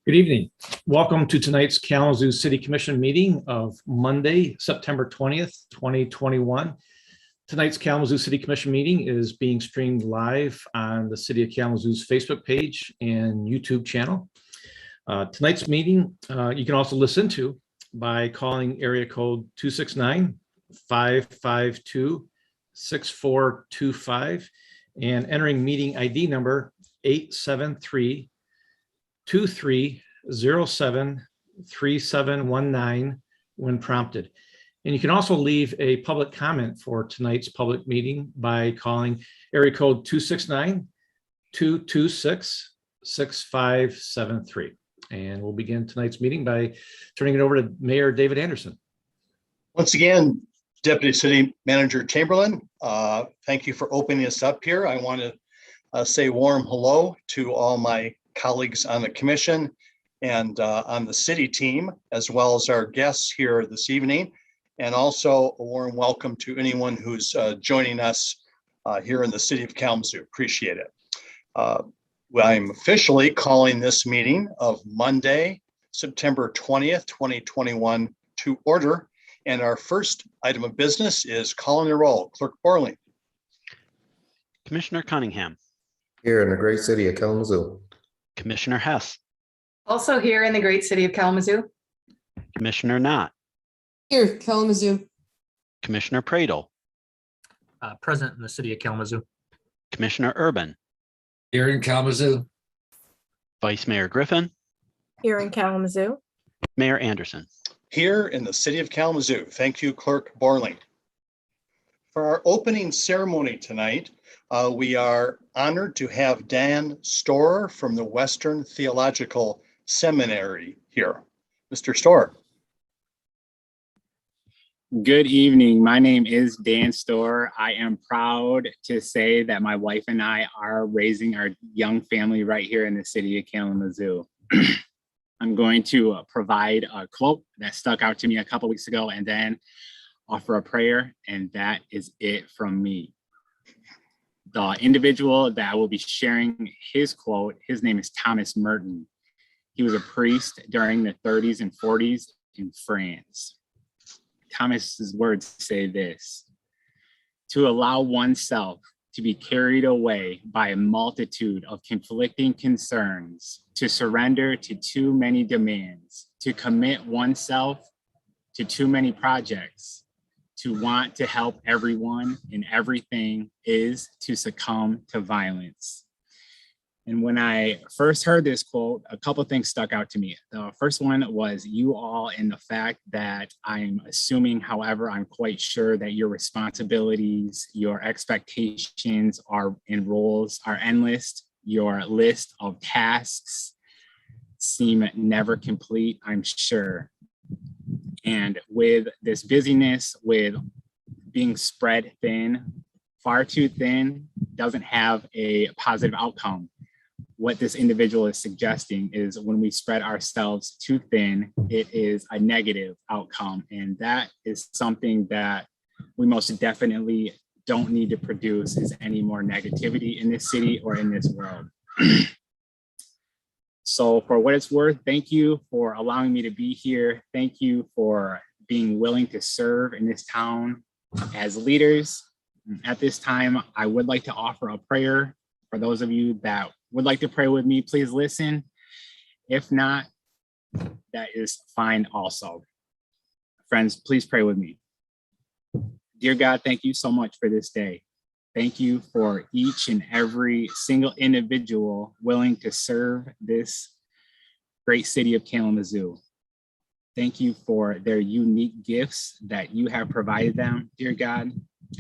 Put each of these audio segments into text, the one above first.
Good evening. Welcome to tonight's Kalamazoo City Commission meeting of Monday, September 20th, 2021. Tonight's Kalamazoo City Commission meeting is being streamed live on the City of Kalamazoo's Facebook page and YouTube channel. Tonight's meeting you can also listen to by calling area code 269-552-6425 and entering meeting ID number 873-2307-3719 when prompted. And you can also leave a public comment for tonight's public meeting by calling area code 269-226-6573. And we'll begin tonight's meeting by turning it over to Mayor David Anderson. Once again, Deputy City Manager Chamberlain, thank you for opening us up here. I want to say warm hello to all my colleagues on the commission and on the city team, as well as our guests here this evening. And also a warm welcome to anyone who's joining us here in the city of Kalamazoo. Appreciate it. I'm officially calling this meeting of Monday, September 20th, 2021 to order. And our first item of business is calling the roll. Clerk Borling. Commissioner Cunningham. Here in the great city of Kalamazoo. Commissioner Hess. Also here in the great city of Kalamazoo. Commissioner Knott. Here, Kalamazoo. Commissioner Pradle. Present in the city of Kalamazoo. Commissioner Urban. Here in Kalamazoo. Vice Mayor Griffin. Here in Kalamazoo. Mayor Anderson. Here in the city of Kalamazoo. Thank you, Clerk Borling. For our opening ceremony tonight, we are honored to have Dan Storer from the Western Theological Seminary here. Mr. Storer. Good evening. My name is Dan Storer. I am proud to say that my wife and I are raising our young family right here in the city of Kalamazoo. I'm going to provide a quote that stuck out to me a couple weeks ago and then offer a prayer, and that is it from me. The individual that I will be sharing his quote, his name is Thomas Merton. He was a priest during the 30s and 40s in France. Thomas's words say this: to allow oneself to be carried away by a multitude of conflicting concerns, to surrender to too many demands, to commit oneself to too many projects, to want to help everyone and everything is to succumb to violence. And when I first heard this quote, a couple of things stuck out to me. The first one was you all, and the fact that I'm assuming, however, I'm quite sure that your responsibilities, your expectations are and roles are endless. Your list of tasks seem never complete, I'm sure. And with this busyness, with being spread thin, far too thin, doesn't have a positive outcome. What this individual is suggesting is when we spread ourselves too thin, it is a negative outcome. And that is something that we most definitely don't need to produce, is any more negativity in this city or in this world. So for what it's worth, thank you for allowing me to be here. Thank you for being willing to serve in this town as leaders. At this time, I would like to offer a prayer for those of you that would like to pray with me. Please listen. If not, that is fine also. Friends, please pray with me. Dear God, thank you so much for this day. Thank you for each and every single individual willing to serve this great city of Kalamazoo. Thank you for their unique gifts that you have provided them, dear God.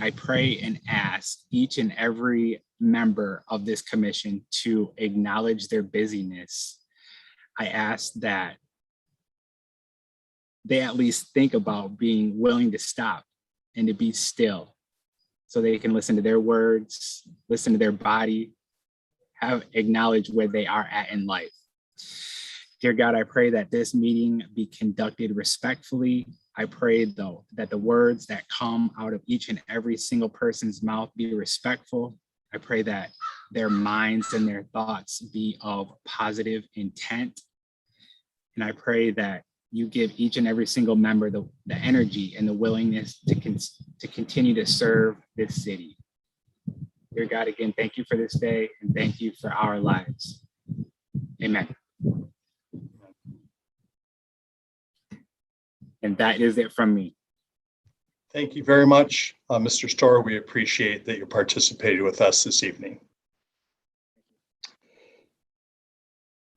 I pray and ask each and every member of this commission to acknowledge their busyness. I ask that they at least think about being willing to stop and to be still so they can listen to their words, listen to their body, have acknowledge where they are at in life. Dear God, I pray that this meeting be conducted respectfully. I pray, though, that the words that come out of each and every single person's mouth be respectful. I pray that their minds and their thoughts be of positive intent. And I pray that you give each and every single member the energy and the willingness to continue to serve this city. Dear God, again, thank you for this day and thank you for our lives. Amen. And that is it from me. Thank you very much, Mr. Storer. We appreciate that you participated with us this evening.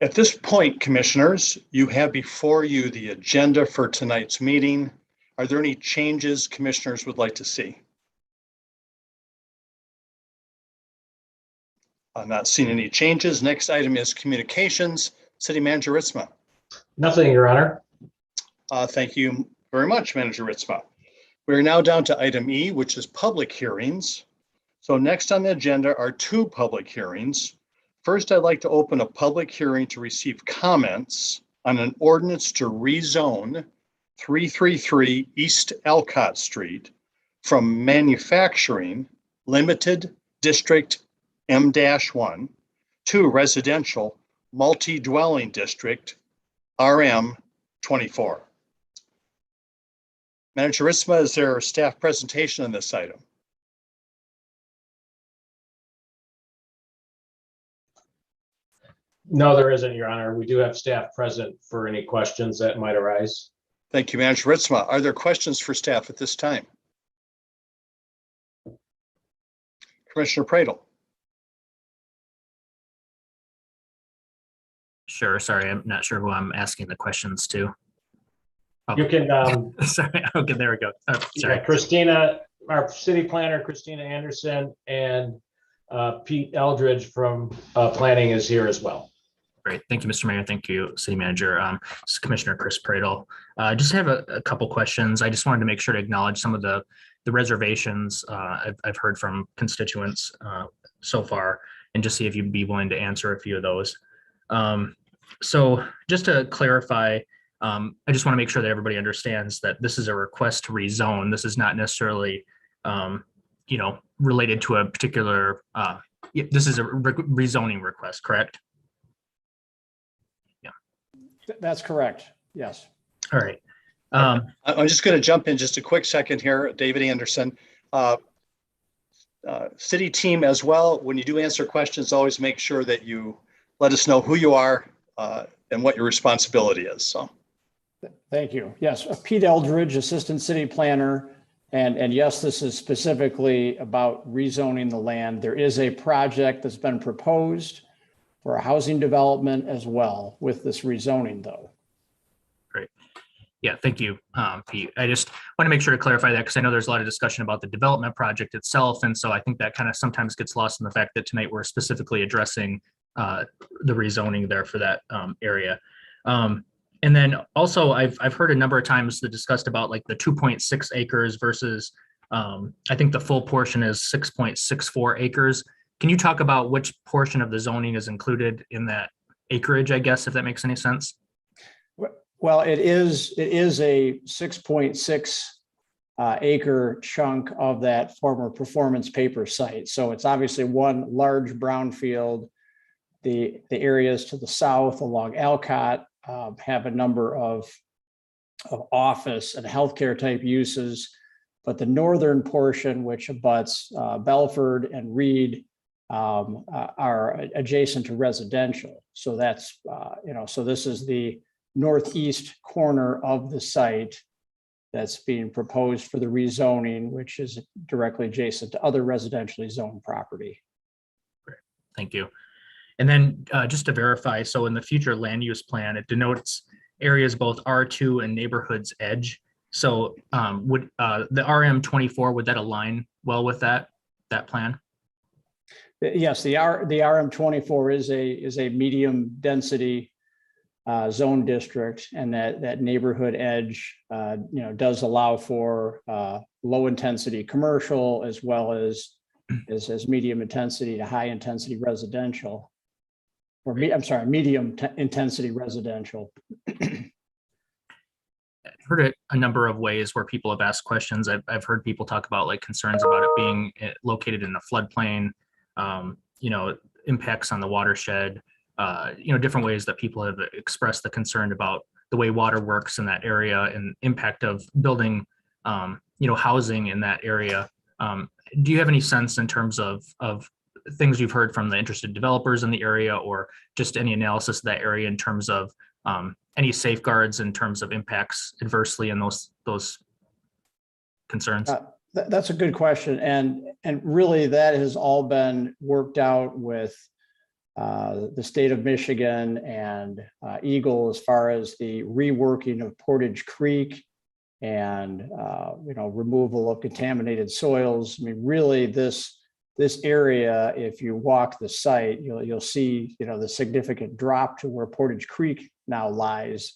At this point, commissioners, you have before you the agenda for tonight's meeting. Are there any changes commissioners would like to see? I'm not seeing any changes. Next item is communications. City Manager Ritzma. Nothing, Your Honor. Thank you very much, Manager Ritzma. We are now down to item E, which is public hearings. So next on the agenda are two public hearings. First, I'd like to open a public hearing to receive comments on an ordinance to rezone 333 East Alcott Street from manufacturing limited district M-1 to residential multi-dwelling district RM-24. Manager Ritzma, is there a staff presentation on this item? No, there isn't, Your Honor. We do have staff present for any questions that might arise. Thank you, Manager Ritzma. Are there questions for staff at this time? Commissioner Pradel. Sure, sorry, I'm not sure who I'm asking the questions to. Oh, You can, sorry, okay, there we go. Oh, sorry. yeah, Christina, our city planner, Christina Anderson, and Pete Eldridge from planning is here as well. Great. Thank you, Mr. Mayor. Thank you, City Manager. This is Commissioner Chris Pradel. Just have a couple questions. I just wanted to make sure to acknowledge some of the reservations I've heard from constituents so far, and just see if you'd be willing to answer a few of those. So just to clarify, I just want to make sure that everybody understands that this is a request to rezone. This is not necessarily, related to a particular, this is a rezoning request, correct? That's correct. Yes. All right. I'm just going to jump in just a quick second here, David Anderson. City team as well, when you do answer questions, always make sure that you let us know who you are and what your responsibility is. So, thank you. Yes, Pete Eldridge, Assistant City Planner. And yes, this is specifically about rezoning the land. There is a project that's been proposed for a housing development as well with this rezoning, though. Great. Yeah, thank you, Pete. I just want to make sure to clarify that because I know there's a lot of discussion about the development project itself. And so I think that kind of sometimes gets lost in the fact that tonight we're specifically addressing the rezoning there for that area. And then also I've heard a number of times discussed about like the 2.6 acres versus I think the full portion is 6.64 acres. Can you talk about which portion of the zoning is included in that acreage, I guess, if that makes any sense? Well, it is a 6.6 acre chunk of that former performance paper site. So it's obviously one large brownfield. The areas to the south along Alcott have a number of office and healthcare type uses, but the northern portion, which abuts Belford and Reed, are adjacent to residential. So that's, so this is the northeast corner of the site that's being proposed for the rezoning, which is directly adjacent to other residentially zoned property. Great, thank you. And then just to verify, so in the future land use plan, it denotes areas both R2 and neighborhoods edge. So would the RM24, would that align well with that plan? Yes, the RM24 is a medium density zone district, and that neighborhood edge does allow for low intensity commercial as well as medium intensity to high intensity residential, or medium intensity residential. I've heard it a number of ways where people have asked questions. I've heard people talk about like concerns about it being located in a floodplain, impacts on the watershed, different ways that people have expressed the concern about the way water works in that area and impact of building, housing in that area. Do you have any sense in terms of things you've heard from the interested developers in the area, or just any analysis of that area in terms of any safeguards in terms of impacts adversely in those concerns? That's a good question. And really that has all been worked out with the state of Michigan and Eagle as far as the reworking of Portage Creek and removal of contaminated soils. I mean, really this area, if you walk the site, you'll see the significant drop to where Portage Creek now lies.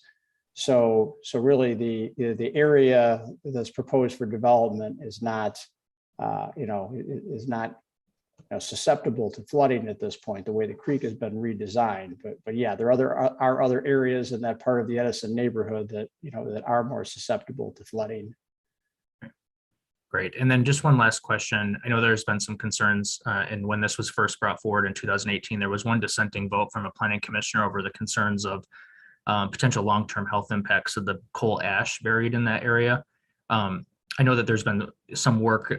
So really the area that's proposed for development is not susceptible to flooding at this point, the way the creek has been redesigned. But yeah, there are other areas in that part of the Edison neighborhood that that are more susceptible to flooding. Great. And then just one last question. I know there's been some concerns, and when this was first brought forward in 2018, there was one dissenting vote from a planning commissioner over the concerns of potential long-term health impacts of the coal ash buried in that area. I know that there's been some work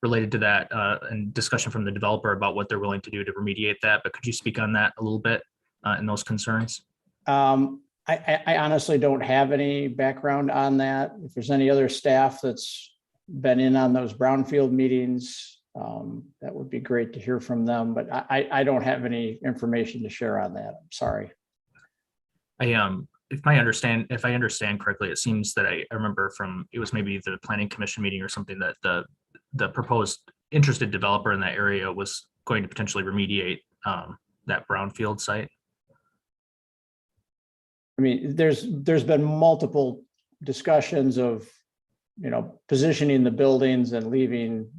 related to that and discussion from the developer about what they're willing to do to remediate that, but could you speak on that a little bit and those concerns? I honestly don't have any background on that. If there's any other staff that's been in on those brownfield meetings, that would be great to hear from them, but I don't have any information to share on that. I'm sorry. If I understand correctly, it seems that I remember it was maybe the planning commission meeting or something, that the proposed interested developer in that area was going to potentially remediate that brownfield site. I mean, there's been multiple discussions of positioning the buildings and leaving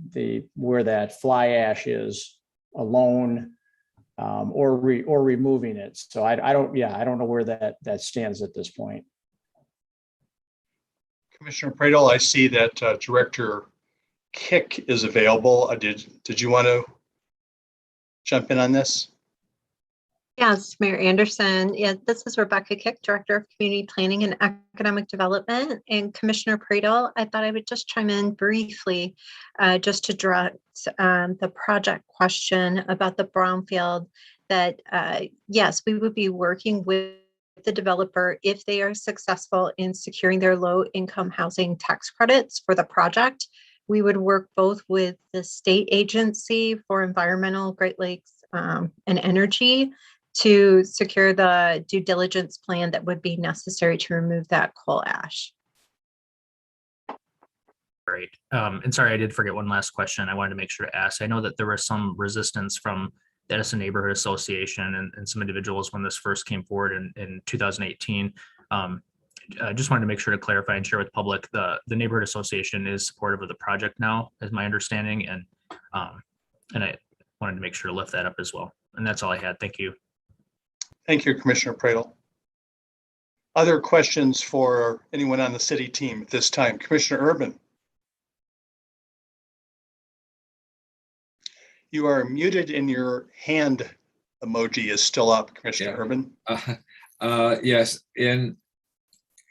where that fly ash is alone, or removing it. So I don't know where that stands at this point. Commissioner Pradel, I see that Director Kick is available. Did you want to jump in on this? Yes, Mayor Anderson. Yeah, this is Rebecca Kick, Director of Community Planning and Economic Development. And Commissioner Pradel, I thought I would just chime in briefly just to direct the project question about the brownfield, that yes, we would be working with the developer if they are successful in securing their low income housing tax credits for the project. We would work both with the state agency for environmental, Great Lakes and energy to secure the due diligence plan that would be necessary to remove that coal ash. Great. And sorry, I did forget one last question I wanted to make sure to ask. I know that there was some resistance from the Edison Neighborhood Association and some individuals when this first came forward in 2018. I just wanted to make sure to clarify and share with the public, the Neighborhood Association is supportive of the project now, is my understanding. And I wanted to make sure to lift that up as well. And that's all I had. Thank you. Thank you, Commissioner Pradel. Other questions for anyone on the city team at this time? Commissioner Urban. You are muted and your hand emoji is still up, Commissioner Urban. Yes, in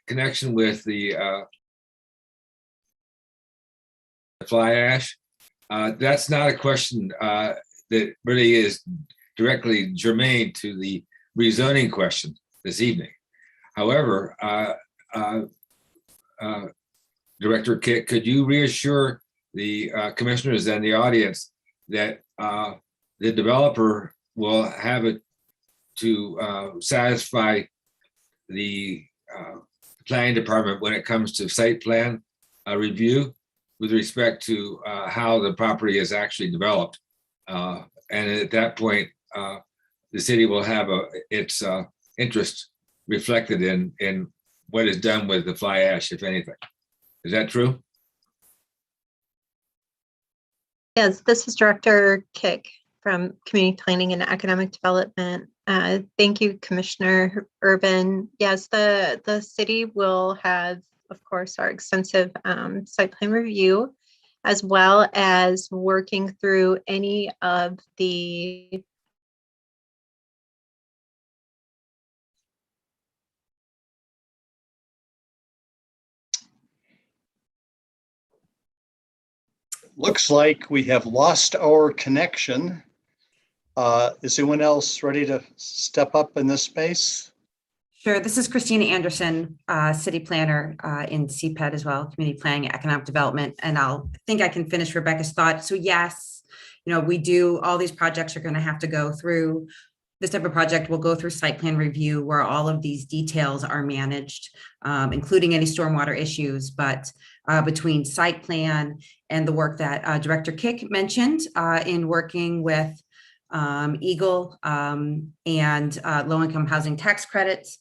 connection with the fly ash, that's not a question that really is directly germane to the rezoning question this evening. However, Director Kitt, could you reassure the commissioners and the audience that the developer will have it to satisfy the planning department when it comes to site plan review with respect to how the property is actually developed? And at that point, the city will have its interest reflected in what is done with the fly ash, if anything. Is that true? Yes, this is Director Kick from Community Planning and Economic Development. Thank you, Commissioner Urban. Yes, the city will have, of course, our extensive site plan review, as well as working through any of the Looks like we have lost our connection. Is anyone else ready to step up in this space? Sure. This is Christina Anderson, city planner in CPED as well, Community Planning and Economic Development. And I think I can finish Rebecca's thought. So yes, we do, all these projects are going to have to go through, this type of project will go through site plan review where all of these details are managed, including any stormwater issues. But between site plan and the work that Director Kick mentioned in working with Eagle and low-income housing tax credits,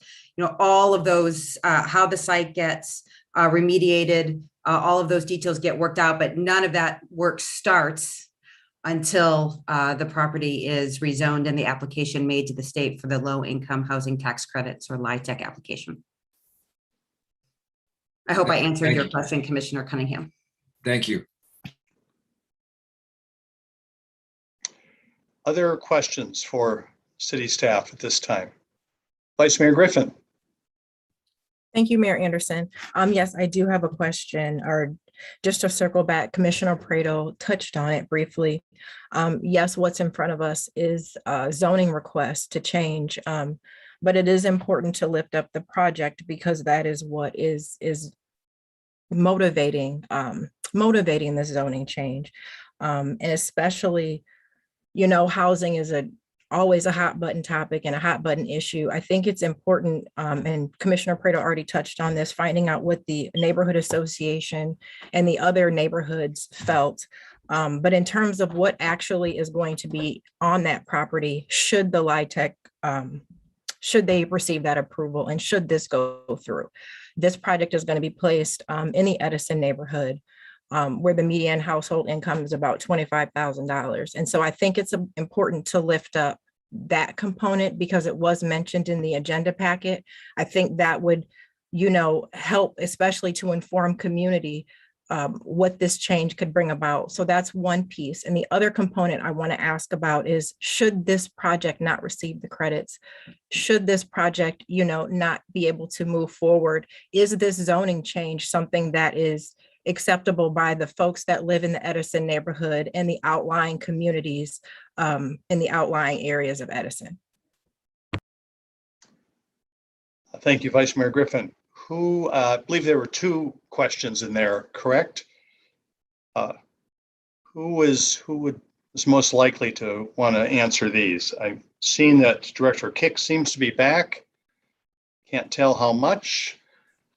all of those, how the site gets remediated, all of those details get worked out, but none of that work starts until the property is rezoned and the application made to the state for the low-income housing tax credits or LIHTC application. I hope I answered your question, Commissioner Cunningham. Thank you. Other questions for city staff at this time? Vice Mayor Griffin. Thank you, Mayor Anderson. Yes, I do have a question, or just to circle back, Commissioner Prado touched on it briefly. Yes, what's in front of us is a zoning request to change, but it is important to lift up the project because that is what is motivating the zoning change, and especially, housing is always a hot button topic and a hot button issue. I think it's important, and Commissioner Prado already touched on this, finding out what the neighborhood association and the other neighborhoods felt. But in terms of what actually is going to be on that property, should the LIHTC, should they receive that approval and should this go through? This project is going to be placed in the Edison neighborhood, where the median household income is about $25,000. And so I think it's important to lift up that component because it was mentioned in the agenda packet. I think that would, help, especially to inform community what this change could bring about. So that's one piece. And the other component I want to ask about is, should this project not receive the credits? Should this project, not be able to move forward? Is this zoning change something that is acceptable by the folks that live in the Edison neighborhood and the outlying communities in the outlying areas of Edison? Thank you, Vice Mayor Griffin. I believe there were two questions in there, correct? Who is most likely to want to answer these? I've seen that Director Kick seems to be back. Can't tell how much.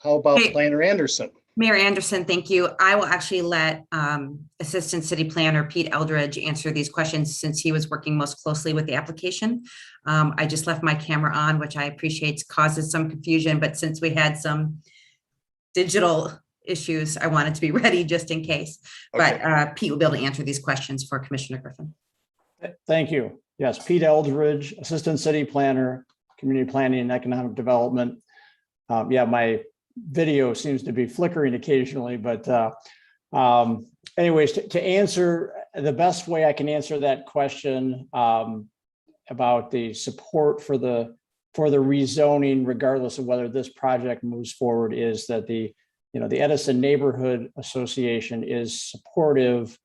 How about Planner Anderson? Mayor Anderson, thank you. I will actually let Assistant City Planner Pete Eldridge answer these questions since he was working most closely with the application. I just left my camera on, which I appreciate causes some confusion, but since we had some digital issues, I wanted to be ready just in case. Okay. But Pete will be able to answer these questions for Commissioner Griffin. Thank you. Yes, Pete Eldridge, Assistant City Planner, Community Planning and Economic Development. My video seems to be flickering occasionally, but anyways, to answer, the best way I can answer that question about the support for the rezoning, regardless of whether this project moves forward, is that the Edison Neighborhood Association is supportive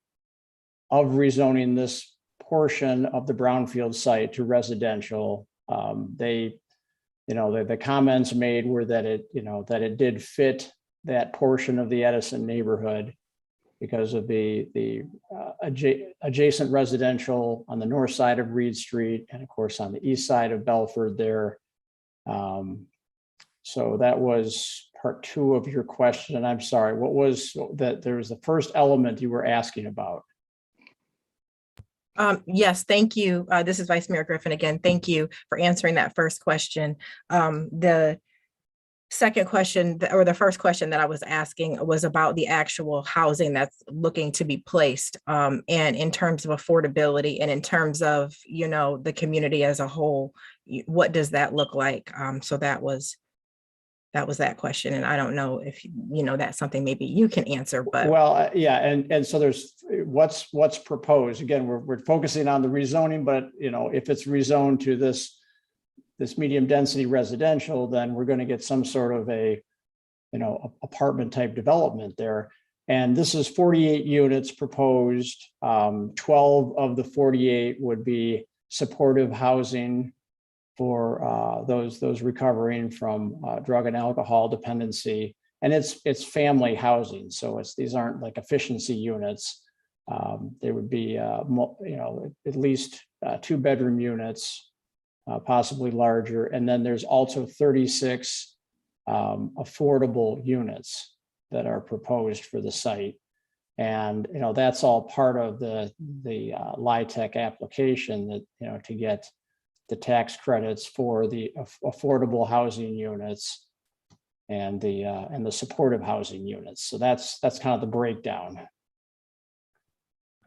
of rezoning this portion of the brownfield site to residential. The comments made were that it did fit that portion of the Edison neighborhood because of the adjacent residential on the north side of Reed Street and of course on the east side of Belford there. So that was part two of your question. And I'm sorry, what was that? There was the first element you were asking about. Yes, thank you. This is Vice Mayor Griffin again. Thank you for answering that first question. The second question, or the first question that I was asking, was about the actual housing that's looking to be placed, and in terms of affordability and in terms of, the community as a whole, what does that look like? So that was that question. And I don't know if, that's something maybe you can answer, but. Well, yeah. And so there's what's proposed. Again, we're focusing on the rezoning, but if it's rezoned to this medium density residential, then we're going to get some sort of a apartment type development there. And this is 48 units proposed. 12 of the 48 would be supportive housing for those recovering from drug and alcohol dependency. And it's family housing. So these aren't like efficiency units. They would be, at least 2-bedroom units, possibly larger. And then there's also 36 affordable units that are proposed for the site. And, that's all part of the LIHTC application that, to get the tax credits for the affordable housing units and the supportive housing units. So that's kind of the breakdown.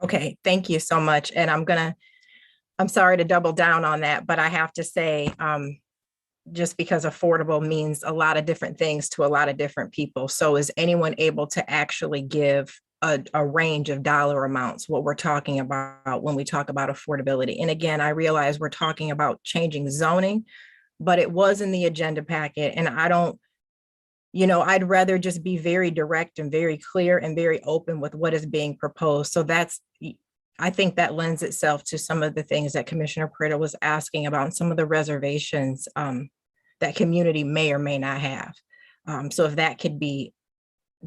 Okay, thank you so much. And I'm sorry to double down on that, but I have to say, just because affordable means a lot of different things to a lot of different people. So is anyone able to actually give a range of dollar amounts, what we're talking about when we talk about affordability? And again, I realize we're talking about changing zoning, but it was in the agenda packet, and I don't, I'd rather just be very direct and very clear and very open with what is being proposed. So I think that lends itself to some of the things that Commissioner Prater was asking about and some of the reservations that community may or may not have. So if that could be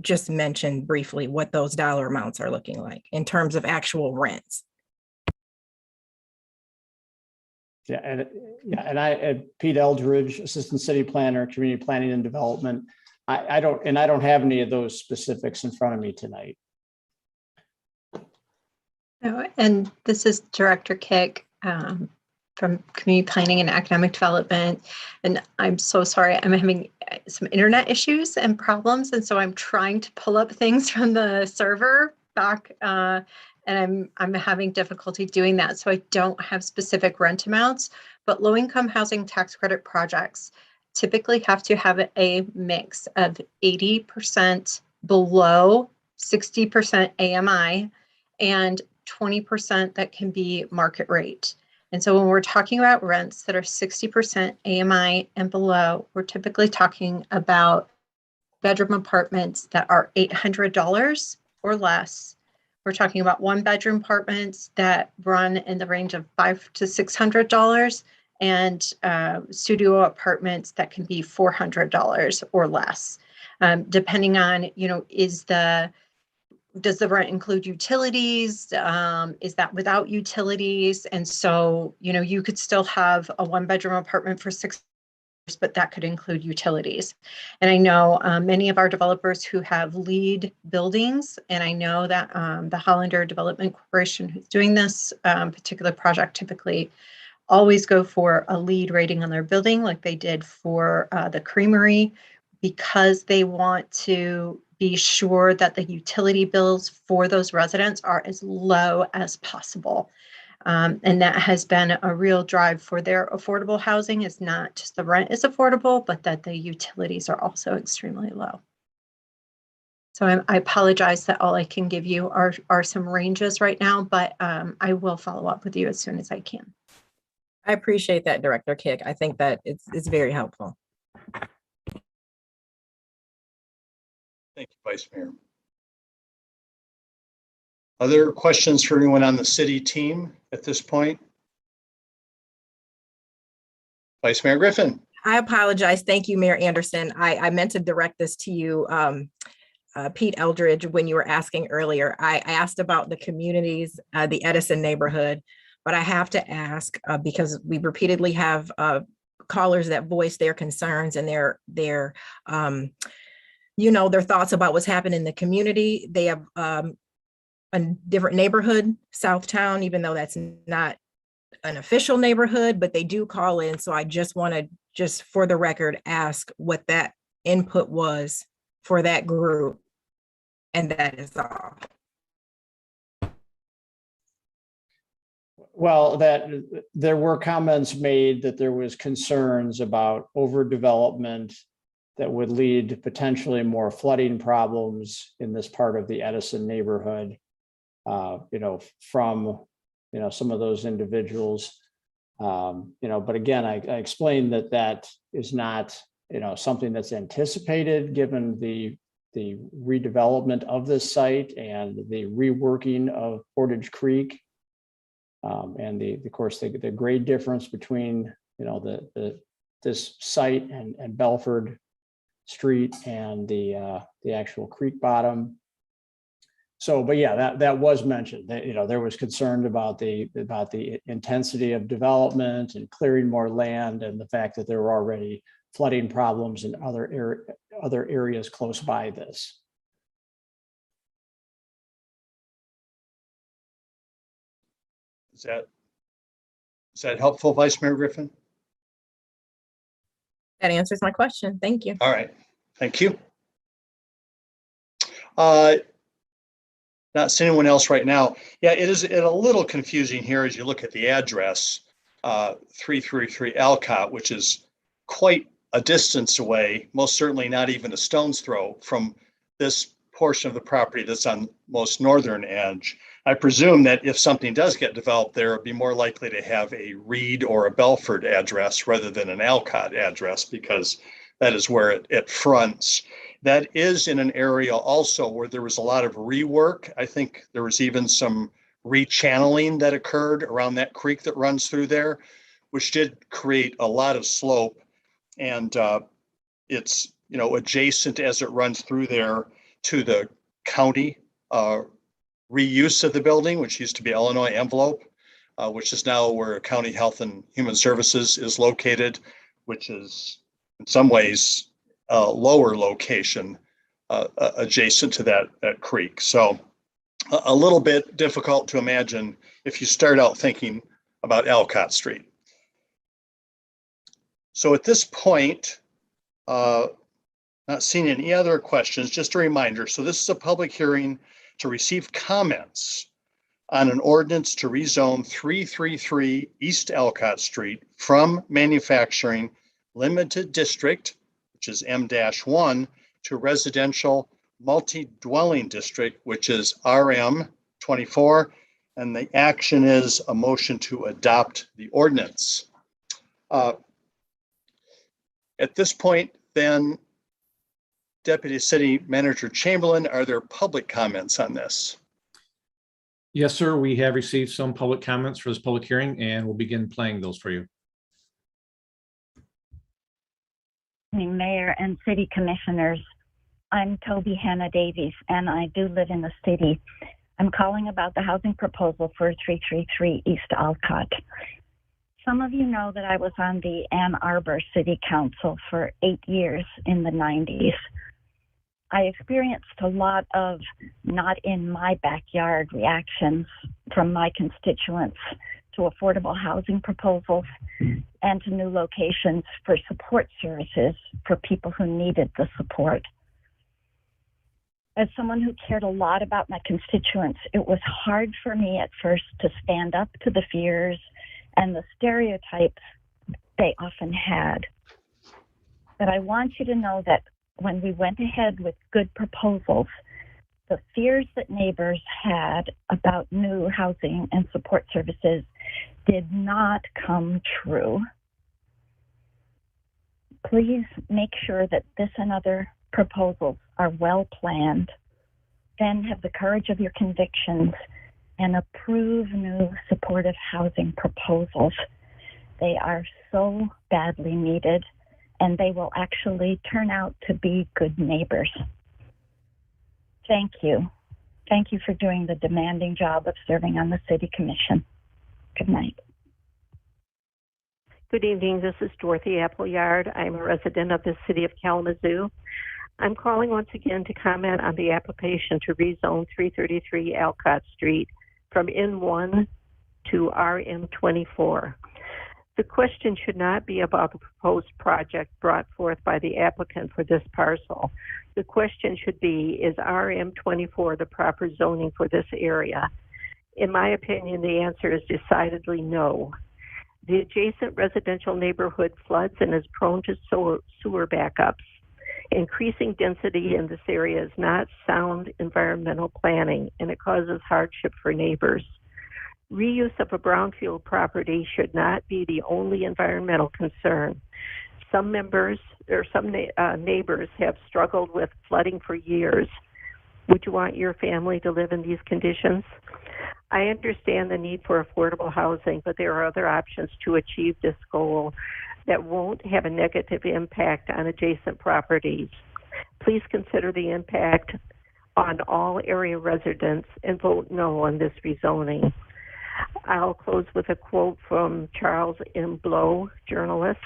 just mentioned briefly, what those dollar amounts are looking like in terms of actual rents. Yeah, and Pete Eldridge, Assistant City Planner, Community Planning and Development. I don't have any of those specifics in front of me tonight. No, and this is Director Kick from Community Planning and Economic Development. And I'm so sorry, I'm having some internet issues and problems. And so I'm trying to pull up things from the server back and I'm having difficulty doing that. So I don't have specific rent amounts, but low-income housing tax credit projects typically have to have a mix of 80% below 60% AMI and 20% that can be market rate. And so when we're talking about rents that are 60% AMI and below, we're typically talking about bedroom apartments that are $800 or less. We're talking about 1-bedroom apartments that run in the range of $500 to $600 and studio apartments that can be $400 or less, depending on, does the rent include utilities? Is that without utilities? And so, you could still have a 1-bedroom apartment for $600, but that could include utilities. And I know many of our developers who have lead buildings, and I know that the Hollander Development Corporation who's doing this particular project typically always go for a lead rating on their building like they did for the creamery, because they want to be sure that the utility bills for those residents are as low as possible. And that has been a real drive for their affordable housing, is not just the rent is affordable, but that the utilities are also extremely low. So I apologize that all I can give you are some ranges right now, but I will follow up with you as soon as I can. I appreciate that, Director Kick. I think that it's very helpful. Thank you, Vice Mayor. Other questions for anyone on the city team at this point? Vice Mayor Griffin. I apologize. Thank you, Mayor Anderson. I meant to direct this to you, Pete Eldridge, when you were asking earlier. I asked about the communities, the Edison neighborhood, but I have to ask because we repeatedly have callers that voice their concerns and their thoughts about what's happening in the community. They have a different neighborhood, Southtown, even though that's not an official neighborhood, but they do call in. So I just want to, just for the record, ask what that input was for that group. And that is all. Well, that there were comments made that there was concerns about overdevelopment that would lead to potentially more flooding problems in this part of the Edison neighborhood, from, some of those individuals, but again, I explained that is not, something that's anticipated given the redevelopment of this site and the reworking of Portage Creek. And of course, the grade difference between, this site and Belford Street and the actual creek bottom. So, but yeah, that was mentioned that, there was concern about the intensity of development and clearing more land, and the fact that there were already flooding problems in other areas close by this. Is that helpful, Vice Mayor Griffin? That answers my question. Thank you. All right, thank you. Not seeing anyone else right now. Yeah, it is a little confusing here as you look at the address, 333 Alcott, which is quite a distance away, most certainly not even a stone's throw from this portion of the property that's on most northern edge. I presume that if something does get developed there, it'd be more likely to have a Reed or a Belford address rather than an Alcott address, because that is where it fronts. That is in an area also where there was a lot of rework. I think there was even some rechanneling that occurred around that creek that runs through there, which did create a lot of slope. And it's, adjacent as it runs through there to the county reuse of the building, which used to be Illinois Envelope, which is now where County Health and Human Services is located, which is in some ways a lower location adjacent to that creek. So a little bit difficult to imagine if you start out thinking about Alcott Street. So at this point, not seeing any other questions, just a reminder. So this is a public hearing to receive comments on an ordinance to rezone 333 East Alcott Street from manufacturing limited district, which is M-1, to residential multi-dwelling district, which is RM24. And the action is a motion to adopt the ordinance. At this point, then, Deputy City Manager Chamberlain, are there public comments on this? Yes, sir. We have received some public comments for this public hearing, and we'll begin playing those for you. Mayor and City Commissioners, I'm Toby Hannah Davies, and I do live in the city. I'm calling about the housing proposal for 333 East Alcott. Some of you know that I was on the Ann Arbor City Council for 8 years in the 90s. I experienced a lot of not in my backyard reactions from my constituents to affordable housing proposals and to new locations for support services for people who needed the support. As someone who cared a lot about my constituents, it was hard for me at first to stand up to the fears and the stereotypes they often had. But I want you to know that when we went ahead with good proposals, the fears that neighbors had about new housing and support services did not come true. Please make sure that this and other proposals are well planned, then have the courage of your convictions and approve new supportive housing proposals. They are so badly needed, and they will actually turn out to be good neighbors. Thank you. Thank you for doing the demanding job of serving on the City Commission. Good night. Good evening. This is Dorothy Appleyard. I'm a resident of the City of Kalamazoo. I'm calling once again to comment on the application to rezone 333 Alcott Street from N1 to RM24. The question should not be about the proposed project brought forth by the applicant for this parcel. The question should be, is RM24 the proper zoning for this area? In my opinion, the answer is decidedly no. The adjacent residential neighborhood floods and is prone to sewer backups. Increasing density in this area is not sound environmental planning, and it causes hardship for neighbors. Reuse of a brownfield property should not be the only environmental concern. Some members or some neighbors have struggled with flooding for years. Would you want your family to live in these conditions? I understand the need for affordable housing, but there are other options to achieve this goal that won't have a negative impact on adjacent properties. Please consider the impact on all area residents and vote no on this rezoning. I'll close with a quote from Charles M. Blow, journalist.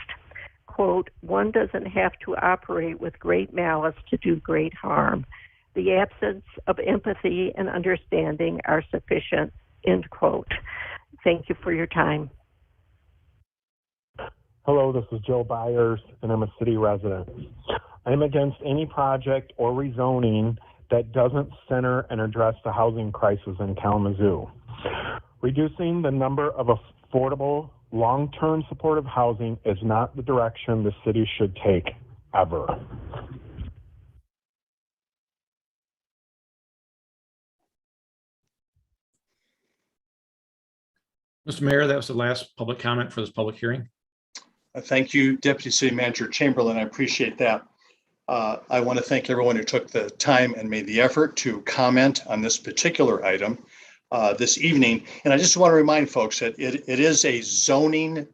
Quote, "One doesn't have to operate with great malice to do great harm. The absence of empathy and understanding are sufficient," end quote. Thank you for your time. Hello, this is Joe Byers, and I'm a city resident. I'm against any project or rezoning that doesn't center and address the housing crisis in Kalamazoo. Reducing the number of affordable, long-term supportive housing is not the direction the city should take, ever. Mr. Mayor, that was the last public comment for this public hearing. Thank you, Deputy City Manager Chamberlain. I appreciate that. I want to thank everyone who took the time and made the effort to comment on this particular item this evening. And I just want to remind folks that it is a zoning,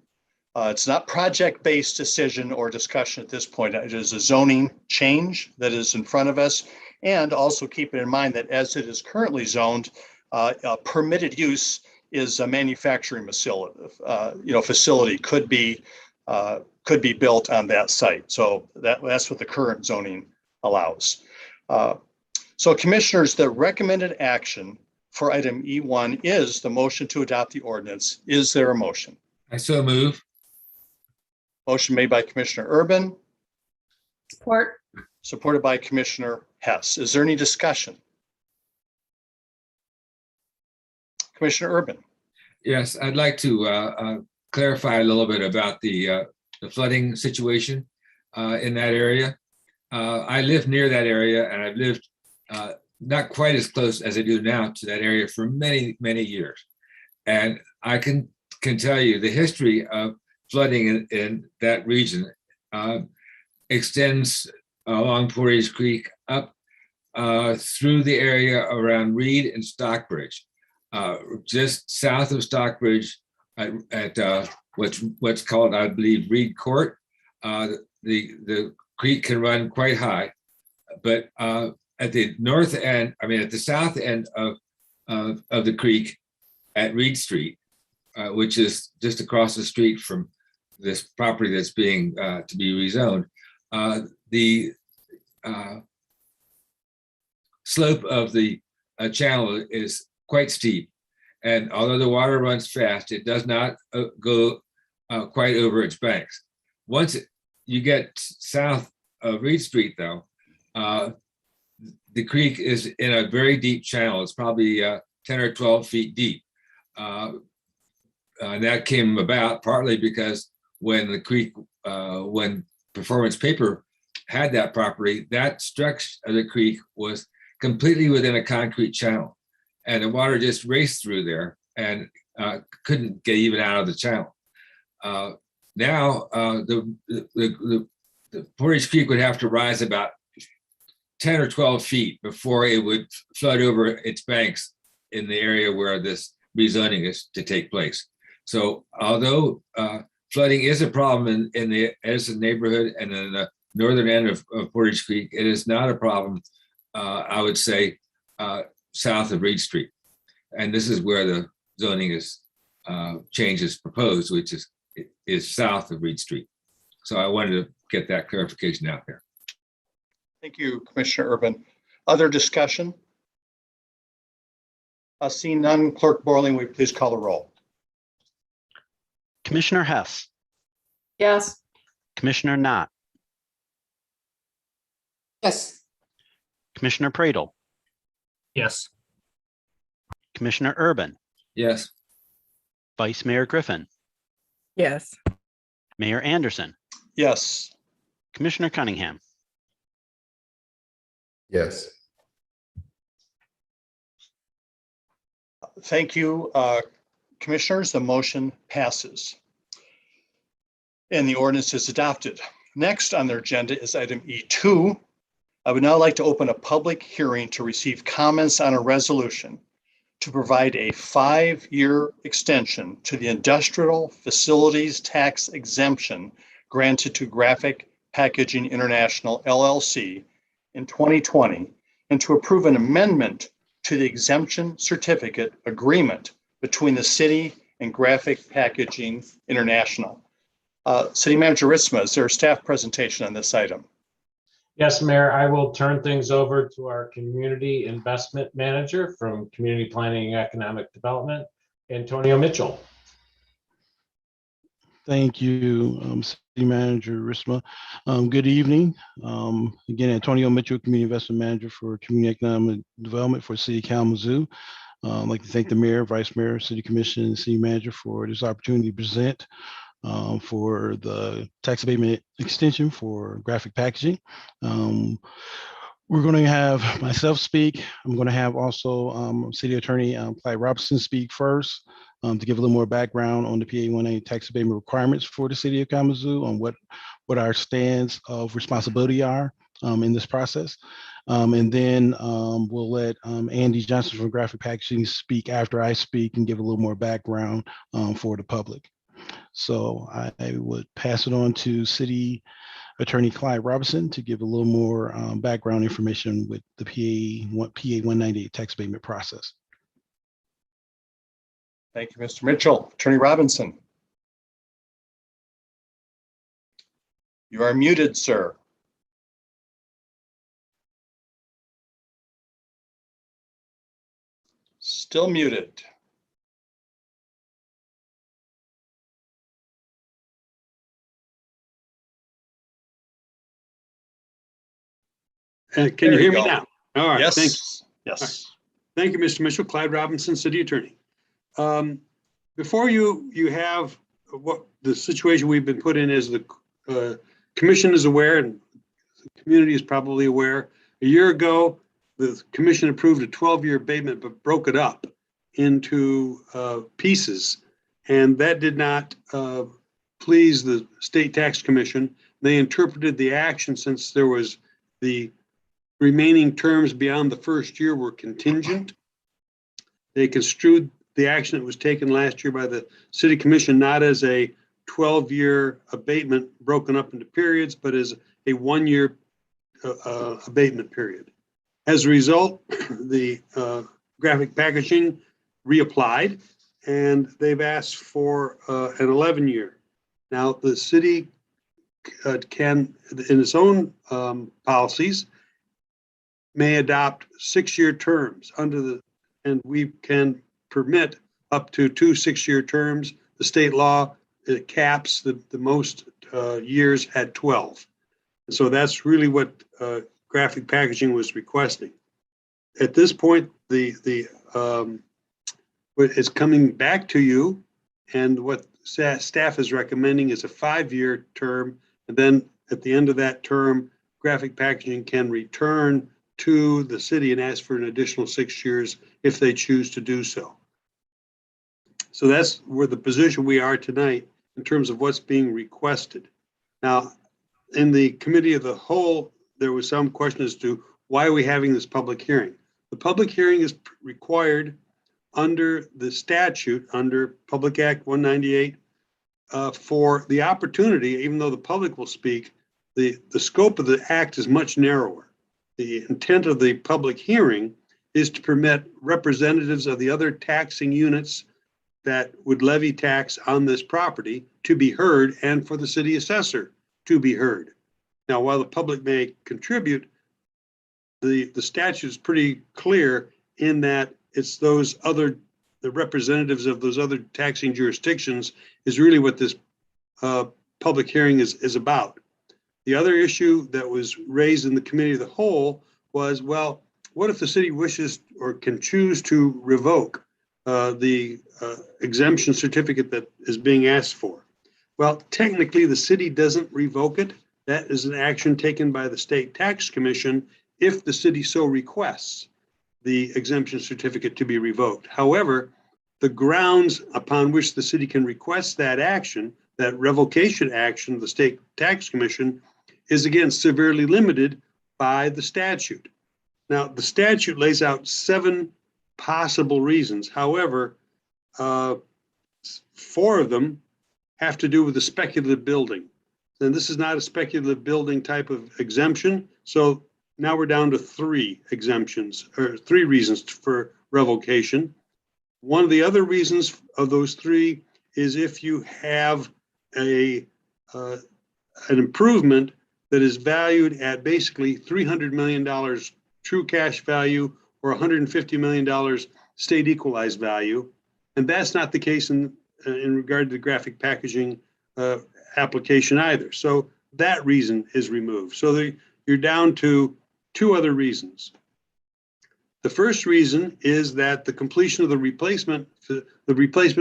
it's not project-based decision or discussion at this point. It is a zoning change that is in front of us. And also keeping in mind that as it is currently zoned, permitted use is a manufacturing facility could be built on that site. So that's what the current zoning allows. So commissioners, the recommended action for item E1 is the motion to adopt the ordinance. Is there a motion? I so move. Motion made by Commissioner Urban. Support. Supported by Commissioner Hess. Is there any discussion? Commissioner Urban. Yes, I'd like to clarify a little bit about the flooding situation in that area. I live near that area, and I've lived not quite as close as I do now to that area for many, many years. And I can tell you the history of flooding in that region extends along Portage Creek up through the area around Reed and Stockbridge. Just south of Stockbridge at what's called, I believe, Reed Court. The creek can run quite high, but at the north end, at the south end of the creek at Reed Street, which is just across the street from this property that's being to be rezoned, the slope of the channel is quite steep. And although the water runs fast, it does not go quite over its banks. Once you get south of Reed Street, though, the creek is in a very deep channel. It's probably 10 or 12 feet deep. And that came about partly because when the creek, when Performance Paper had that property, that stretch of the creek was completely within a concrete channel. And the water just raced through there and couldn't get even out of the channel. Now, the Portage Creek would have to rise about 10 or 12 feet before it would flood over its banks in the area where this rezoning is to take place. So although flooding is a problem in the Edison neighborhood and in the northern end of Portage Creek, it is not a problem, I would say, south of Reed Street. And this is where the zoning is change is proposed, which is south of Reed Street. So I wanted to get that clarification out there. Thank you, Commissioner Urban. Other discussion? Seeing none, Clerk Borling, will you please call the roll? Commissioner Hess, Yes. Commissioner Knott, Yes. Commissioner Pradel, Yes. Commissioner Urban, Yes. Vice Mayor Griffin, Yes. Mayor Anderson, Yes. Commissioner Cunningham. Yes. Thank you, commissioners. The motion passes and the ordinance is adopted. Next on their agenda is item E2. I would now like to open a public hearing to receive comments on a resolution to provide a 5-year extension to the industrial facilities tax exemption granted to Graphic Packaging International LLC in 2020, and to approve an amendment to the exemption certificate agreement between the city and Graphic Packaging International. City Manager Ritzma, is there a staff presentation on this item? Yes, Mayor, I will turn things over to our Community Investment Manager from Community Planning and Economic Development, Antonio Mitchell. Thank you, City Manager Risma. Good evening. Again, Antonio Mitchell, Community Investment Manager for Community Economic Development for City of Kalamazoo. I'd like to thank the Mayor, Vice Mayor, City Commission, and City Manager for this opportunity to present for the tax abatement extension for Graphic Packaging. We're going to have myself speak. I'm going to have also City Attorney Clyde Robinson speak first to give a little more background on the PA-1A tax abatement requirements for the City of Kalamazoo, on what our stands of responsibility are in this process. And then we'll let Andy Johnson from Graphic Packaging speak after I speak and give a little more background for the public. So I would pass it on to City Attorney Clyde Robinson to give a little more background information with the PA 198 tax abatement process. Thank you, Mr. Mitchell. Attorney Robinson. You are muted, sir. Still muted. Can you hear me now? All right. Yes. Thanks. Yes. Right. Thank you, Mr. Mitchell. Clyde Robinson, City Attorney. Before you have what the situation we've been put in is the commission is aware, and the community is probably aware. A year ago, the commission approved a 12-year abatement, but broke it up into pieces, and that did not please the State Tax Commission. They interpreted the action, since there was the remaining terms beyond the first year were contingent. They construed the action that was taken last year by the City Commission not as a 12-year abatement broken up into periods, but as a 1-year abatement period. As a result, the Graphic Packaging reapplied, and they've asked for an 11-year. Now, the city can, in its own policies, may adopt 6-year terms and we can permit up to 2 6-year terms. The state law, it caps the most years at 12. And so that's really what Graphic Packaging was requesting. At this point, what is coming back to you, and what staff is recommending, is a 5-year term. And then at the end of that term, Graphic Packaging can return to the city and ask for an additional 6 years if they choose to do so. So that's where the position we are tonight in terms of what's being requested. Now, in the committee of the whole, there was some question as to why are we having this public hearing? The public hearing is required under the statute, under Public Act 198, for the opportunity, even though the public will speak, the scope of the act is much narrower. The intent of the public hearing is to permit representatives of the other taxing units that would levy tax on this property to be heard, and for the city assessor to be heard. Now, while the public may contribute, the statute is pretty clear in that it's the representatives of those other taxing jurisdictions is really what this public hearing is about. The other issue that was raised in the committee of the whole was, well, what if the city wishes or can choose to revoke the exemption certificate that is being asked for? Well, technically, the city doesn't revoke it. That is an action taken by the State Tax Commission if the city so requests the exemption certificate to be revoked. However, the grounds upon which the city can request that action that revocation action of the state tax commission is again severely limited by the statute. Now, the statute lays out 7 possible reasons. However, 4 of them have to do with the speculative building. And this is not a speculative building type of exemption. So now we're down to 3 exemptions, or 3 reasons for revocation. One of the other reasons of those 3 is if you have an improvement that is valued at basically $300 million true cash value or $150 million state equalized value. And that's not the case in regard to the graphic packaging application either. So that reason is removed. So you're down to 2 other reasons. The first reason is that the completion of the replacement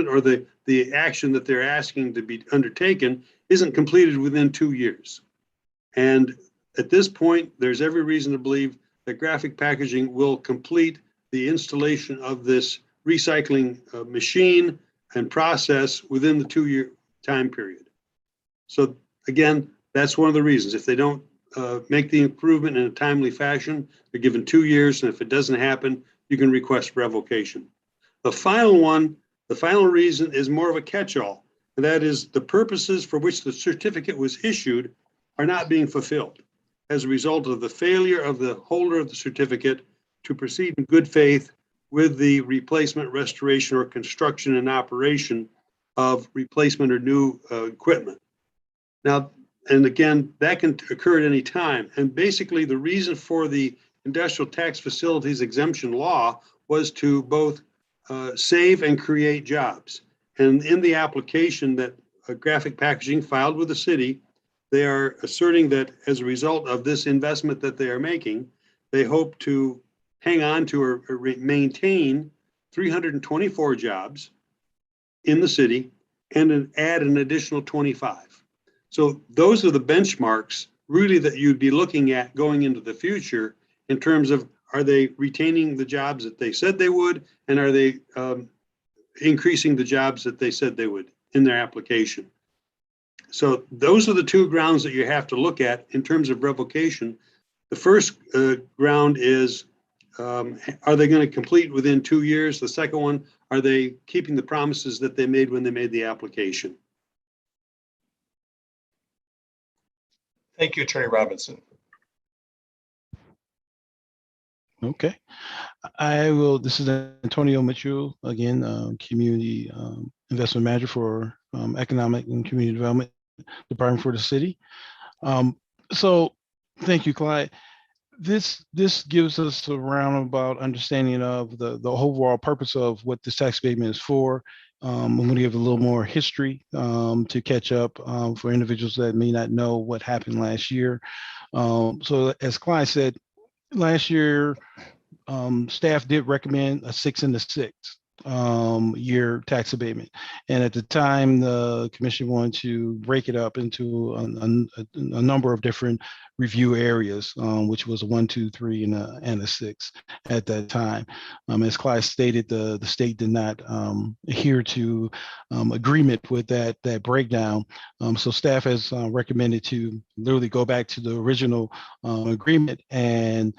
or the action that they're asking to be undertaken isn't completed within 2 years. And at this point, there's every reason to believe that graphic packaging will complete the installation of this recycling machine and process within the 2-year time period. So again, that's one of the reasons. If they don't make the improvement in a timely fashion, they're given 2 years, and if it doesn't happen, you can request revocation. The final reason is more of a catch-all, and that is the purposes for which the certificate was issued are not being fulfilled as a result of the failure of the holder of the certificate to proceed in good faith with the replacement, restoration, or construction and operation of replacement or new equipment. Now, and again, that can occur at any time. And basically, the reason for the industrial tax facilities exemption law was to both save and create jobs. And in the application that graphic packaging filed with the city, they are asserting that as a result of this investment that they are making, they hope to hang on to or maintain 324 jobs in the city and add an additional 25. So those are the benchmarks really that you'd be looking at going into the future in terms of, are they retaining the jobs that they said they would, and are they increasing the jobs that they said they would in their application? So those are the 2 grounds that you have to look at in terms of revocation. The first ground is, are they going to complete within 2 years? The second one, are they keeping the promises that they made when they made the application? Thank you, Attorney Robinson. Okay. This is Antonio Mitchell, again, Community Investment Manager for Economic and Community Development Department for the city. So thank you, Clyde. This gives us a roundabout understanding of the overall purpose of what this tax abatement is for. I'm going to give a little more history to catch up for individuals that may not know what happened last year. So as Clyde said, last year, staff did recommend a 6 and a 6 year tax abatement. And at the time, the commission wanted to break it up into a number of different review areas, which was a 1, 2, 3, and a 6 at that time. As Clyde stated, the state did not adhere to agreement with that breakdown. So staff has recommended to literally go back to the original agreement and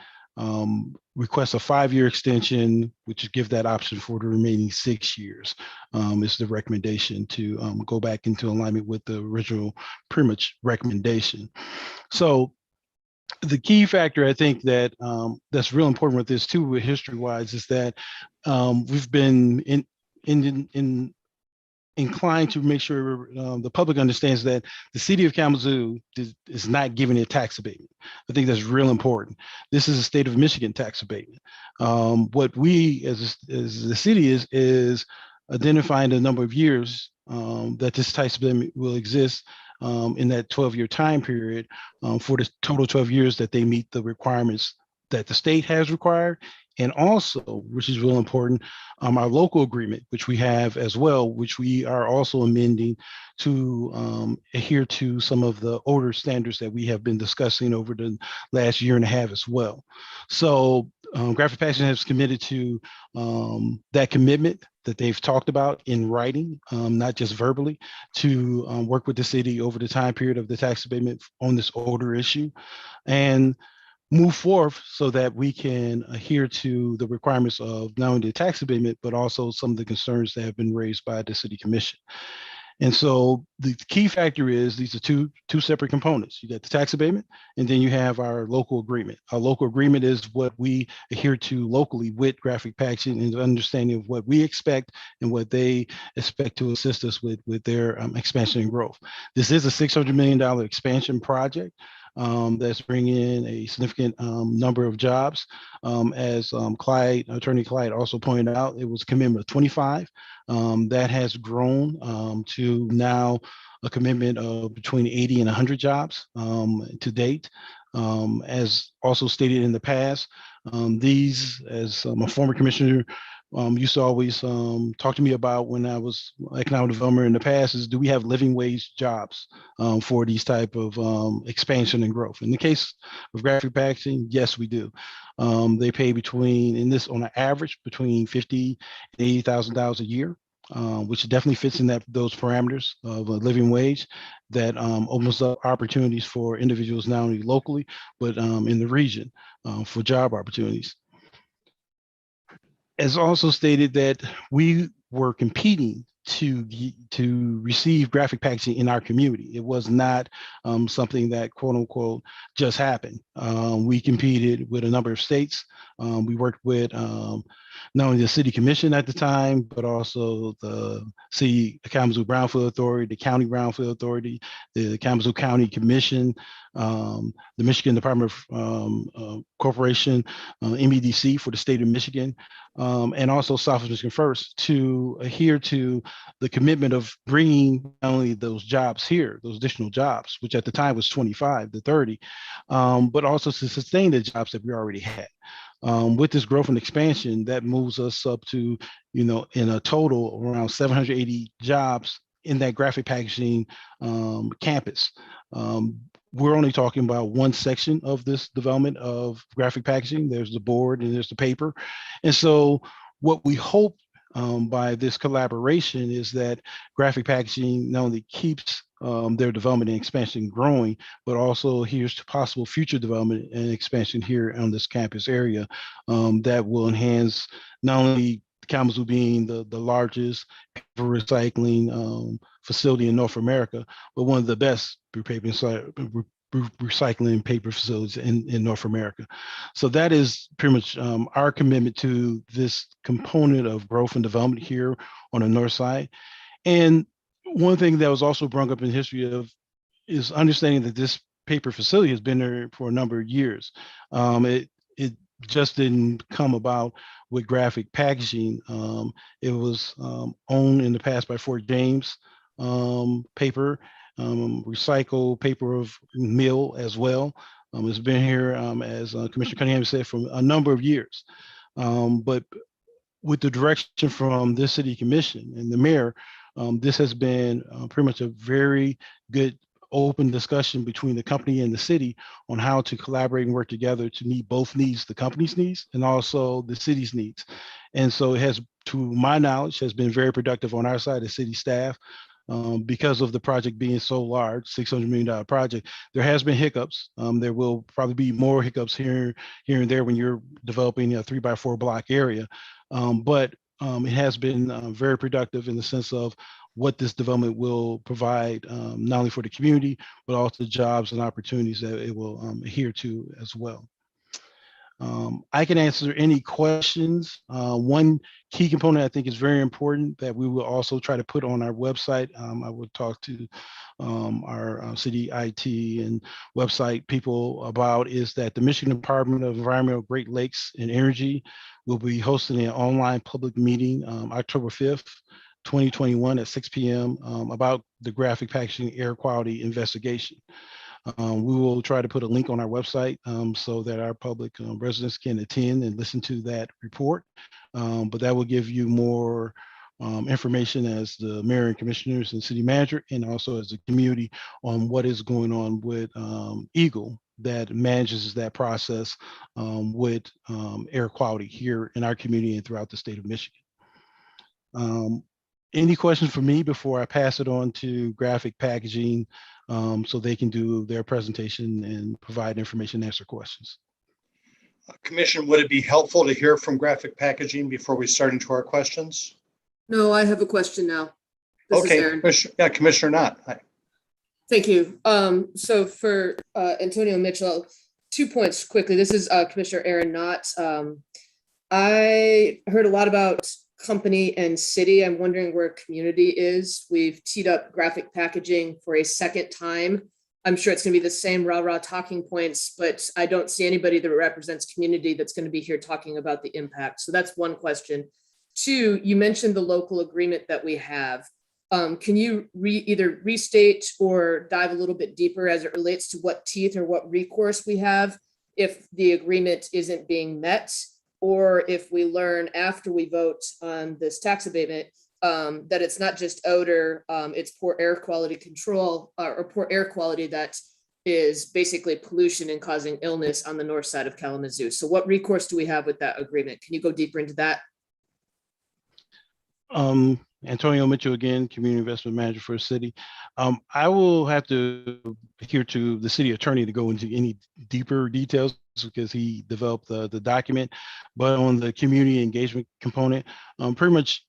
request a 5-year extension, which would give that option for the remaining 6 years. Is the recommendation to go back into alignment with the original pretty much recommendation. So the key factor, I think, that that's real important with this too, history-wise, is that we've been inclined to make sure the public understands that the city of Kalamazoo is not giving a tax abatement. I think that's real important. This is a state of Michigan tax abatement. What we as the city is identifying the number of years that this tax abatement will exist in that 12-year time period for the total 12 years that they meet the requirements that the state has required. And also, which is real important, our local agreement, which we have as well, which we are also amending to adhere to some of the odor standards that we have been discussing over the last year and a half as well. So Graphic Packaging has committed to that commitment that they've talked about in writing, not just verbally, to work with the city over the time period of the tax abatement on this odor issue and move forth so that we can adhere to the requirements of not only the tax abatement, but also some of the concerns that have been raised by the city commission. And so the key factor is these are two separate components. You got the tax abatement, and then you have our local agreement. Our local agreement is what we adhere to locally with Graphic Packaging and the understanding of what we expect and what they expect to assist us with their expansion and growth. This is a $600 million expansion project. That's bringing in a significant number of jobs. As Attorney Clyde also pointed out, it was a commitment of 25. That has grown to now a commitment of between 80 and 100 jobs to date. As also stated in the past, these, as a former commissioner, used to always talk to me about when I was economic development in the past is, do we have living wage jobs for these type of expansion and growth? In the case of Graphic Packaging, yes, we do. They pay between, in this on an average, between $50,000 and $80,000 a year, which definitely fits in those parameters of a living wage that opens up opportunities for individuals not only locally, but in the region for job opportunities. As also stated that we were competing to receive Graphic Packaging in our community. It was not something that quote unquote just happened. We competed with a number of states. We worked with not only the city commission at the time, but also the city Kalamazoo Brownfield Authority, the county Brownfield Authority, the Kalamazoo County Commission, the Michigan Department of Corporation, MEDC for the state of Michigan, and also South Michigan First to adhere to the commitment of bringing not only those jobs here, those additional jobs, which at the time was 25 to 30, but also to sustain the jobs that we already had. With this growth and expansion, that moves us up to, in a total around 780 jobs in that Graphic Packaging campus. We're only talking about one section of this development of Graphic Packaging. There's the board and there's the paper. And so what we hope by this collaboration is that Graphic Packaging not only keeps their development and expansion growing, but also here's to possible future development and expansion here on this campus area that will enhance not only Kalamazoo being the largest recycling facility in North America, but one of the best recycling paper facilities in North America. So that is pretty much our commitment to this component of growth and development here on the north side. And one thing that was also brought up in history of is understanding that this paper facility has been there for a number of years. It just didn't come about with Graphic Packaging. It was owned in the past by Fort James Paper, recycled paper of mill as well. It's been here, as Commissioner Cunningham said, for a number of years. But with the direction from this city commission and the mayor, this has been pretty much a very good open discussion between the company and the city on how to collaborate and work together to meet both needs, the company's needs and also the city's needs. And so it has, to my knowledge, has been very productive on our side, the city staff. Because of the project being so large, $600 million project, there has been hiccups. There will probably be more hiccups here and there when you're developing a 3x4 block area. But it has been very productive in the sense of what this development will provide, not only for the community, but also jobs and opportunities that it will adhere to as well. I can answer any questions. One key component I think is very important that we will also try to put on our website. I will talk to our city IT and website people about is that the Michigan Department of Environmental, Great Lakes and Energy will be hosting an online public meeting October 5th, 2021 at 6 p.m. About the Graphic Packaging air quality investigation. We will try to put a link on our website so that our public residents can attend and listen to that report. But that will give you more information as the mayor and commissioners and city manager, and also as a community on what is going on with Eagle that manages that process with air quality here in our community and throughout the state of Michigan. Any questions for me before I pass it on to Graphic Packaging so they can do their presentation and provide information and answer questions? Commission, would it be helpful to hear from Graphic Packaging before we start into our questions? No, I have a question now. This is Okay, Erin. Commissioner Knott. Hi. Thank you. So for Antonio Mitchell, 2 points quickly. This is Commissioner Erin Knott. I heard a lot about company and city. I'm wondering where community is. We've teed up Graphic Packaging for a second time. I'm sure it's going to be the same rah-rah talking points, but I don't see anybody that represents community that's going to be here talking about the impact. So that's one question. Two, you mentioned the local agreement that we have. Can you either restate or dive a little bit deeper as it relates to what teeth or what recourse we have if the agreement isn't being met, or if we learn after we vote on this tax abatement that it's not just odor, it's poor air quality control or poor air quality that is basically pollution and causing illness on the north side of Kalamazoo. So what recourse do we have with that agreement? Can you go deeper into that? Antonio Mitchell again, Community Investment Manager for the city. I will have to adhere to the city attorney to go into any deeper details because he developed the document. But on the community engagement component, pretty much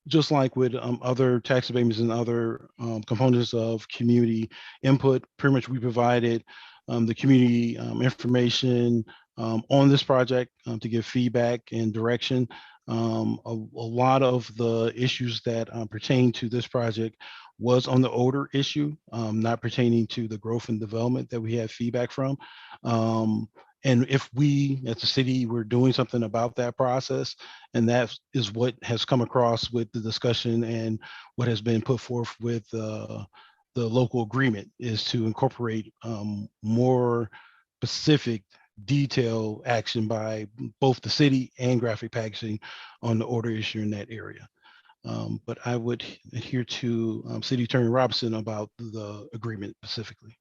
just like with other tax abatements and other components of community input, pretty much we provided the community information on this project to give feedback and direction. A lot of the issues that pertain to this project was on the odor issue, not pertaining to the growth and development that we had feedback from. And if we, as a city, were doing something about that process, and that is what has come across with the discussion and what has been put forth with the local agreement, is to incorporate more specific detail action by both the city and Graphic Packaging on the order issue in that area. But I would adhere to City Attorney Robinson about the agreement specifically.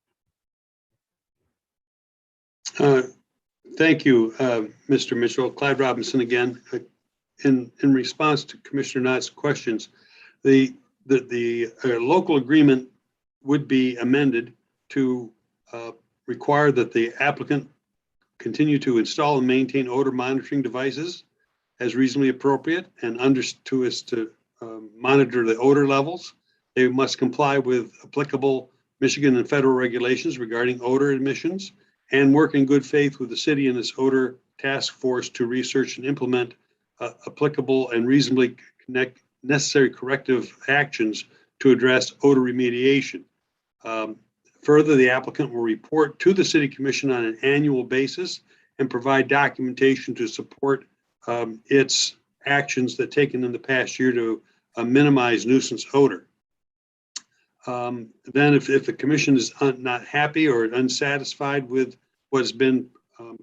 Thank you, Mr. Mitchell. Clyde Robinson again. In response to Commissioner Knott's questions, the local agreement would be amended to require that the applicant continue to install and maintain odor monitoring devices as reasonably appropriate and to monitor the odor levels. They must comply with applicable Michigan and federal regulations regarding odor emissions and work in good faith with the city and its odor task force to research and implement applicable and reasonably necessary corrective actions to address odor remediation. Further, the applicant will report to the City Commission on an annual basis and provide documentation to support its actions that taken in the past year to minimize nuisance odor. Then if the commission is not happy or unsatisfied with what has been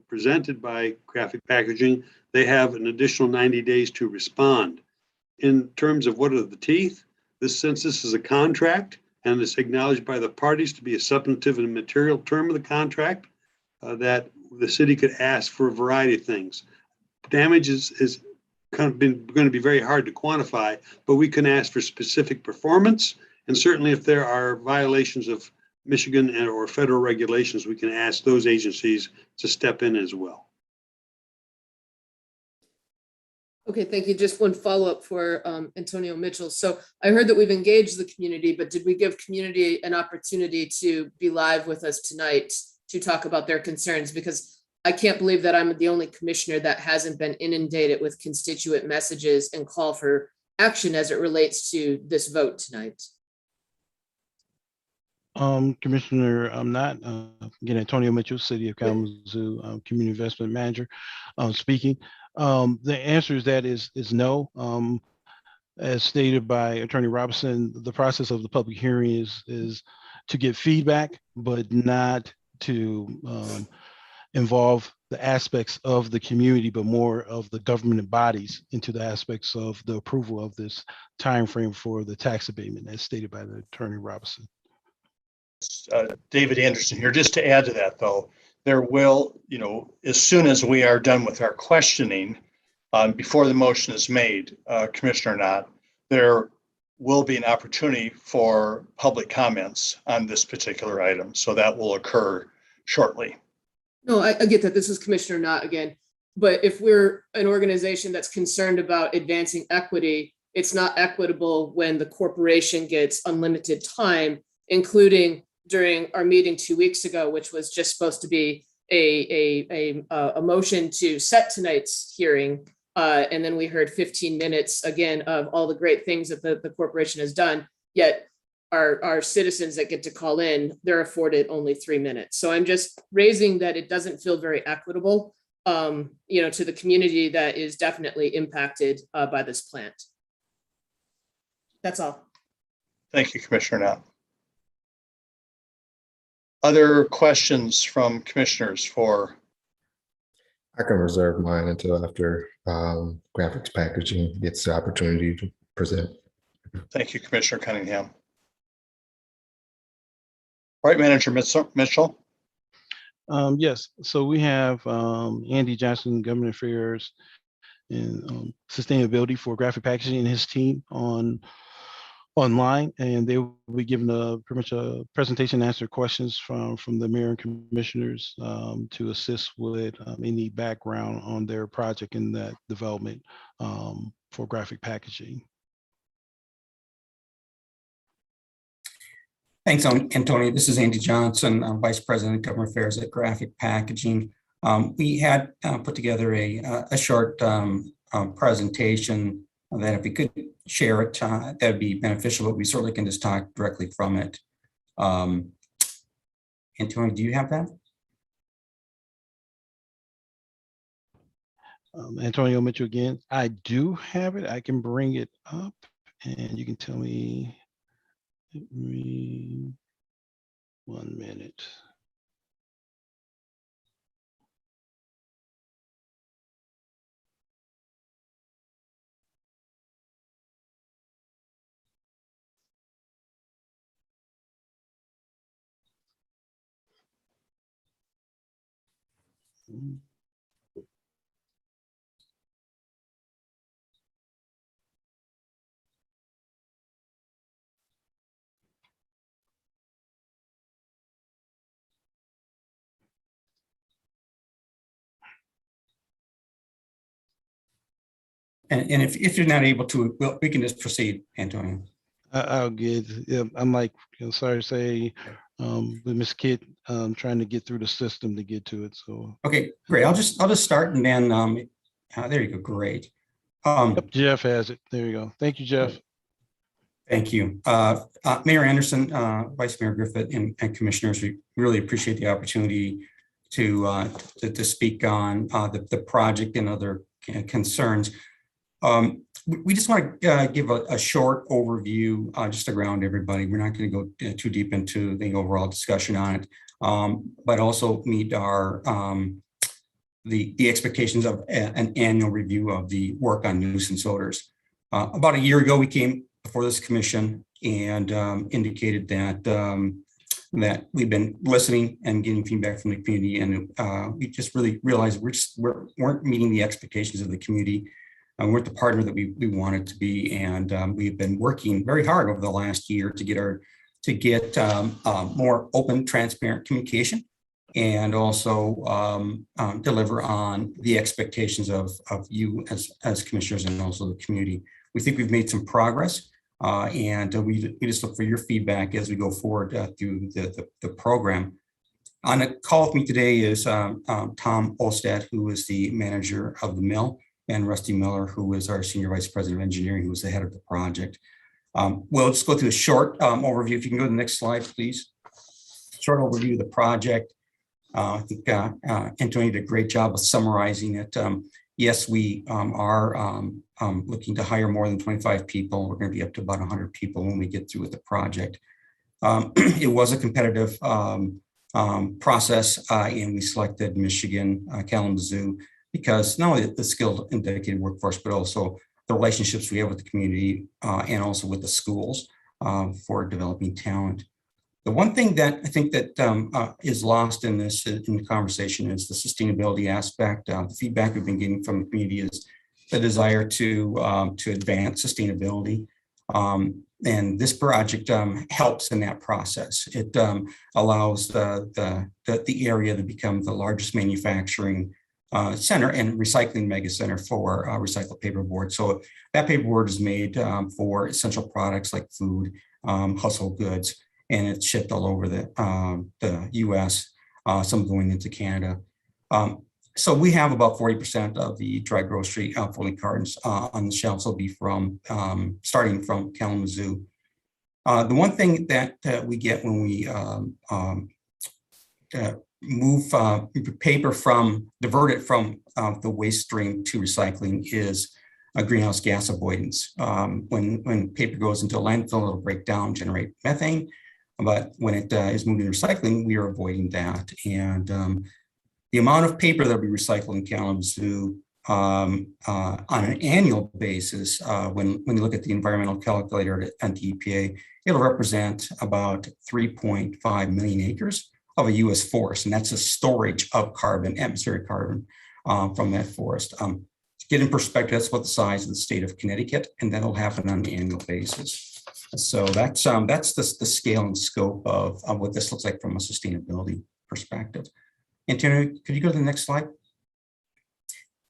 presented by Graphic Packaging, they have an additional 90 days to respond. In terms of what are the teeth, since this is a contract and it's acknowledged by the parties to be a substantive and material term of the contract, that the city could ask for a variety of things. Damage is going to be very hard to quantify, but we can ask for specific performance. And certainly if there are violations of Michigan or federal regulations, we can ask those agencies to step in as well. Okay, thank you. Just one follow-up for Antonio Mitchell. So I heard that we've engaged the community, but did we give community an opportunity to be live with us tonight to talk about their concerns? Because I can't believe that I'm the only commissioner that hasn't been inundated with constituent messages and call for action as it relates to this vote tonight. Commissioner, I'm not, again, Antonio Mitchell, City of Kalamazoo, Community Investment Manager, speaking. The answer is that is no. As stated by Attorney Robinson, the process of the public hearing is to get feedback, but not to involve the aspects of the community, but more of the government bodies into the aspects of the approval of this timeframe for the tax abatement, as stated by the Attorney Robinson. David Anderson here. Just to add to that, though, there will, as soon as we are done with our questioning, before the motion is made, Commissioner Knott, there will be an opportunity for public comments on this particular item. So that will occur shortly. No, I get that. This is Commissioner Knott again. But if we're an organization that's concerned about advancing equity, it's not equitable when the corporation gets unlimited time, including during our meeting 2 weeks ago, which was just supposed to be a motion to set tonight's hearing. And then we heard 15 minutes again of all the great things that the corporation has done. Yet our citizens that get to call in, they're afforded only 3 minutes. So I'm just raising that it doesn't feel very equitable, to the community that is definitely impacted by this plant. That's all. Thank you, Commissioner Knott. Other questions from commissioners for? I can reserve mine until after graphics packaging gets the opportunity to present. Thank you, Commissioner Cunningham. All right, Manager Mitchell. Yes, so we have Andy Johnson, Government Affairs and Sustainability for Graphic Packaging and his team online, and they will be given pretty much a presentation and answer questions from the mayor and commissioners to assist with any background on their project and that development for graphic packaging. Thanks, Antonio. This is Andy Johnson, Vice President of Government Affairs at Graphic Packaging. We had put together a short presentation that if we could share it, that would be beneficial, but we certainly can just talk directly from it. Antonio, do you have that? Antonio Mitchell again. I do have it. I can bring it up and you can tell me. Give me 1 minute. And if you're not able to, well, we can just proceed, Antonio. I'll get. Yeah, I'm like, sorry to say, with Ms. Kitt, trying to get through the system to get to it. So okay, great. I'll just start and then there you go. Great. Yep, Jeff has it. There you go. Thank you, Jeff. Thank you, Mayor Anderson, Vice Mayor Griffith, and commissioners. We really appreciate the opportunity to speak on the project and other concerns. We just want to give a short overview just to ground everybody. We're not going to go too deep into the overall discussion on it, but also meet our the expectations of an annual review of the work on nuisance odors. About a year ago, we came before this commission and indicated that that we've been listening and getting feedback from the community, and we just really realized we weren't meeting the expectations of the community. We're the partner that we wanted to be, and we've been working very hard over the last year to get more open, transparent communication, and also deliver on the expectations of you as commissioners and also the community. We think we've made some progress, and we just look for your feedback as we go forward through the program. On the call with me today is Tom Olstad, who is the manager of the mill, and Rusty Miller, who is our Senior Vice President of Engineering, who is the head of the project. We'll just go through a short overview. If you can go to the next slide, please. Short overview of the project. I think Antonio did a great job of summarizing it. Yes, we are looking to hire more than 25 people. We're going to be up to about 100 people when we get through with the project. It was a competitive process, and we selected Michigan, Kalamazoo, because not only the skilled and dedicated workforce, but also the relationships we have with the community and also with the schools for developing talent. The one thing that I think that is lost in this in the conversation is the sustainability aspect. The feedback we've been getting from the community is the desire to advance sustainability. And this project helps in that process. It allows the area to become the largest manufacturing center and recycling mega center for recycled paperboard. So that paperboard is made for essential products like food, household goods, and it's shipped all over the U.S., some going into Canada. So we have about 40% of the dry grocery folding cartons on the shelves will be from starting from Kalamazoo. The one thing that we get when we move paper divert it from the waste stream to recycling is a greenhouse gas avoidance. When paper goes into a landfill, it'll break down, generate methane. But when it is moved into recycling, we are avoiding that. And the amount of paper that will be recycled in Kalamazoo on an annual basis, when you look at the environmental calculator at the EPA, it'll represent about 3.5 million acres of a U.S. forest, and that's a storage of carbon, atmospheric carbon from that forest. To get in perspective, that's about the size of the state of Connecticut, and that'll happen on an annual basis. So that's the scale and scope of what this looks like from a sustainability perspective. Antonio, could you go to the next slide?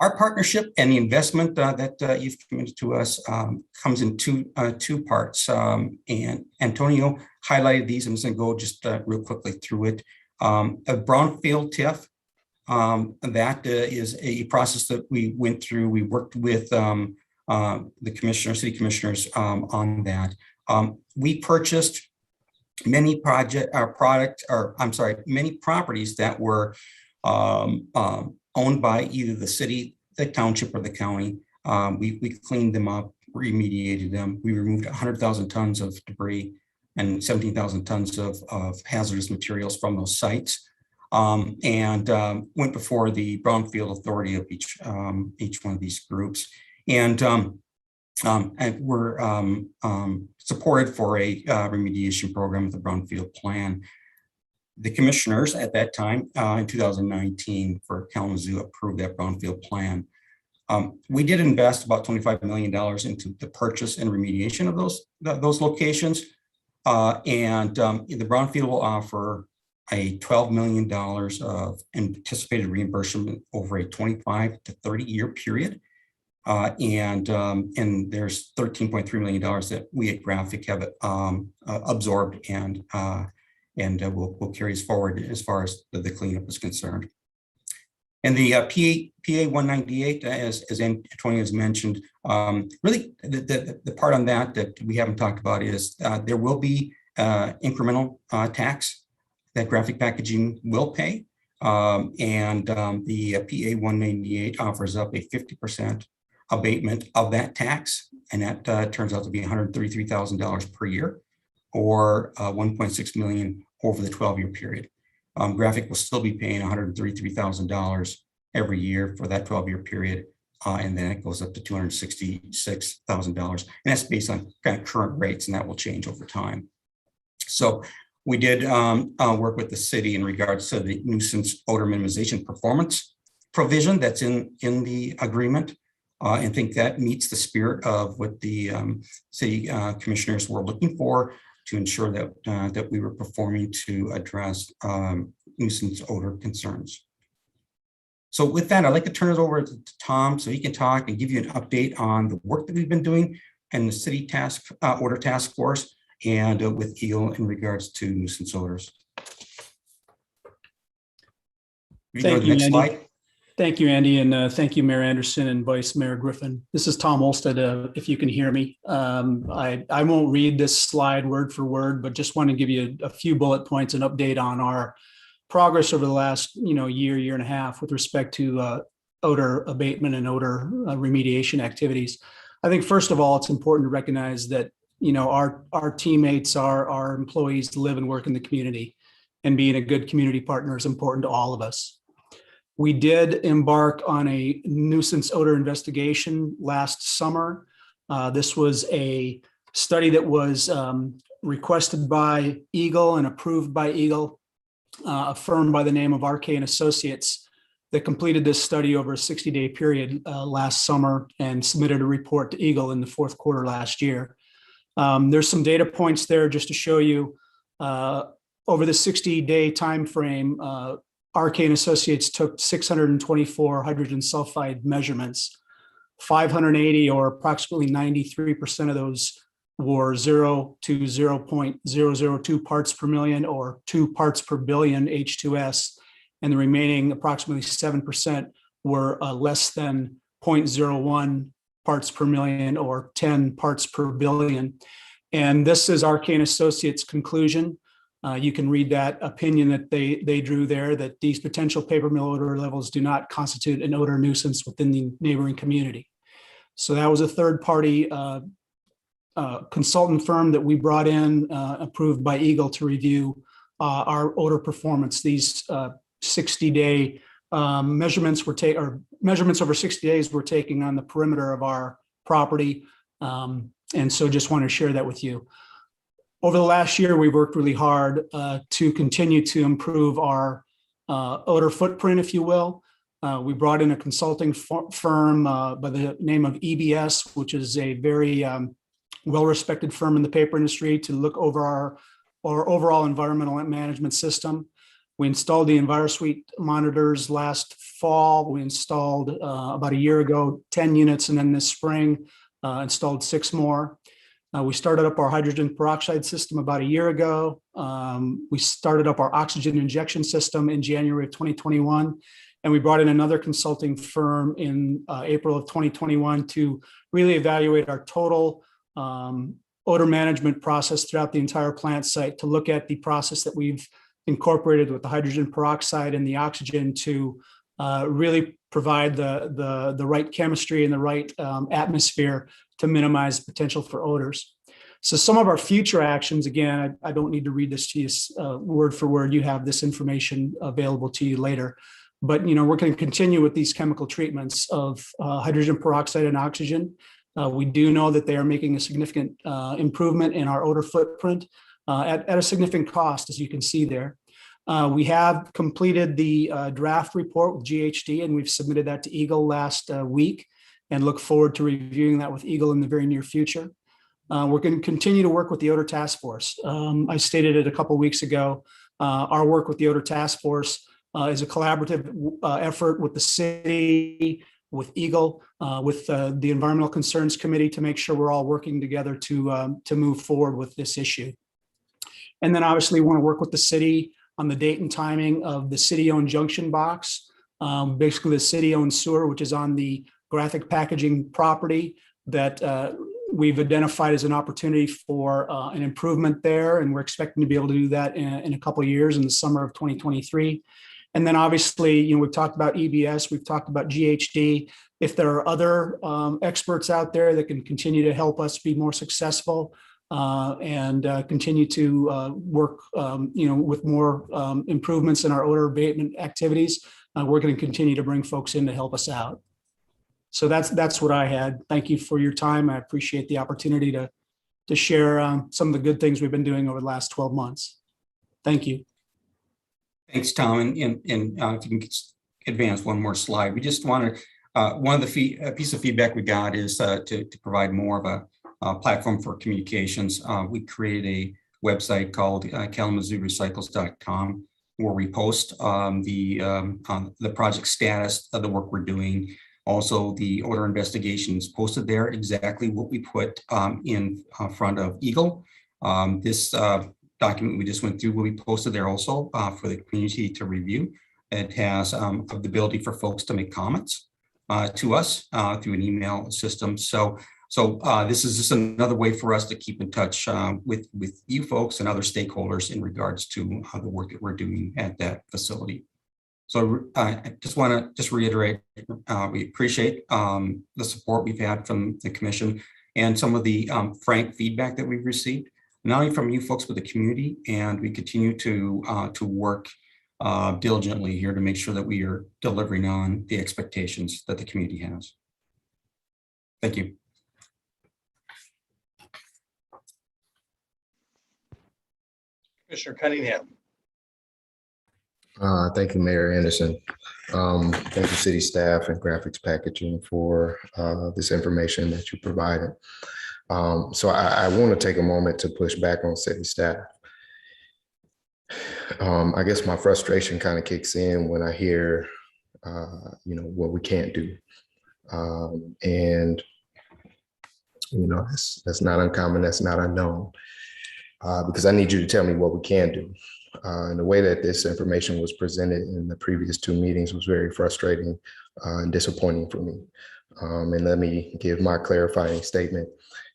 Our partnership and the investment that you've committed to us comes in two parts. And Antonio highlighted these. I'm just going to go just real quickly through it. A brownfield TIF, that is a process that we went through. We worked with the city commissioners on that. We purchased many many properties that were owned by either the city, the township, or the county. We cleaned them up, remediated them. We removed 100,000 tons of debris and 17,000 tons of hazardous materials from those sites, and went before the Brownfield Authority of each one of these groups. And we're supported for a remediation program with the Brownfield Plan. The commissioners at that time in 2019 for Kalamazoo approved that Brownfield Plan. We did invest about $25 million into the purchase and remediation of those locations. And the Brownfield will offer a $12 million of anticipated reimbursement over a 25 to 30 year period. And there's $13.3 million that we at Graphic have absorbed and will carry us forward as far as the cleanup is concerned. And the PA 198, as Antonio has mentioned, really the part on that we haven't talked about is there will be incremental tax that Graphic Packaging will pay. And the PA 198 offers up a 50% abatement of that tax, and that turns out to be $133,000 per year, or $1.6 million over the 12-year period. Graphic will still be paying $133,000 every year for that 12-year period, and then it goes up to $266,000, and that's based on kind of current rates, and that will change over time. So we did work with the city in regards to the nuisance odor minimization performance provision that's in the agreement. And think that meets the spirit of what the city commissioners were looking for to ensure that we were performing to address nuisance odor concerns. So with that, I'd like to turn it over to Tom so he can talk and give you an update on the work that we've been doing and the city odor task force and with EEL in regards to nuisance odors. Thank you, Andy. Thank you, Andy, and thank you, Mayor Anderson and Vice Mayor Griffin. This is Tom Olsted, if you can hear me. I won't read this slide word for word, but just want to give you a few bullet points and update on our progress over the last year and a half with respect to odor abatement and odor remediation activities. I think first of all, it's important to recognize that our teammates, our employees live and work in the community, and being a good community partner is important to all of us. We did embark on a nuisance odor investigation last summer. This was a study that was requested by Eagle and approved by Eagle, a firm by the name of RK and Associates that completed this study over a 60-day period last summer and submitted a report to Eagle in the fourth quarter last year. There's some data points there just to show you over the 60-day time frame, RK and Associates took 624 hydrogen sulfide measurements. 580, or approximately 93% of those, were 0 to 0.002 parts per million or 2 parts per billion H2S, and the remaining approximately 7% were less than 0.01 parts per million or 10 parts per billion. And this is RK and Associates' conclusion. You can read that opinion that they drew there, that these potential paper mill odor levels do not constitute an odor nuisance within the neighboring community. So that was a third-party consultant firm that we brought in, approved by Eagle, to review our odor performance. These 60-day measurements over 60 days were taking on the perimeter of our property. And so just want to share that with you. Over the last year, we've worked really hard to continue to improve our odor footprint, if you will. We brought in a consulting firm by the name of EBS, which is a very well-respected firm in the paper industry, to look over our overall environmental management system. We installed the EnviroSuite monitors last fall. We installed about a year ago 10 units, and then this spring installed 6 more. We started up our hydrogen peroxide system about a year ago. We started up our oxygen injection system in January of 2021. And we brought in another consulting firm in April of 2021 to really evaluate our total odor management process throughout the entire plant site, to look at the process that we've incorporated with the hydrogen peroxide and the oxygen to really provide the right chemistry and the right atmosphere to minimize potential for odors. So some of our future actions, again, I don't need to read this to you word for word. You have this information available to you later. But we're going to continue with these chemical treatments of hydrogen peroxide and oxygen. We do know that they are making a significant improvement in our odor footprint at a significant cost, as you can see there. We have completed the draft report with GHD, and we've submitted that to Eagle last week, and look forward to reviewing that with Eagle in the very near future. We're going to continue to work with the Odor Task Force. I stated it a couple of weeks ago. Our work with the Odor Task Force is a collaborative effort with the city, with Eagle, with the Environmental Concerns Committee, to make sure we're all working together to move forward with this issue. And then obviously we want to work with the city on the date and timing of the city-owned junction box, basically the city-owned sewer, which is on the graphic packaging property that we've identified as an opportunity for an improvement there. And we're expecting to be able to do that in a couple of years, in the summer of 2023. And then obviously, we've talked about EBS, we've talked about GHD. If there are other experts out there that can continue to help us be more successful and continue to work, with more improvements in our odor abatement activities, we're going to continue to bring folks in to help us out. So that's what I had. Thank you for your time. I appreciate the opportunity to share some of the good things we've been doing over the last 12 months. Thank you. Thanks, Tom. And if you can advance one more slide, we just want to, one of the piece of feedback we got is to provide more of a platform for communications. We created a website called KalamazooRecycles.com, where we post the project status of the work we're doing. Also, the odor investigations posted there, exactly what we put in front of Eagle. This document we just went through will be posted there also for the community to review. It has the ability for folks to make comments to us through an email system. So this is just another way for us to keep in touch with you folks and other stakeholders in regards to the work that we're doing at that facility. So I just want to reiterate, we appreciate the support we've had from the commission and some of the frank feedback that we've received, not only from you folks, but the community. And we continue to work diligently here to make sure that we are delivering on the expectations that the community has. Thank you. Commissioner Cunningham. Thank you, Mayor Anderson. Thank you, city staff and graphics packaging for this information that you provided. So I want to take a moment to push back on city staff. I guess my frustration kind of kicks in when I hear, what we can't do. And, that's not uncommon, that's not unknown, because I need you to tell me what we can do. And the way that this information was presented in the previous two meetings was very frustrating and disappointing for me. And let me give my clarifying statement.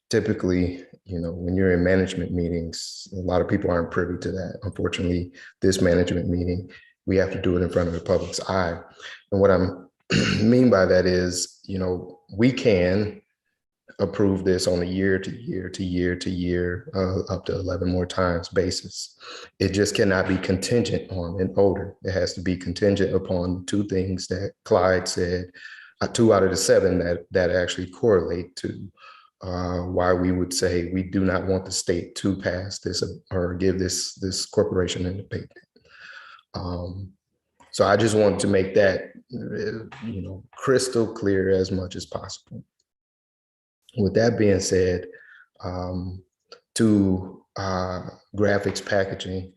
Typically, when you're in management meetings, a lot of people aren't privy to that. Unfortunately, this management meeting, we have to do it in front of the public's eye. And what I mean by that is, we can approve this on a year to year to year to year, up to 11 more times basis. It just cannot be contingent on an odor. It has to be contingent upon two things that Clyde said, 2 out of the 7 that actually correlate to why we would say we do not want the state to pass this or give this corporation an abatement. So I just wanted to make that, crystal clear as much as possible. With that being said, to graphics packaging,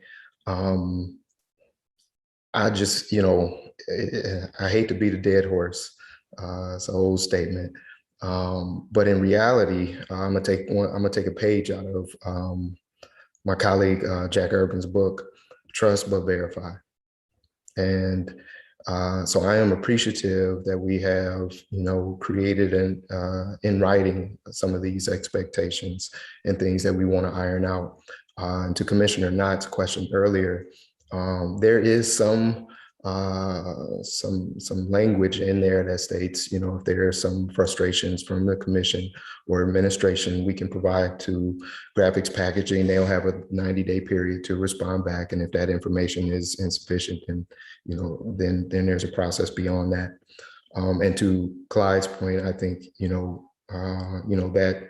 I just, I hate to beat a dead horse. It's an old statement. But in reality, I'm gonna take a page out of my colleague Jack Urban's book, Trust But Verify. And so I am appreciative that we have, created in writing some of these expectations and things that we want to iron out. And to Commissioner Knott's question earlier, there is some language in there that states, if there are some frustrations from the commission or administration, we can provide to graphics packaging. They'll have a 90-day period to respond back. And if that information is insufficient, then there's a process beyond that. And to Clyde's point, I think, that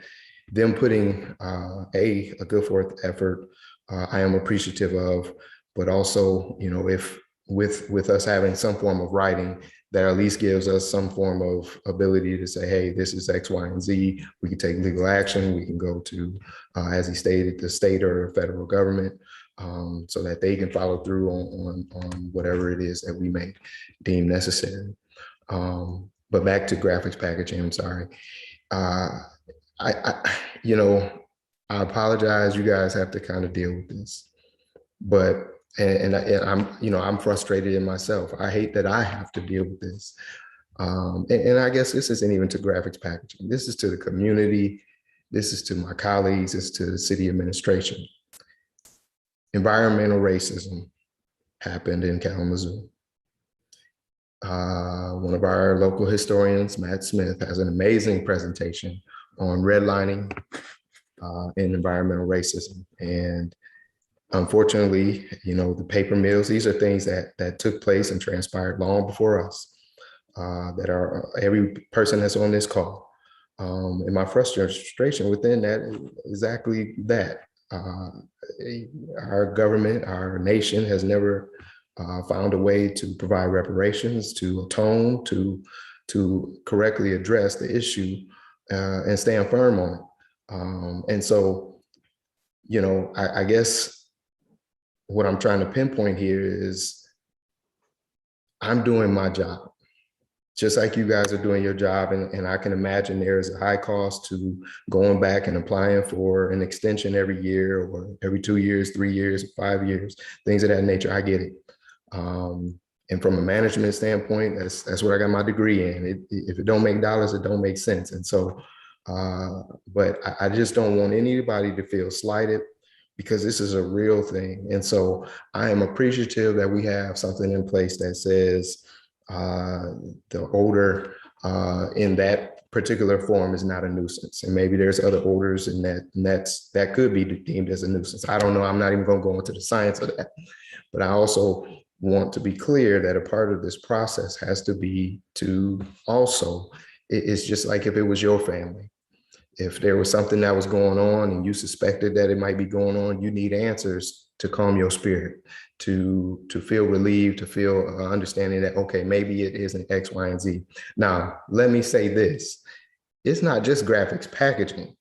them putting a good forth effort, I am appreciative of, but also, if with us having some form of writing that at least gives us some form of ability to say, hey, this is X, Y, and Z. We can take legal action. We can go to, as he stated, the state or federal government, so that they can follow through on whatever it is that we may deem necessary. But back to graphics packaging, I'm sorry. I apologize. You guys have to kind of deal with this, but and I'm frustrated in myself. I hate that I have to deal with this. And I guess this isn't even to graphics packaging. This is to the community. This is to my colleagues. It's to the city administration. Environmental racism happened in Kalamazoo. One of our local historians, Matt Smith, has an amazing presentation on redlining and environmental racism. And unfortunately, the paper mills, these are things that took place and transpired long before us, that are every person that's on this call. And my frustration within that is exactly that. Our government, our nation has never found a way to provide reparations, to atone, to correctly address the issue and stand firm on it. And so, I guess what I'm trying to pinpoint here is I'm doing my job, just like you guys are doing your job. And I can imagine there is a high cost to going back and applying for an extension every year or every 2 years, 3 years, 5 years, things of that nature. I get it. And from a management standpoint, that's what I got my degree in. If it don't make dollars, it don't make sense. And so, but I just don't want anybody to feel slighted, because this is a real thing. And so I am appreciative that we have something in place that says the odor in that particular form is not a nuisance. And maybe there's other odors in that could be deemed as a nuisance. I don't know. I'm not even going to go into the science of that. But I also want to be clear that a part of this process has to be to also, it's just like if it was your family. If there was something that was going on and you suspected that it might be going on, you need answers calm your spirit, to feel relieved, to feel understanding that, okay, maybe it isn't X, Y, and Z. Now, let me say this. It's not just graphics packaging.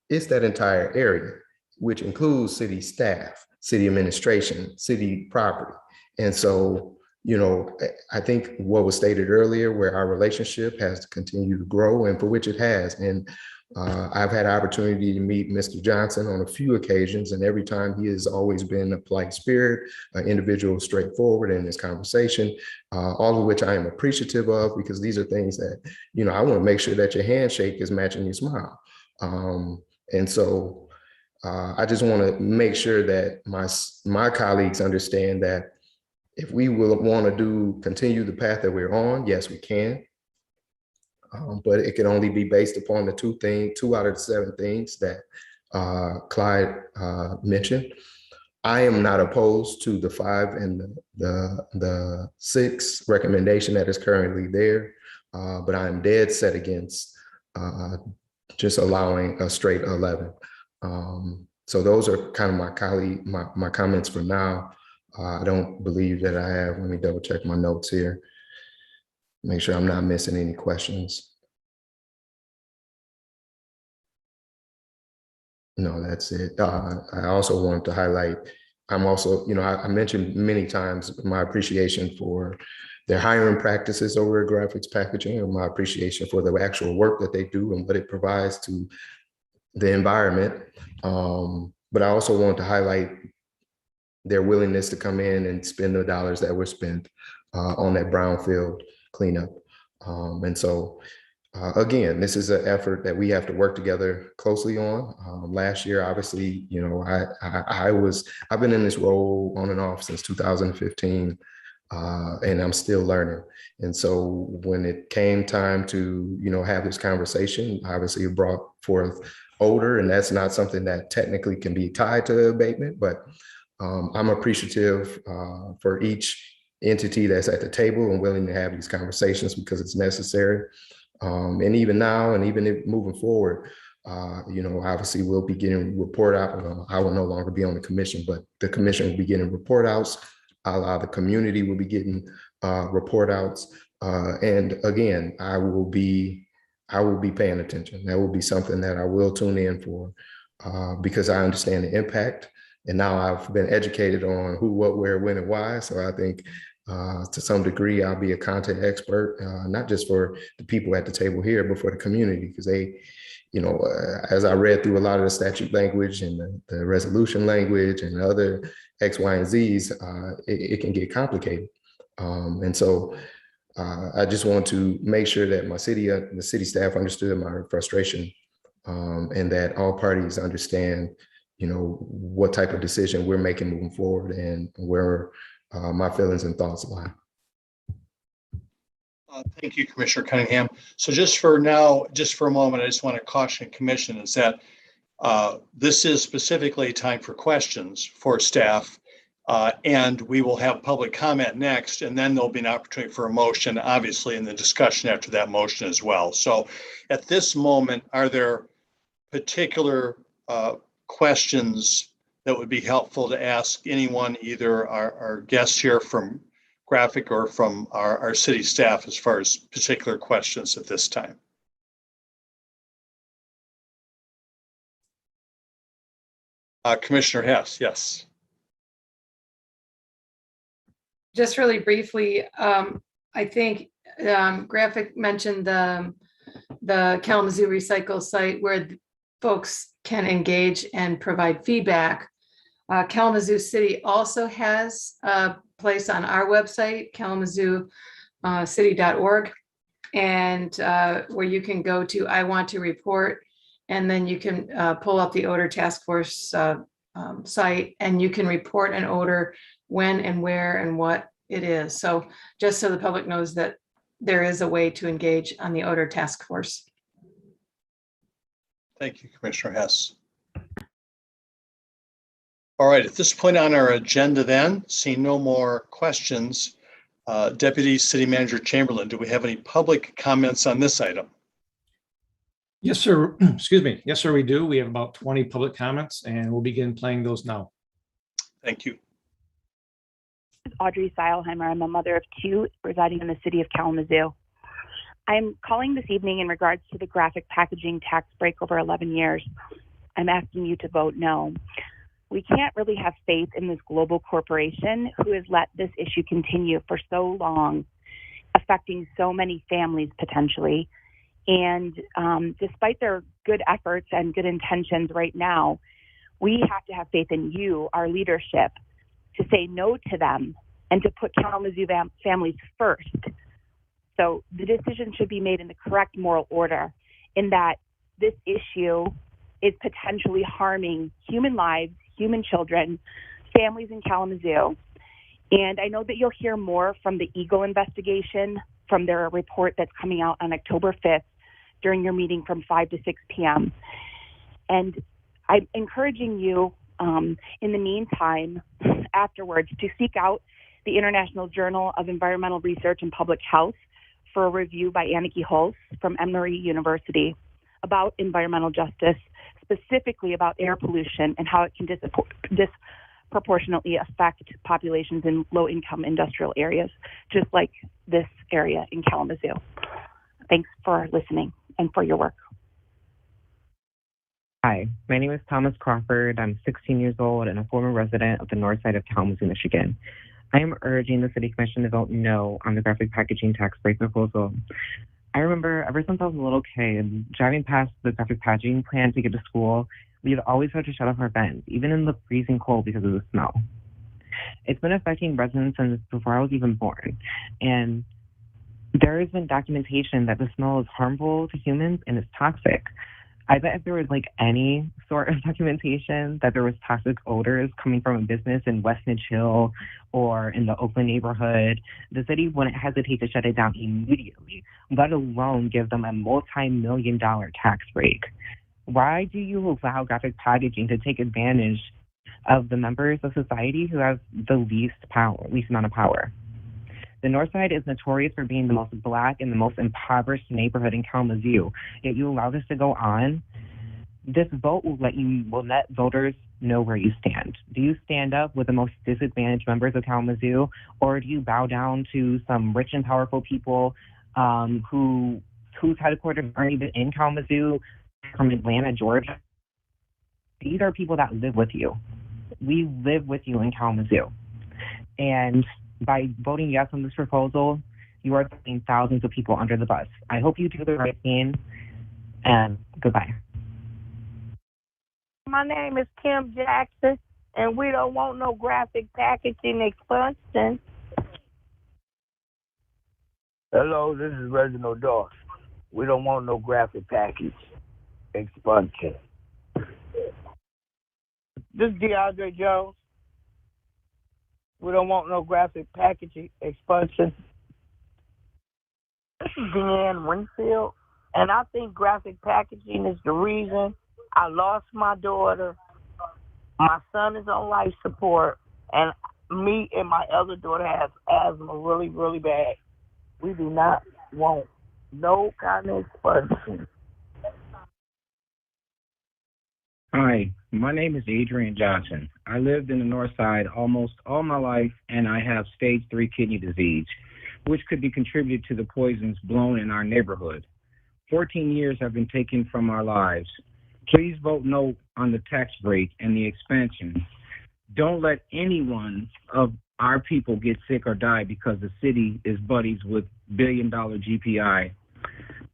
It's that entire area, which includes city staff, city administration, city property. And so, you know, I think what was stated earlier, where our relationship has to continue to grow, and for which it has. And I've had opportunity to meet Mr. Johnson on a few occasions, and every time he has always been a polite spirit, an individual straightforward in his conversation, all of which I am appreciative of, because these are things that, you know, I want to make sure that your handshake is matching your smile. And so I just want to make sure that my colleagues understand that if we will want to continue the path that we're on, yes, we can. But it can only be based upon the two out of the 7 things that Clyde mentioned. I am not opposed to the 5 and the 6 recommendation that is currently there, but I am dead set against just allowing a straight 11. So those are kind of my comments for now. I don't believe that I have, let me double check my notes here. Make sure I'm not missing any questions. No, that's it. I also wanted to highlight, I'm also, you know, I mentioned many times my appreciation for their hiring practices over at Graphics Packaging, and my appreciation for the actual work that they do and what it provides to the environment. But I also want to highlight their willingness to come in and spend the dollars that were spent on that brownfield cleanup. And so, again, this is an effort that we have to work together closely on. Last year, obviously, you know, I've been in this role on and off since 2015, and I'm still learning. And so when it came time to, you know, have this conversation, obviously it brought forth odor, and that's not something that technically can be tied to abatement, but I'm appreciative for each entity that's at the table and willing to have these conversations, because it's necessary. And even now, and even if moving forward, you know, obviously we'll be getting report out. Well, I will no longer be on the commission, but the commission will be getting report outs. The community will be getting report outs. And again, I will be paying attention. That will be something that I will tune in for, because I understand the impact. And now I've been educated on who, what, where, when, and why. So I think to some degree, I'll be a content expert, not just for the people at the table here, but for the community, because they, you know, as I read through a lot of the statute language and the resolution language and other X, Y, and Z's, it can get complicated. And so I just want to make sure that the city staff understood my frustration, and that all parties understand, you know, what type of decision we're making moving forward and where my feelings and thoughts lie. Thank you, Commissioner Cunningham. So just for now, just for a moment, I just want to caution Commission is that this is specifically time for questions for staff, and we will have public comment next, and then there'll be an opportunity for a motion, obviously, in the discussion after that motion as well. So at this moment, are there particular questions that would be helpful to ask anyone, either our guests here from Graphic or from our city staff, as far as particular questions at this time? Commissioner Hess, yes. Just really briefly, I think Graphic mentioned the Kalamazoo recycle site where folks can engage and provide feedback. Kalamazoo City also has a place on our website, kalamazoo.city.org, and where you can go to I want to report, and then you can pull up the odor task force site, and you can report an odor when and where and what it is. So just so the public knows that there is a way to engage on the odor task force. Thank you, Commissioner Hess. All right, at this point on our agenda then, seeing no more questions, Deputy City Manager Chamberlain, do we have any public comments on this item? Yes, sir. Excuse me. Yes, sir, we do. We have about 20 public comments, and we'll begin playing those now. Thank you. Audrey Seilheimer. I'm a mother of two residing in the city of Kalamazoo. I'm calling this evening in regards to the graphic packaging tax break over 11 years. I'm asking you to vote no. We can't really have faith in this global corporation who has let this issue continue for so long, affecting so many families potentially. And despite their good efforts and good intentions right now, we have to have faith in you, our leadership, to say no to them and to put Kalamazoo families first. So the decision should be made in the correct moral order, in that this issue is potentially harming human lives, human children, families in Kalamazoo. And I know that you'll hear more from the Eagle investigation, from their report that's coming out on October 5th during your meeting from 5 to 6 p.m. And I'm encouraging you in the meantime, afterwards, to seek out the International Journal of Environmental Research and Public Health for a review by Anneke Hulse from Emory University about environmental justice, specifically about air pollution and how it can disproportionately affect populations in low-income industrial areas, just like this area in Kalamazoo. Thanks for listening and for your work. Hi, my name is Thomas Crawford. I'm 16 years old and a former resident of the north side of Kalamazoo, Michigan. I am urging the City Commission to vote no on the graphic packaging tax break proposal. I remember ever since I was a little kid, driving past the graphic packaging plant to get to school, we'd always have to shut off our vents, even in the freezing cold because of the smell. It's been affecting residents since before I was even born. And there has been documentation that the smell is harmful to humans and it's toxic. I bet if there was like any sort of documentation that there was toxic odors coming from a business in West Midge Hill or in the Oakland neighborhood, the city wouldn't hesitate to shut it down immediately, let alone give them a multi-million-dollar tax break. Why do you allow graphic packaging to take advantage of the members of society who have the least amount of power? The North Side is notorious for being the most Black and the most impoverished neighborhood in Kalamazoo. Yet you allow this to go on. This vote will let voters know where you stand. Do you stand up with the most disadvantaged members of Kalamazoo, or do you bow down to some rich and powerful people whose headquarters aren't even in Kalamazoo, from Atlanta, Georgia? These are people that live with you. We live with you in Kalamazoo. And by voting yes on this proposal, you are throwing thousands of people under the bus. I hope you do the right thing, and goodbye. My name is Kim Jackson, and we don't want no graphic packaging expansion. Hello, this is Reginald Doss. We don't want no graphic package expansion. This is DeAndre Jones. We don't want no graphic packaging expansion. This is Deanne Winfield, and I think graphic packaging is the reason I lost my daughter. My son is on life support, and me and my other daughter have asthma really, really bad. We do not want no kind of expansion. Hi, my name is Adrian Johnson. I lived in the North Side almost all my life, and I have stage 3 kidney disease, which could be contributed to the poisons blown in our neighborhood. 14 years have been taken from our lives. Please vote no on the tax break and the expansion. Don't let anyone of our people get sick or die because the city is buddies with billion-dollar GPI.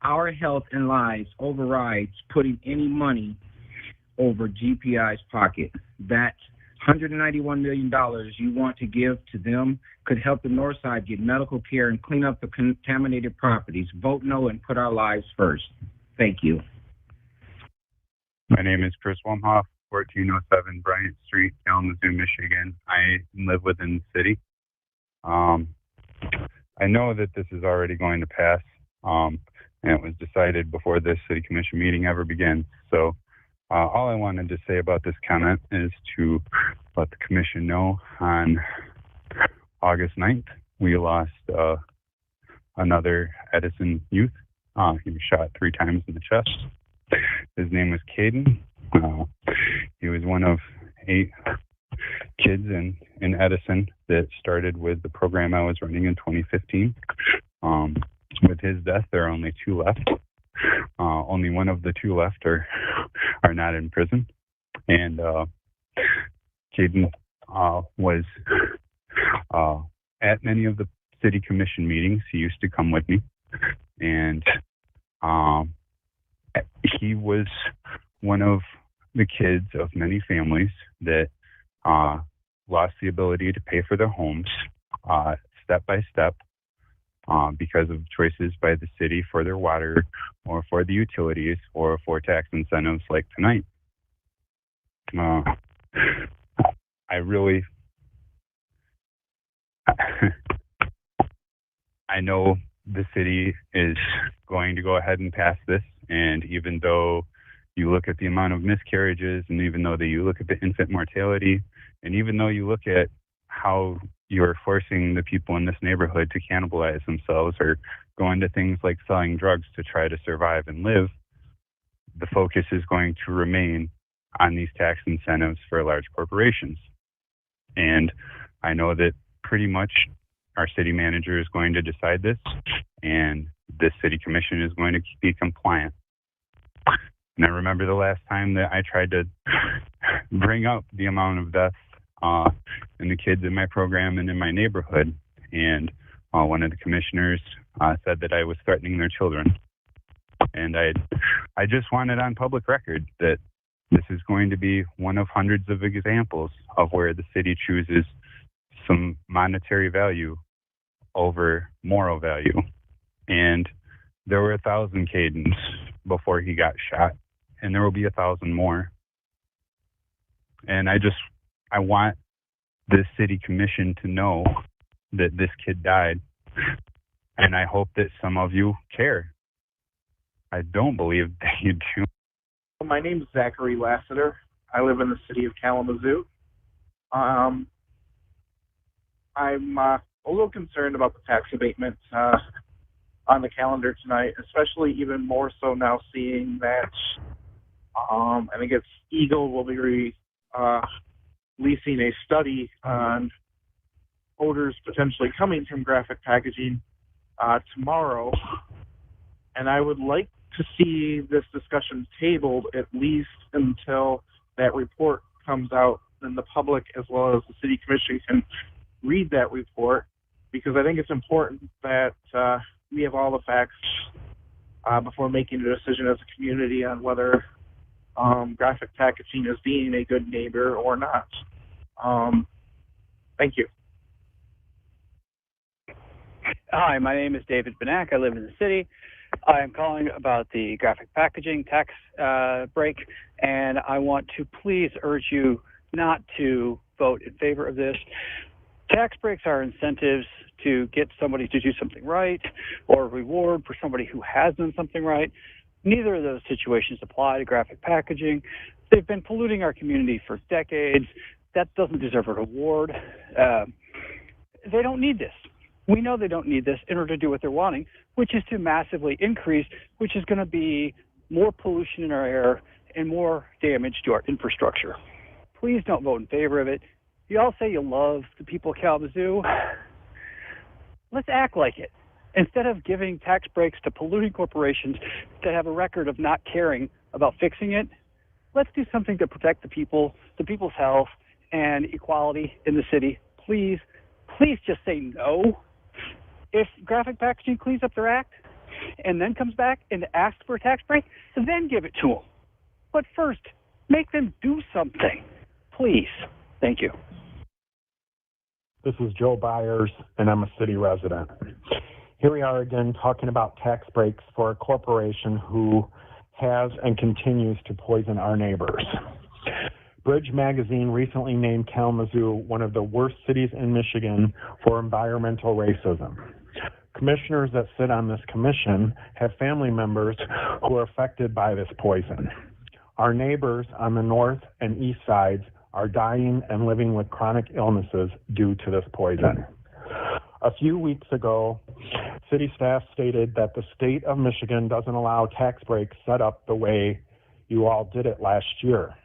Our health and lives overrides putting any money over GPI's pocket. That $191 million you want to give to them could help the North Side get medical care and clean up the contaminated properties. Vote no and put our lives first. Thank you. My name is Chris Womhoff, 1407 Bryant Street, Kalamazoo, Michigan. I live within the city. I know that this is already going to pass, and it was decided before this city commission meeting ever begins. So all I wanted to say about this comment is to let the commission know on August 9th, we lost another Edison youth. He was shot 3 times in the chest. His name was Caden. He was one of 8 kids in Edison that started with the program I was running in 2015. With his death, there are only 2 left. Only one of the 2 left are not in prison. And Caden was at many of the city commission meetings. He used to come with me. And he was one of the kids of many families that lost the ability to pay for their homes step by step because of choices by the city for their water or for the utilities or for tax incentives like tonight. I know the city is going to go ahead and pass this, and even though you look at the amount of miscarriages, and even though you look at the infant mortality, and even though you look at how you're forcing the people in this neighborhood to cannibalize themselves or go into things like selling drugs to try to survive and live, the focus is going to remain on these tax incentives for large corporations. And I know that pretty much our city manager is going to decide this, and this city commission is going to be compliant. And I remember the last time that I tried to bring up the amount of deaths in the kids in my program and in my neighborhood. And one of the commissioners said that I was threatening their children. And I just wanted on public record that this is going to be one of hundreds of examples of where the city chooses some monetary value over moral value. And there were 1,000 Cadens before he got shot, and there will be 1,000 more. And I want the city commission to know that this kid died, and I hope that some of you care. I don't believe that you do. My name is Zachary Lassiter. I live in the city of Kalamazoo. I'm a little concerned about the tax abatements on the calendar tonight, especially even more so now seeing that I think it's Eagle will be releasing a study on odors potentially coming from graphic packaging tomorrow. And I would like to see this discussion tabled at least until that report comes out and the public as well as the city commission can read that report, because I think it's important that we have all the facts before making a decision as a community on whether graphic packaging is being a good neighbor or not. Thank you. Hi, my name is David Benak. I live in the city. I am calling about the graphic packaging tax break, and I want to please urge you not to vote in favor of this. Tax breaks are incentives to get somebody to do something right or reward for somebody who has done something right. Neither of those situations apply to graphic packaging. They've been polluting our community for decades. That doesn't deserve a reward. They don't need this. We know they don't need this in order to do what they're wanting, which is to massively increase, which is going to be more pollution in our air and more damage to our infrastructure. Please don't vote in favor of it. You all say you love the people of Kalamazoo. Let's act like it. Instead of giving tax breaks to polluting corporations that have a record of not caring about fixing it, let's do something to protect the people's health and equality in the city. Please, please just say no. If graphic packaging cleans up their act and then comes back and asks for a tax break, then give it to them. But first, make them do something. Please. Thank you. This is Joe Byers, and I'm a city resident. Here we are again talking about tax breaks for a corporation who has and continues to poison our neighbors. Bridge Magazine recently named Kalamazoo one of the worst cities in Michigan for environmental racism. Commissioners that sit on this commission have family members who are affected by this poison. Our neighbors on the north and east sides are dying and living with chronic illnesses due to this poison. A few weeks ago, city staff stated that the state of Michigan doesn't allow tax breaks set up the way you all did it last year.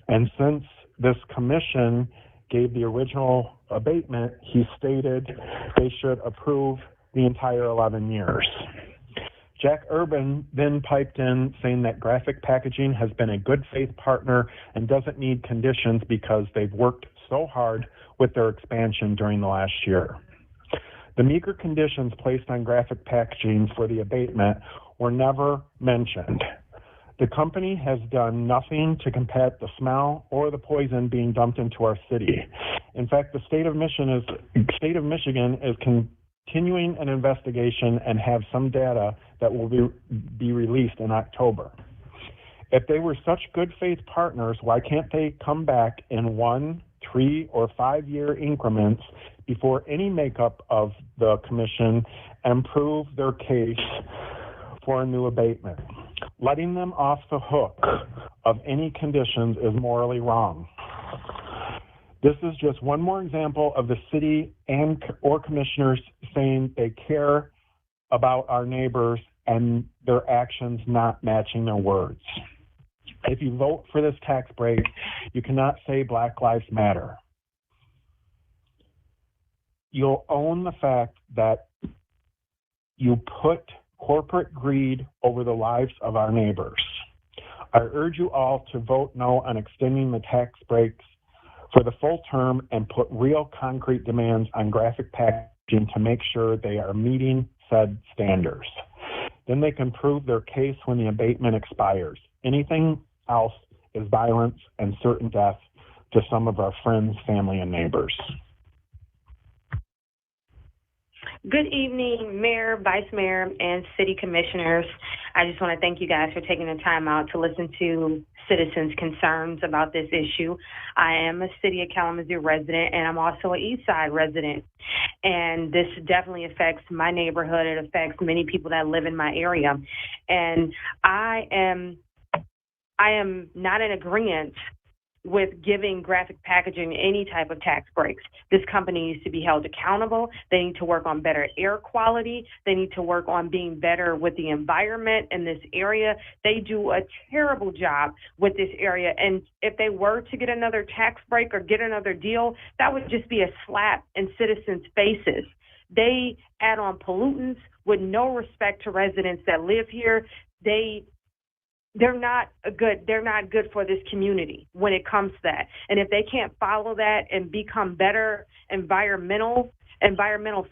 And since this commission gave the original abatement, he stated they should approve the entire 11 years. Jack Urban then piped in saying that Graphic Packaging has been a good faith partner and doesn't need conditions because they've worked so hard with their expansion during the last year. The meager conditions placed on Graphic Packaging for the abatement were never mentioned. The company has done nothing to combat the smell or the poison being dumped into our city. In fact, the state of Michigan is continuing an investigation and have some data that will be released in October. If they were such good faith partners, why can't they come back in 1, 3, or 5 year increments before any makeup of the commission and prove their case for a new abatement? Letting them off the hook of any conditions is morally wrong. This is just one more example of the city or commissioners saying they care about our neighbors and their actions not matching their words. If you vote for this tax break, you cannot say Black Lives Matter. You'll own the fact that you put corporate greed over the lives of our neighbors. I urge you all to vote no on extending the tax breaks for the full term and put real concrete demands on Graphic Packaging to make sure they are meeting said standards. Then they can prove their case when the abatement expires. Anything else is violence and certain death to some of our friends, family, and neighbors. Good evening, Mayor, Vice Mayor, and City Commissioners. I just want to thank you guys for taking the time out to listen to citizens' concerns about this issue. I am a City of Kalamazoo resident, and I'm also an East Side resident. And this definitely affects my neighborhood. It affects many people that live in my area. And I am not in agreement with giving Graphic Packaging any type of tax breaks. This company needs to be held accountable. They need to work on better air quality. They need to work on being better with the environment in this area. They do a terrible job with this area. And if they were to get another tax break or get another deal, that would just be a slap in citizens' faces. They add on pollutants with no respect to residents that live here. They're not good for this community when it comes to that. And if they can't follow that and become better environmental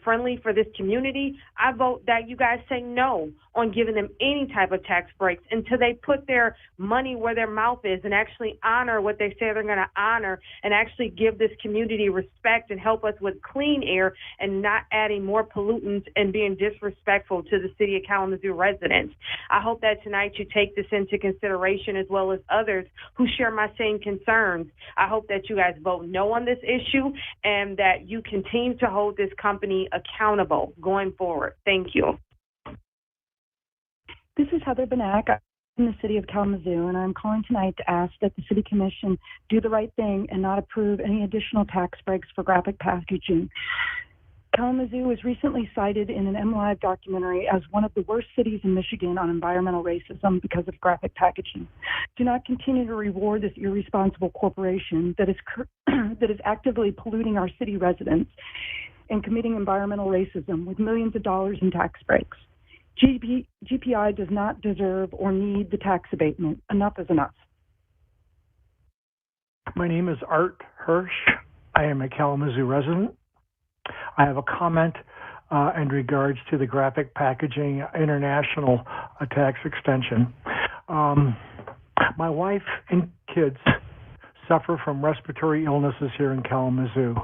friendly for this community, I vote that you guys say no on giving them any type of tax breaks until they put their money where their mouth is and actually honor what they say they're going to honor and actually give this community respect and help us with clean air and not adding more pollutants and being disrespectful to the City of Kalamazoo residents. I hope that tonight you take this into consideration as well as others who share my same concerns. I hope that you guys vote no on this issue and that you continue to hold this company accountable going forward. Thank you. This is Heather Benak. I'm in the City of Kalamazoo, and I'm calling tonight to ask that the City Commission do the right thing and not approve any additional tax breaks for Graphic Packaging. Kalamazoo was recently cited in an MLive documentary as one of the worst cities in Michigan on environmental racism because of Graphic Packaging. Do not continue to reward this irresponsible corporation that is actively polluting our city residents and committing environmental racism with millions of dollars in tax breaks. GPI does not deserve or need the tax abatement. Enough is enough. My name is Art Hirsch. I am a Kalamazoo resident. I have a comment in regards to the Graphic Packaging International tax extension. My wife and kids suffer from respiratory illnesses here in Kalamazoo.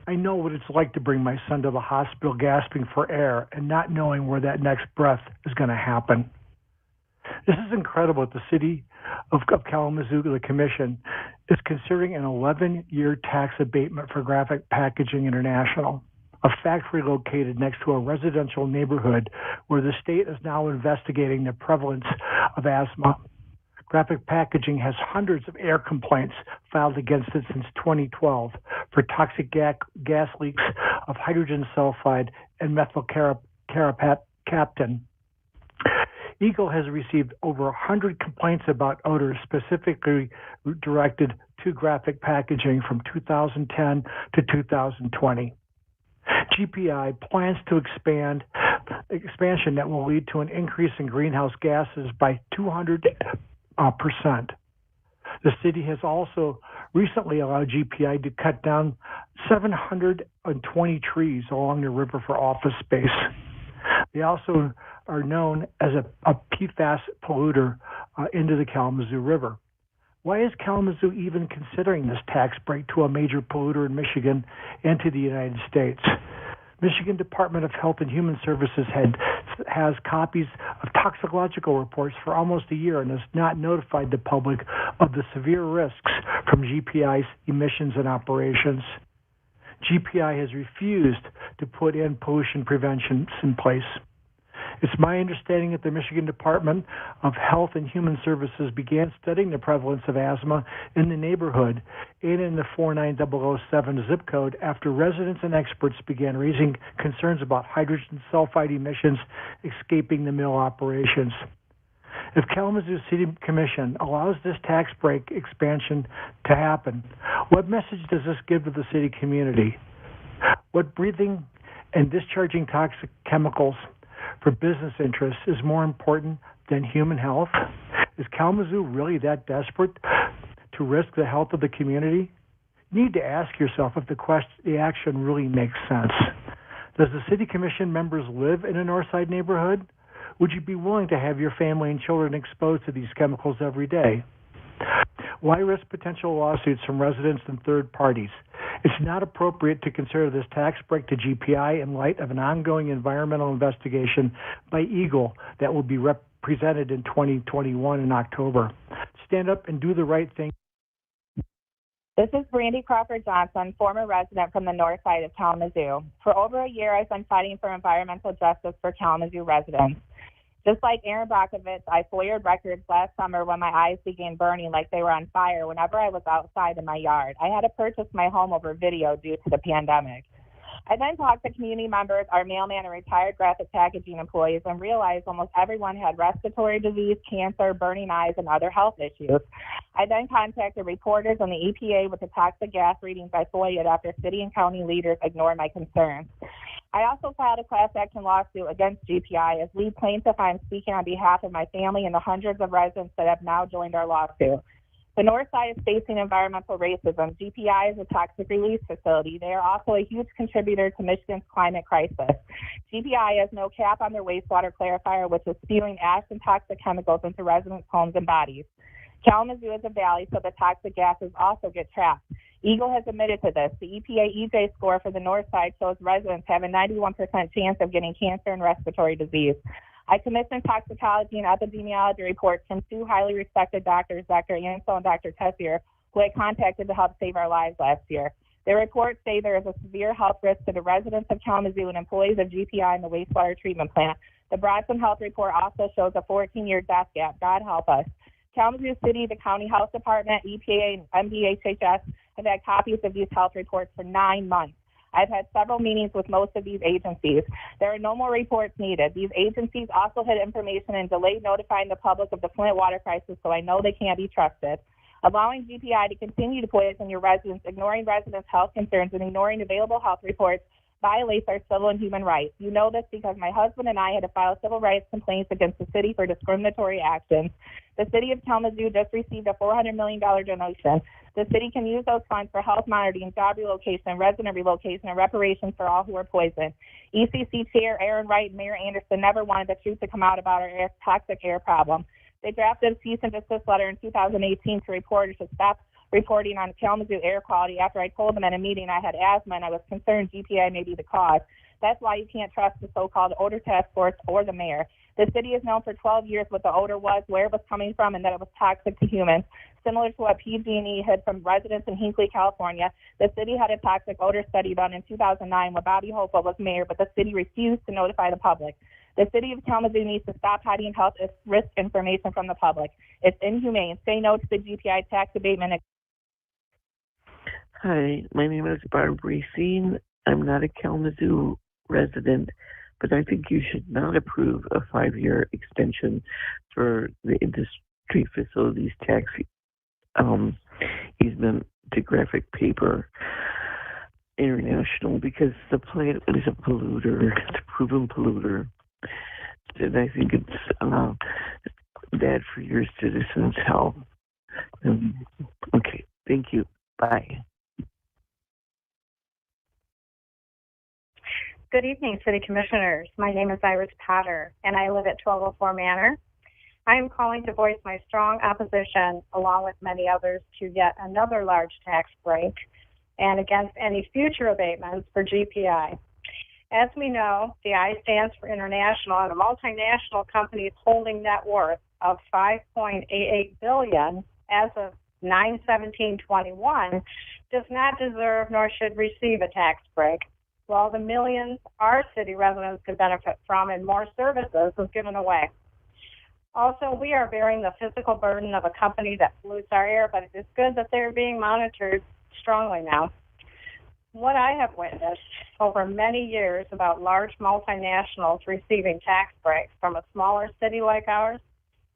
I know what it's like to bring my son to the hospital gasping for air and not knowing where that next breath is going to happen. This is incredible that the City of Kalamazoo, the Commission, is considering an 11-year tax abatement for Graphic Packaging International, a factory located next to a residential neighborhood where the state is now investigating the prevalence of asthma. Graphic Packaging has hundreds of air complaints filed against it since 2012 for toxic gas leaks of hydrogen sulfide and methylcarapaptan. Eagle has received over 100 complaints about odor specifically directed to graphic packaging from 2010 to 2020. GPI plans to expansion that will lead to an increase in greenhouse gases by 200%. The city has also recently allowed GPI to cut down 720 trees along the river for office space. They also are known as a PFAS polluter into the Kalamazoo River. Why is Kalamazoo even considering this tax break to a major polluter in Michigan and to the United States? Michigan Department of Health and Human Services has copies of toxicological reports for almost a year and has not notified the public of the severe risks from GPI's emissions and operations. GPI has refused to put in pollution preventions in place. It's my understanding that the Michigan Department of Health and Human Services began studying the prevalence of asthma in the neighborhood and in the 49007 zip code after residents and experts began raising concerns about hydrogen sulfide emissions escaping the mill operations. If Kalamazoo City Commission allows this tax break expansion to happen, what message does this give to the city community? What breathing and discharging toxic chemicals for business interests is more important than human health? Is Kalamazoo really that desperate to risk the health of the community? You need to ask yourself if the action really makes sense. Does the City Commission members live in a Northside neighborhood? Would you be willing to have your family and children exposed to these chemicals every day? Why risk potential lawsuits from residents and third parties? It's not appropriate to consider this tax break to GPI in light of an ongoing environmental investigation by Eagle that will be presented in 2021 in October. Stand up and do the right thing. This is Brandy Crawford Johnson, former resident from the north side of Kalamazoo. For over a year, I've been fighting for environmental justice for Kalamazoo residents. Just like Aaron Brockovich, I FOIA'd records last summer when my eyes began burning like they were on fire whenever I was outside in my yard. I had to purchase my home over video due to the pandemic. I then talked to community members, our mailman, and retired graphic packaging employees, and realized almost everyone had respiratory disease, cancer, burning eyes, and other health issues. I then contacted reporters and the EPA with the toxic gas readings I FOIA'd after city and county leaders ignored my concerns. I also filed a class action lawsuit against GPI. As lead plaintiff, I am speaking on behalf of my family and the hundreds of residents that have now joined our lawsuit. The north side is facing environmental racism. GPI is a toxic release facility. They are also a huge contributor to Michigan's climate crisis. GPI has no cap on their wastewater clarifier, which is spewing ash and toxic chemicals into residents' homes and bodies. Kalamazoo is a valley, so the toxic gases also get trapped. Eagle has admitted to this. The EPA EJ score for the north side shows residents have a 91% chance of getting cancer and respiratory disease. I commissioned toxicology and epidemiology reports from two highly respected doctors, Dr. Ansel and Dr. Tessier, who I contacted to help save our lives last year. Their reports say there is a severe health risk to the residents of Kalamazoo and employees of GPI and the wastewater treatment plant. The Bronson Health Report also shows a 14-year death gap. God help us. Kalamazoo City, the County Health Department, EPA, and MDHHS have had copies of these health reports for 9 months. I've had several meetings with most of these agencies. There are no more reports needed. These agencies also hid information and delayed notifying the public of the Flint water crisis, so I know they can't be trusted. Allowing GPI to continue to poison your residents, ignoring residents' health concerns, and ignoring available health reports violates our civil and human rights. You know this because my husband and I had to file civil rights complaints against the city for discriminatory actions. The city of Kalamazoo just received a $400 million donation. The city can use those funds for health monitoring, job relocation, resident relocation, and reparations for all who are poisoned. ECC Chair Aaron Wright and Mayor Anderson never wanted the truth to come out about our toxic air problem. They drafted a cease and desist letter in 2018 to reporters to stop reporting on Kalamazoo air quality after I told them at a meeting I had asthma and I was concerned GPI may be the cause. That's why you can't trust the so-called odor task force or the mayor. The city has known for 12 years what the odor was, where it was coming from, and that it was toxic to humans. Similar to what PG&E hid from residents in Hinckley, California, the city had a toxic odor study done in 2009 when Bobby Hopewell was mayor, but the city refused to notify the public. The city of Kalamazoo needs to stop hiding health risk information from the public. It's inhumane. Say no to the GPI tax abatement. Hi, my name is Barbara Racine. I'm not a Kalamazoo resident. but I think you should not approve a 5-year extension for the industry facilities tax easement to Graphic Paper International, because the plant is a polluter, it's a proven polluter, and I think it's bad for your citizens' health. Okay, thank you. Bye. Good evening, City Commissioners. My name is Iris Potter, and I live at 1204 Manor. I am calling to voice my strong opposition, along with many others, to yet another large tax break and against any future abatements for GPI. As we know, the I stands for international, and a multinational company's holding net worth of $5.88 billion as of 9/17/21 does not deserve nor should receive a tax break, while the millions our city residents could benefit from and more services is given away. Also, we are bearing the physical burden of a company that pollutes our air, but it is good that they're being monitored strongly now. What I have witnessed over many years about large multinationals receiving tax breaks from a smaller city like ours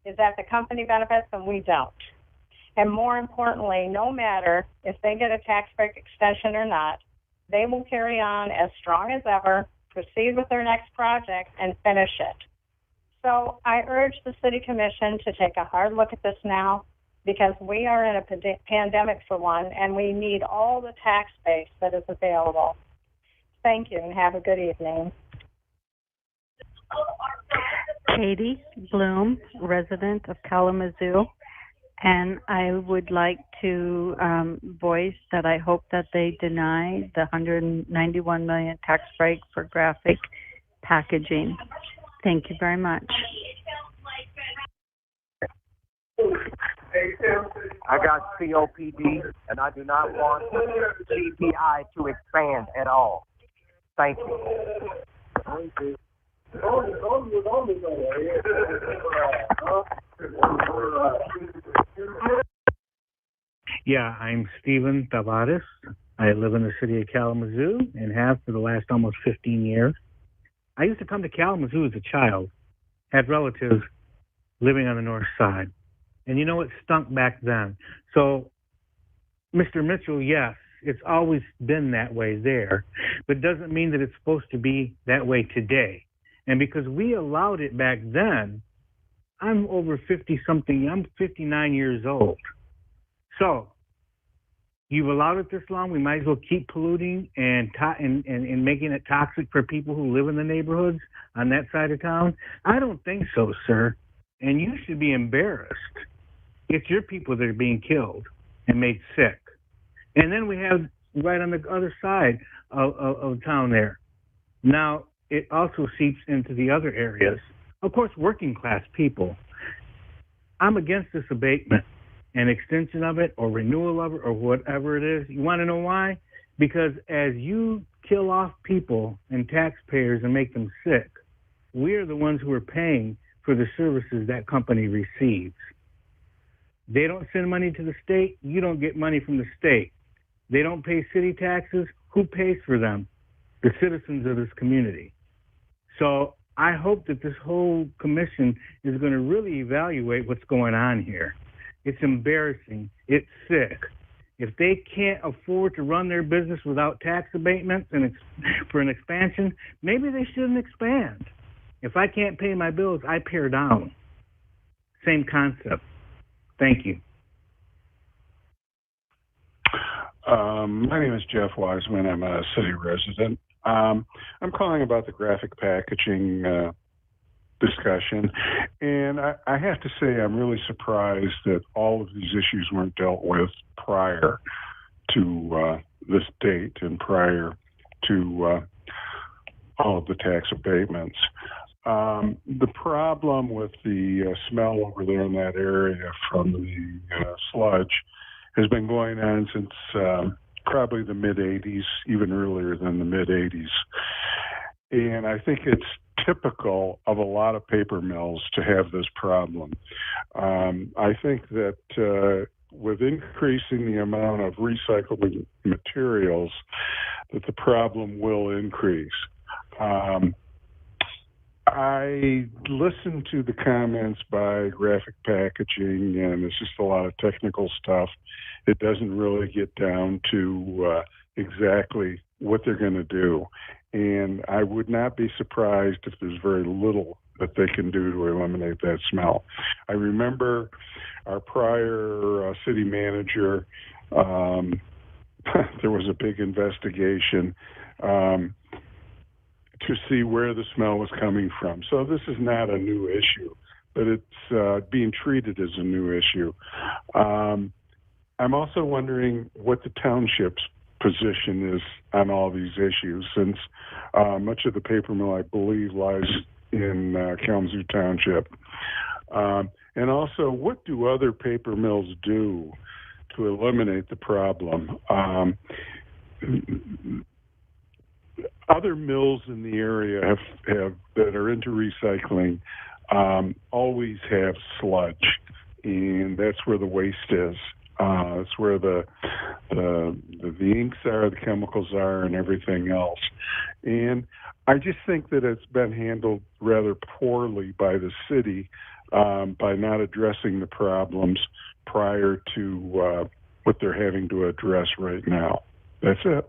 is that the company benefits and we don't. And more importantly, no matter if they get a tax break extension or not, they will carry on as strong as ever, proceed with their next project, and finish it. So I urge the City Commission to take a hard look at this now, because we are in a pandemic for one, and we need all the tax base that is available. Thank you, and have a good evening. Katie Bloom, resident of Kalamazoo, and I would like to voice that I hope that they deny the $191 million tax break for graphic packaging. Thank you very much. I got COPD, and I do not want GPI to expand at all. Thank you. Yeah, I'm Stephen Tavares. I live in the city of Kalamazoo and have for the last almost 15 years. I used to come to Kalamazoo as a child, had relatives living on the north side. And you know, it stunk back then. So, Mr. Mitchell, yes, it's always been that way there, but it doesn't mean that it's supposed to be that way today. And because we allowed it back then, I'm over 50-something, I'm 59 years old. So, you've allowed it this long, we might as well keep polluting and making it toxic for people who live in the neighborhoods on that side of town? I don't think so, sir. And you should be embarrassed. It's your people that are being killed and made sick. And then we have right on the other side of town there. Now, it also seeps into the other areas. Of course, working class people. I'm against this abatement and extension of it or renewal of it or whatever it is. You want to know why? Because as you kill off people and taxpayers and make them sick, we are the ones who are paying for the services that company receives. They don't send money to the state, you don't get money from the state. They don't pay city taxes, who pays for them? The citizens of this community. So I hope that this whole commission is going to really evaluate what's going on here. It's embarrassing. It's sick. If they can't afford to run their business without tax abatements and for an expansion, maybe they shouldn't expand. If I can't pay my bills, I pare down. Same concept. Thank you. My name is Jeff Wiseman. I'm a city resident. I'm calling about the graphic packaging discussion. And I have to say, I'm really surprised that all of these issues weren't dealt with prior to this date and prior to all of the tax abatements. The problem with the smell over there in that area from the sludge has been going on since probably the mid-'80s, even earlier than the mid-'80s. And I think it's typical of a lot of paper mills to have this problem. I think that with increasing the amount of recyclable materials, that the problem will increase. I listened to the comments by Graphic Packaging, and it's just a lot of technical stuff. It doesn't really get down to exactly what they're going to do. And I would not be surprised if there's very little that they can do to eliminate that smell. I remember our prior city manager, there was a big investigation to see where the smell was coming from. So this is not a new issue, but it's being treated as a new issue. I'm also wondering what the township's position is on all these issues, since much of the paper mill, I believe, lies in Kalamazoo Township. And also, what do other paper mills do to eliminate the problem? Other mills in the area have that are into recycling always have sludge, and that's where the waste is. It's where the inks are, the chemicals are, and everything else. And I just think that it's been handled rather poorly by the city by not addressing the problems prior to what they're having to address right now. That's it.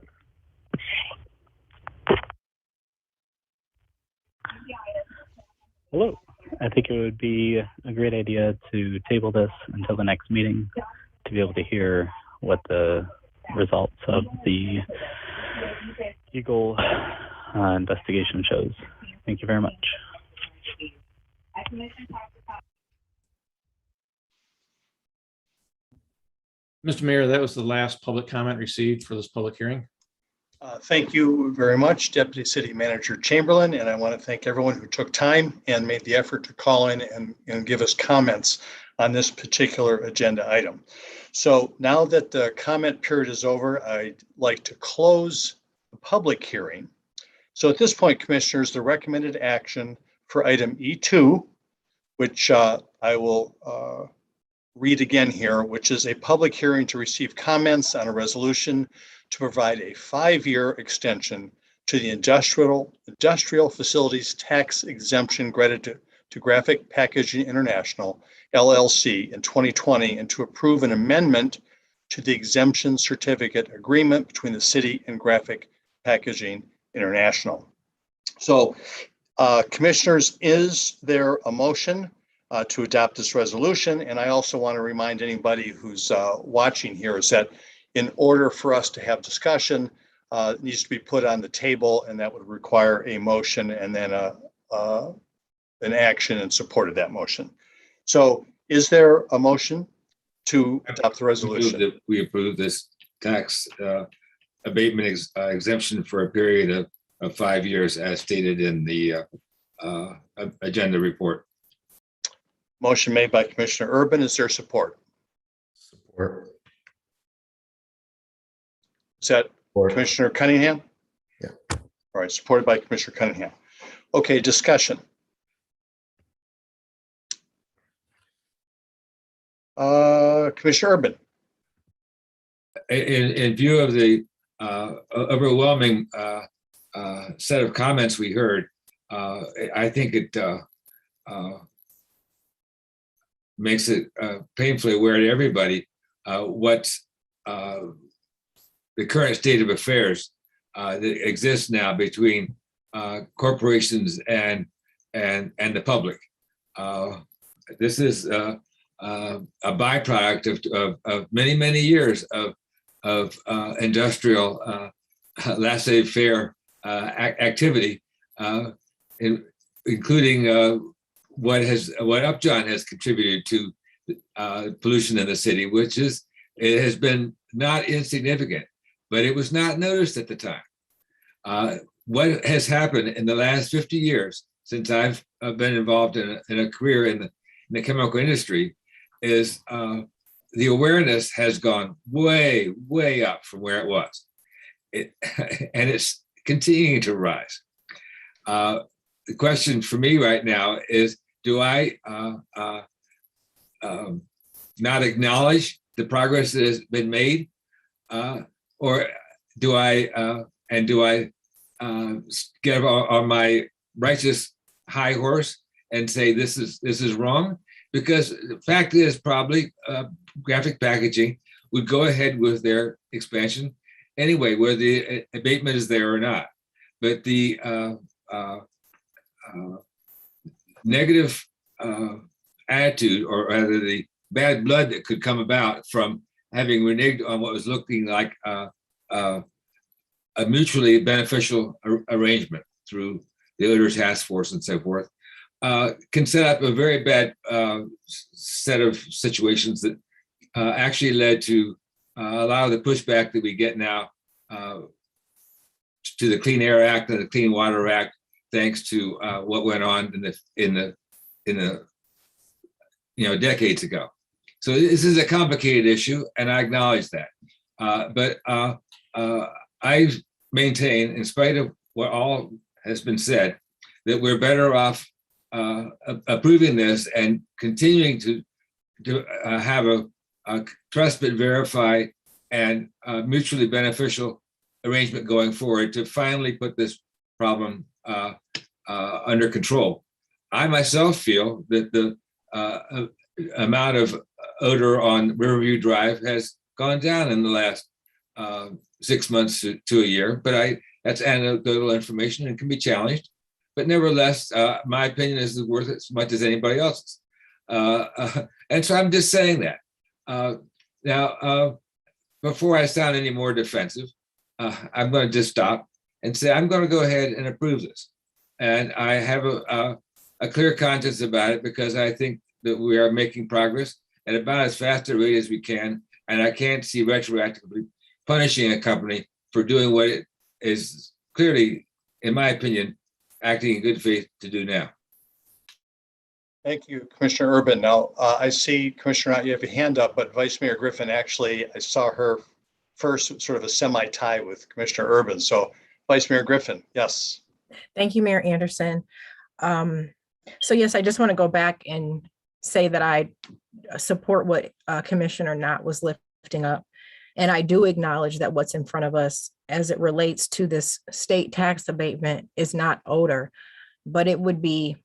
Hello. I think it would be a great idea to table this until the next meeting to be able to hear what the results of the Eagle investigation shows. Thank you very much. Mr. Mayor, that was the last public comment received for this public hearing. Thank you very much, Deputy City Manager Chamberlain, and I want to thank everyone who took time and made the effort to call in and give us comments on this particular agenda item. So now that the comment period is over, I'd like to close the public hearing. So at this point, Commissioners, the recommended action for item E2, which I will read again here, which is a public hearing to receive comments on a resolution to provide a 5-year extension to the industrial facilities tax exemption granted to Graphic Packaging International, LLC in 2020, and to approve an amendment to the exemption certificate agreement between the city and Graphic Packaging International. So, Commissioners, is there a motion to adopt this resolution? And I also want to remind anybody who's watching here is that in order for us to have discussion, it needs to be put on the table, and that would require a motion and then an action in support of that motion. So is there a motion to adopt the resolution? We approve this tax abatement exemption for a period of 5 years as stated in the agenda report. Motion made by Commissioner Urban. Is there support? Support. Is that Commissioner Cunningham? Yeah. All right, supported by Commissioner Cunningham. Okay, discussion. Commissioner Urban. In view of the overwhelming set of comments we heard, I think it makes it painfully aware to everybody what the current state of affairs that exists now between corporations and the public. This is a byproduct of many years of industrial laissez-faire activity, including what Upjohn has contributed to pollution in the city, which is it has been not insignificant, but it was not noticed at the time. What has happened in the last 50 years since I've been involved in a career in the chemical industry is the awareness has gone way up from where it was. And it's continuing to rise. The question for me right now is, do I not acknowledge the progress that has been made, or do I get on my righteous high horse and say this is wrong, because the fact is probably graphic packaging would go ahead with their expansion anyway, whether the abatement is there or not. But the negative attitude, or rather the bad blood that could come about from having reneged on what was looking like a mutually beneficial arrangement through the Odor task force and so forth, can set up a very bad set of situations that actually led to a lot of the pushback that we get now to the Clean Air Act and the Clean Water Act, thanks to what went on in the decades ago. So this is a complicated issue, and I acknowledge that. But I maintain, in spite of what all has been said, that we're better off approving this and continuing to have a trust but verify and mutually beneficial arrangement going forward to finally put this problem under control. I myself feel that the amount of odor on Riverview Drive has gone down in the last 6 months to a year, but that's anecdotal information and can be challenged. But nevertheless, my opinion is worth as much as anybody else's. And so I'm just saying that. Now, before I sound any more defensive, I'm going to just stop and say I'm going to go ahead and approve this. And I have a clear conscience about it, because I think that we are making progress at about as fast a rate as we can. And I can't see retroactively punishing a company for doing what it is clearly, in my opinion, acting in good faith to do now. Thank you, Commissioner Urban. Now, I see, Commissioner Knott, you have a hand up, but Vice Mayor Griffin, actually, I saw her first sort of a semi-tie with Commissioner Urban. So Vice Mayor Griffin, yes. Thank you, Mayor Anderson. So yes, I just want to go back and say that I support what Commissioner Knott was lifting up. And I do acknowledge that what's in front of us as it relates to this state tax abatement is not odor, but it would be,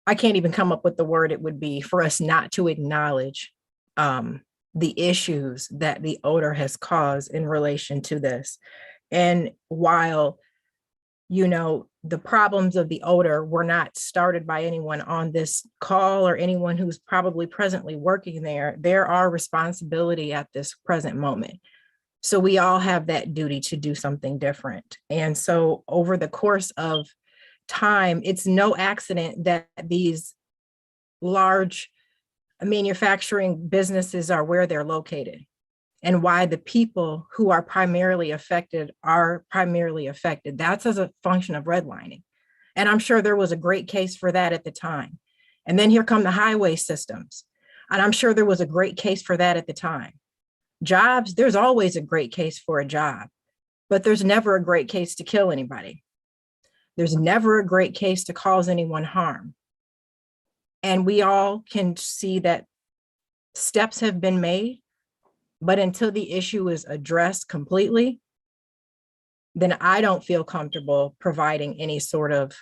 I can't even come up with the word it would be for us not to acknowledge the issues that the odor has caused in relation to this. And while, the problems of the odor were not started by anyone on this call or anyone who's probably presently working there, there are responsibility at this present moment. So we all have that duty to do something different. And so over the course of time, it's no accident that these large manufacturing businesses are where they're located, and why the people who are primarily affected are primarily affected. That's as a function of redlining. And I'm sure there was a great case for that at the time. And then here come the highway systems. And I'm sure there was a great case for that at the time. Jobs, there's always a great case for a job, but there's never a great case to kill anybody. There's never a great case to cause anyone harm. And we all can see that steps have been made, but until the issue is addressed completely, then I don't feel comfortable providing any sort of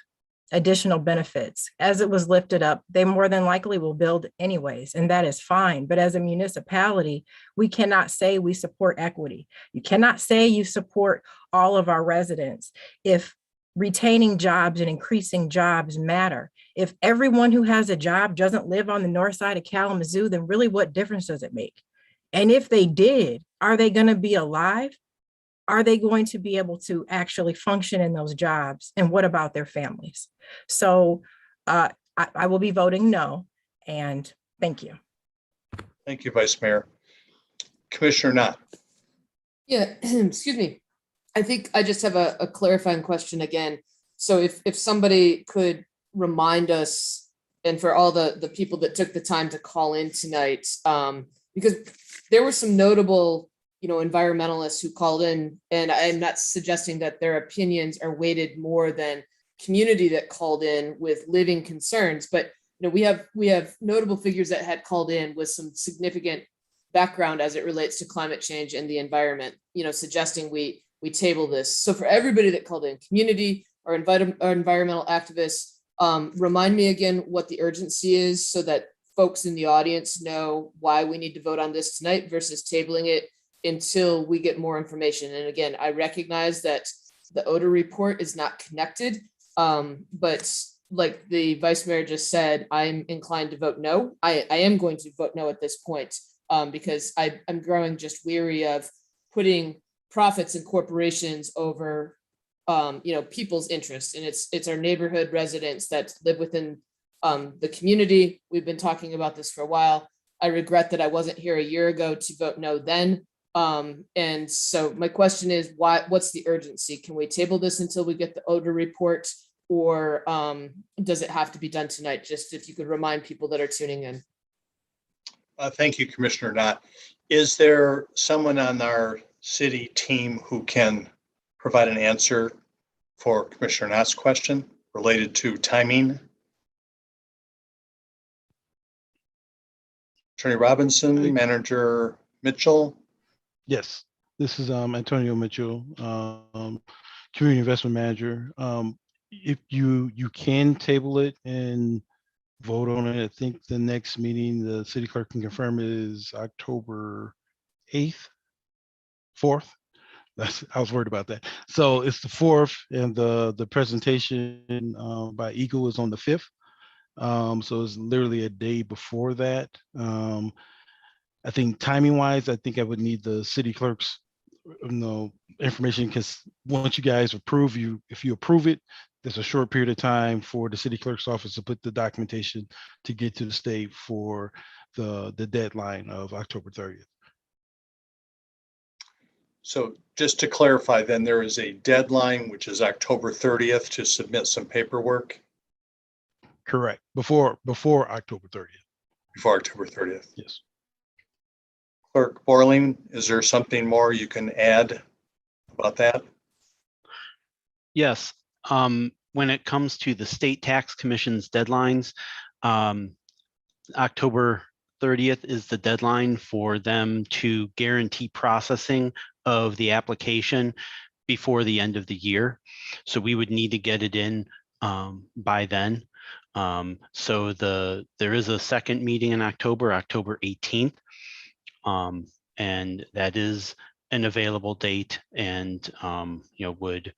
additional benefits. As it was lifted up, they more than likely will build anyways, and that is fine. But as a municipality, we cannot say we support equity. You cannot say you support all of our residents if retaining jobs and increasing jobs matter. If everyone who has a job doesn't live on the north side of Kalamazoo, then really what difference does it make? And if they did, are they going to be alive? Are they going to be able to actually function in those jobs? And what about their families? So I will be voting no, and thank you. Thank you, Vice Mayor. Commissioner Knott. Yeah, excuse me. I think I just have a clarifying question again. So if somebody could remind us, and for all the people that took the time to call in tonight, because there were some notable, environmentalists who called in, and I'm not suggesting that their opinions are weighted more than community that called in with living concerns, but we have notable figures that had called in with some significant background as it relates to climate change and the environment, suggesting we table this. So for everybody that called in, community, our environmental activists. Remind me again what the urgency is so that folks in the audience know why we need to vote on this tonight versus tabling it until we get more information. And again, I recognize that the Odor report is not connected, but like the vice mayor just said, I'm inclined to vote no. I am going to vote no at this point because I'm growing just weary of putting profits and corporations over people's interests. And it's our neighborhood residents that live within the community. We've been talking about this for a while. I regret that I wasn't here a year ago to vote no then. And so my question is, what's the urgency? Can we table this until we get the Odor report, or does it have to be done tonight? Just if you could remind people that are tuning in. Thank you, Commissioner Knott. Is there someone on our city team who can provide an answer for Commissioner Knott's question related to timing? Attorney Robinson, Manager Mitchell. Yes, this is Antonio Mitchell, Community Investment Manager. If you can table it and vote on it, I think the next meeting the city clerk can confirm is October 8th, 4th. I was worried about that. So it's the 4th, and the presentation by Eagle is on the 5th. So it's literally a day before that. I think timing wise, I think I would need the city clerk's information, because once you guys approve, if you approve it, there's a short period of time for the city clerk's office to put the documentation to get to the state for the deadline of October 30th. So just to clarify, then there is a deadline, which is October 30th, to submit some paperwork. Correct. Before October 30th. Before October 30th. Yes. Clerk Borling, is there something more you can add about that? Yes. When it comes to the state tax commission's deadlines, October 30th is the deadline for them to guarantee processing of the application before the end of the year. So we would need to get it in by then. So there is a second meeting in October 18th. And that is an available date, and would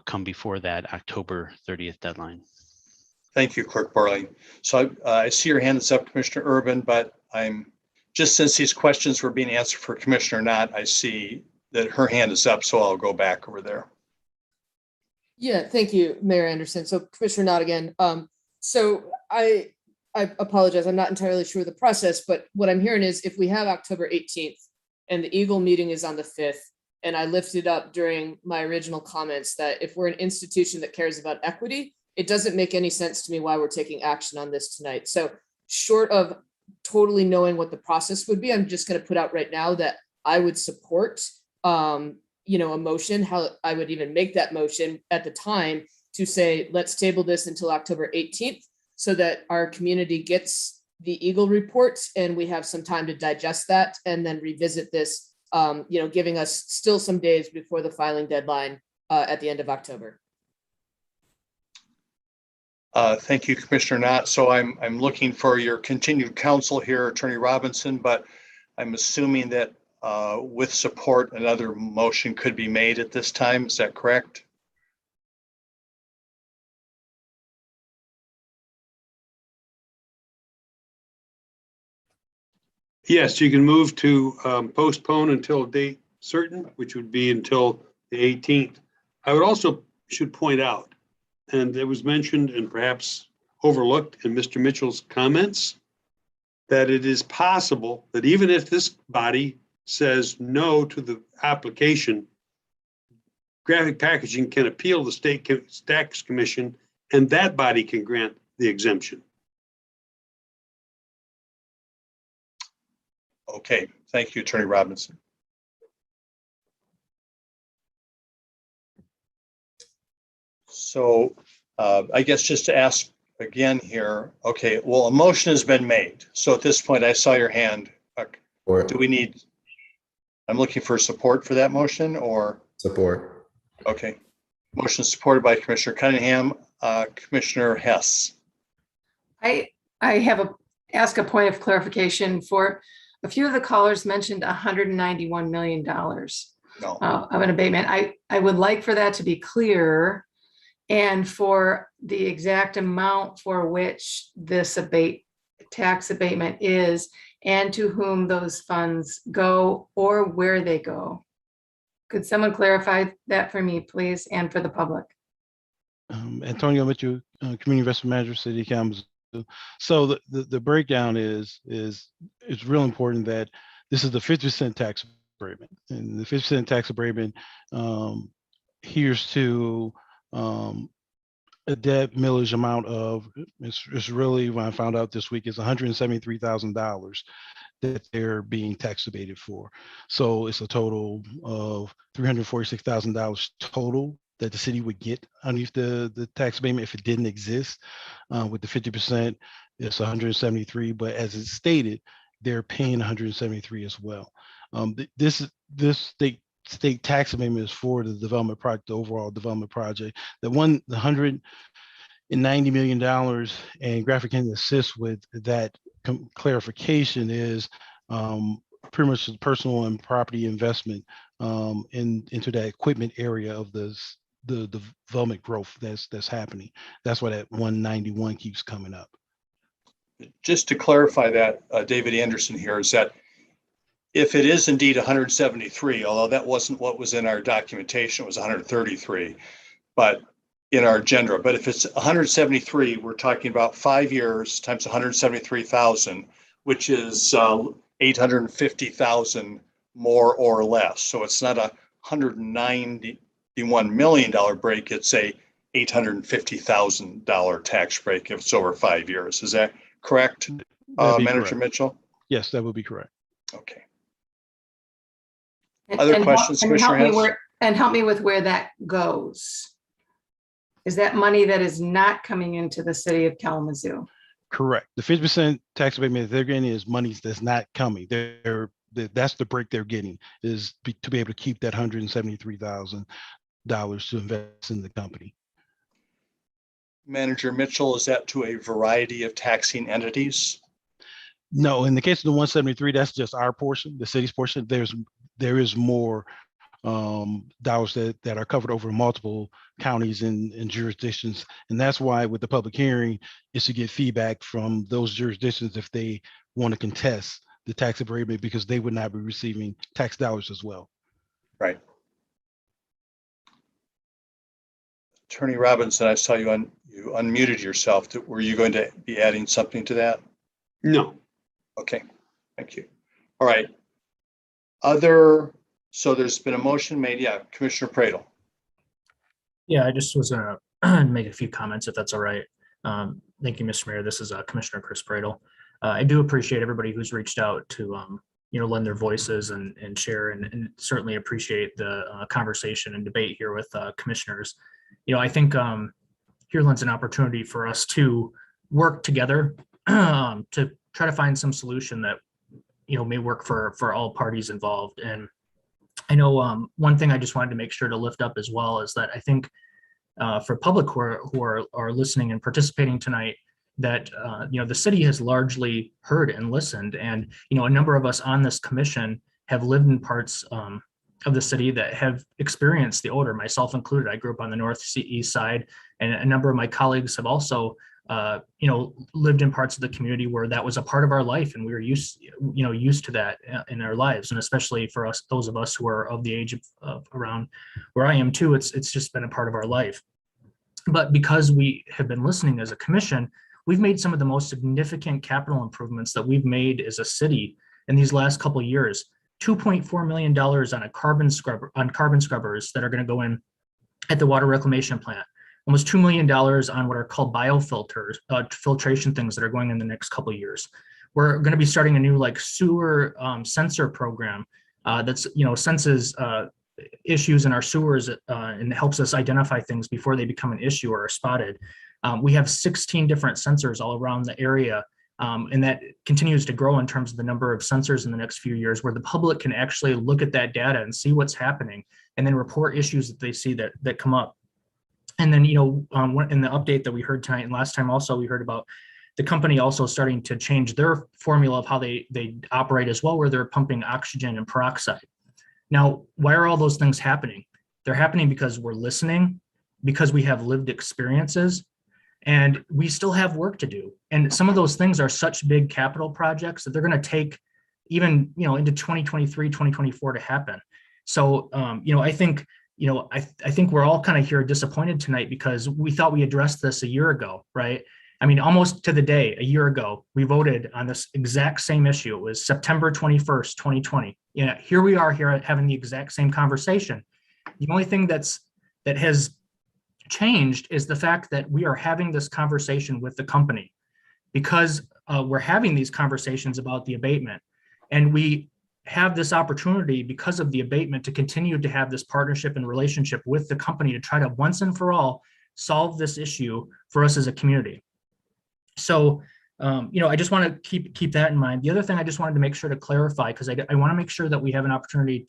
come before that October 30th deadline. Thank you, Clerk Borling. So I see your hand is up, Commissioner Urban, but since these questions were being answered for Commissioner Knott, I see that her hand is up, so I'll go back over there. Yeah, thank you, Mayor Anderson. So Commissioner Knott again. So I apologize, I'm not entirely sure of the process, but what I'm hearing is if we have October 18th and the Eagle meeting is on the 5th, and I lifted up during my original comments that if we're an institution that cares about equity, it doesn't make any sense to me why we're taking action on this tonight. So short of totally knowing what the process would be, I'm just going to put out right now that I would support a motion, how I would even make that motion at the time to say, let's table this until October 18th. So that our community gets the Eagle report and we have some time to digest that and then revisit this, giving us still some days before the filing deadline at the end of October. Thank you, Commissioner Knott. So I'm looking for your continued counsel here, Attorney Robinson, but I'm assuming that with support, another motion could be made at this time. Is that correct? Yes, you can move to postpone until a date certain, which would be until the 18th. I would also should point out, and it was mentioned and perhaps overlooked in Mr. Mitchell's comments, that it is possible that even if this body says no to the application, graphic packaging can appeal the state tax commission, and that body can grant the exemption. Okay, thank you, Attorney Robinson. So I guess just to ask again here, okay, well, a motion has been made. So at this point, I saw your hand. Do we need, I'm looking for support for that motion or? Support. Okay. Motion supported by Commissioner Cunningham. Commissioner Hess. I ask a point of clarification for a few of the callers mentioned $191 million of an abatement. I would like for that to be clear and for the exact amount for which this tax abatement is and to whom those funds go or where they go. Could someone clarify that for me, please, and for the public? Antonio Mitchell, Community Investment Manager, City of Kalamazoo. So the breakdown is it's real important that this is the 50% tax abatement, and the 50% tax abatement here's to a debt millage amount of it's really, when I found out this week, is $173,000 that they're being tax abated for. So it's a total of $346,000 total that the city would get underneath the tax abatement if it didn't exist. With the 50%, it's 173, but as it's stated, they're paying 173 as well. This state tax abatement is for the development project, the overall development project. The $190 million, and Graphic can assist with that clarification, is pretty much the personal and property investment into that equipment area of the development growth that's happening. That's why that 191 keeps coming up. Just to clarify that, David Anderson here, is that if it is indeed 173, although that wasn't what was in our documentation, it was 133, but in our agenda. But if it's 173, we're talking about 5 years times 173,000, which is 850,000 more or less. So it's not a $191 million break, it's a $850,000 tax break if it's over 5 years. Is that correct, Manager correct. Mitchell? Yes, that would be correct. Okay. Other questions, Commissioner Hess? And help me with where that goes. Is that money that is not coming into the city of Kalamazoo? Correct. The 50% tax abatement they're getting is money that's not coming. That's the break they're getting, is to be able to keep that $173,000 to invest in the company. Manager Mitchell, is that to a variety of taxing entities? No, in the case of the 173, that's just our portion, the city's portion. There is more dollars that are covered over multiple counties and jurisdictions. And that's why with the public hearing is to get feedback from those jurisdictions if they want to contest the tax abatement, because they would not be receiving tax dollars as well. Right. Attorney Robinson, I saw you unmuted yourself. Were you going to be adding something to that? No. Okay, thank you. All right. So there's been a motion made. Yeah, Commissioner Pradel. Yeah, I just was going to make a few comments, if that's all right. Thank you, Mr. Mayor. This is Commissioner Chris Pradel. I do appreciate everybody who's reached out to lend their voices and share, and certainly appreciate the conversation and debate here with commissioners. I think here lends an opportunity for us to work together to try to find some solution that may work for all parties involved. And I know one thing I just wanted to make sure to lift up as well is that I think for public who are listening and participating tonight, that the city has largely heard and listened, and a number of us on this commission have lived in parts of the city that have experienced the odor, myself included. I grew up on the northeast side, and a number of my colleagues have also lived in parts of the community where that was a part of our life, and we were used to that in our lives. And especially for us, those of us who are of the age of around where I am too, it's just been a part of our life. But because we have been listening as a commission, we've made some of the most significant capital improvements that we've made as a city in these last couple of years. $2.4 million on carbon scrubbers that are going to go in at the water reclamation plant. Almost $2 million on what are called biofilters, filtration things that are going in the next couple of years. We're going to be starting a new sewer sensor program that's senses issues in our sewers and helps us identify things before they become an issue or are spotted. We have 16 different sensors all around the area, and that continues to grow in terms of the number of sensors in the next few years, where the public can actually look at that data and see what's happening and then report issues that they see that come up. And then, in the update that we heard tonight and last time also, we heard about the company also starting to change their formula of how they operate as well, where they're pumping oxygen and peroxide. Now, why are all those things happening? They're happening because we're listening, because we have lived experiences, and we still have work to do. And some of those things are such big capital projects that they're going to take even, into 2023, 2024 to happen. So, I think, I think we're all kind of here disappointed tonight because we thought we addressed this a year ago, right? I mean, almost to the day, a year ago, we voted on this exact same issue. It was September 21st, 2020. Here we are here having the exact same conversation. The only thing that has changed is the fact that we are having this conversation with the company because we're having these conversations about the abatement. And we have this opportunity because of the abatement to continue to have this partnership and relationship with the company to try to once and for all solve this issue for us as a community. So, I just want to keep that in mind. The other thing I just wanted to make sure to clarify, because I want to make sure that we have an opportunity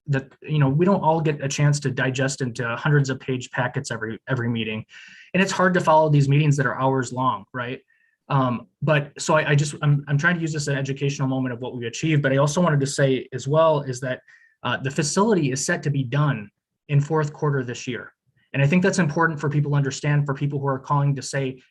that we don't all get a chance to digest into hundreds of page packets every meeting. And it's hard to follow these meetings that are hours long, right? But so I'm trying to use this as an educational moment of what we achieved, but I also wanted to say as well is that the facility is set to be done in fourth quarter this year. And I think that's important for people to understand, for people who are calling to say,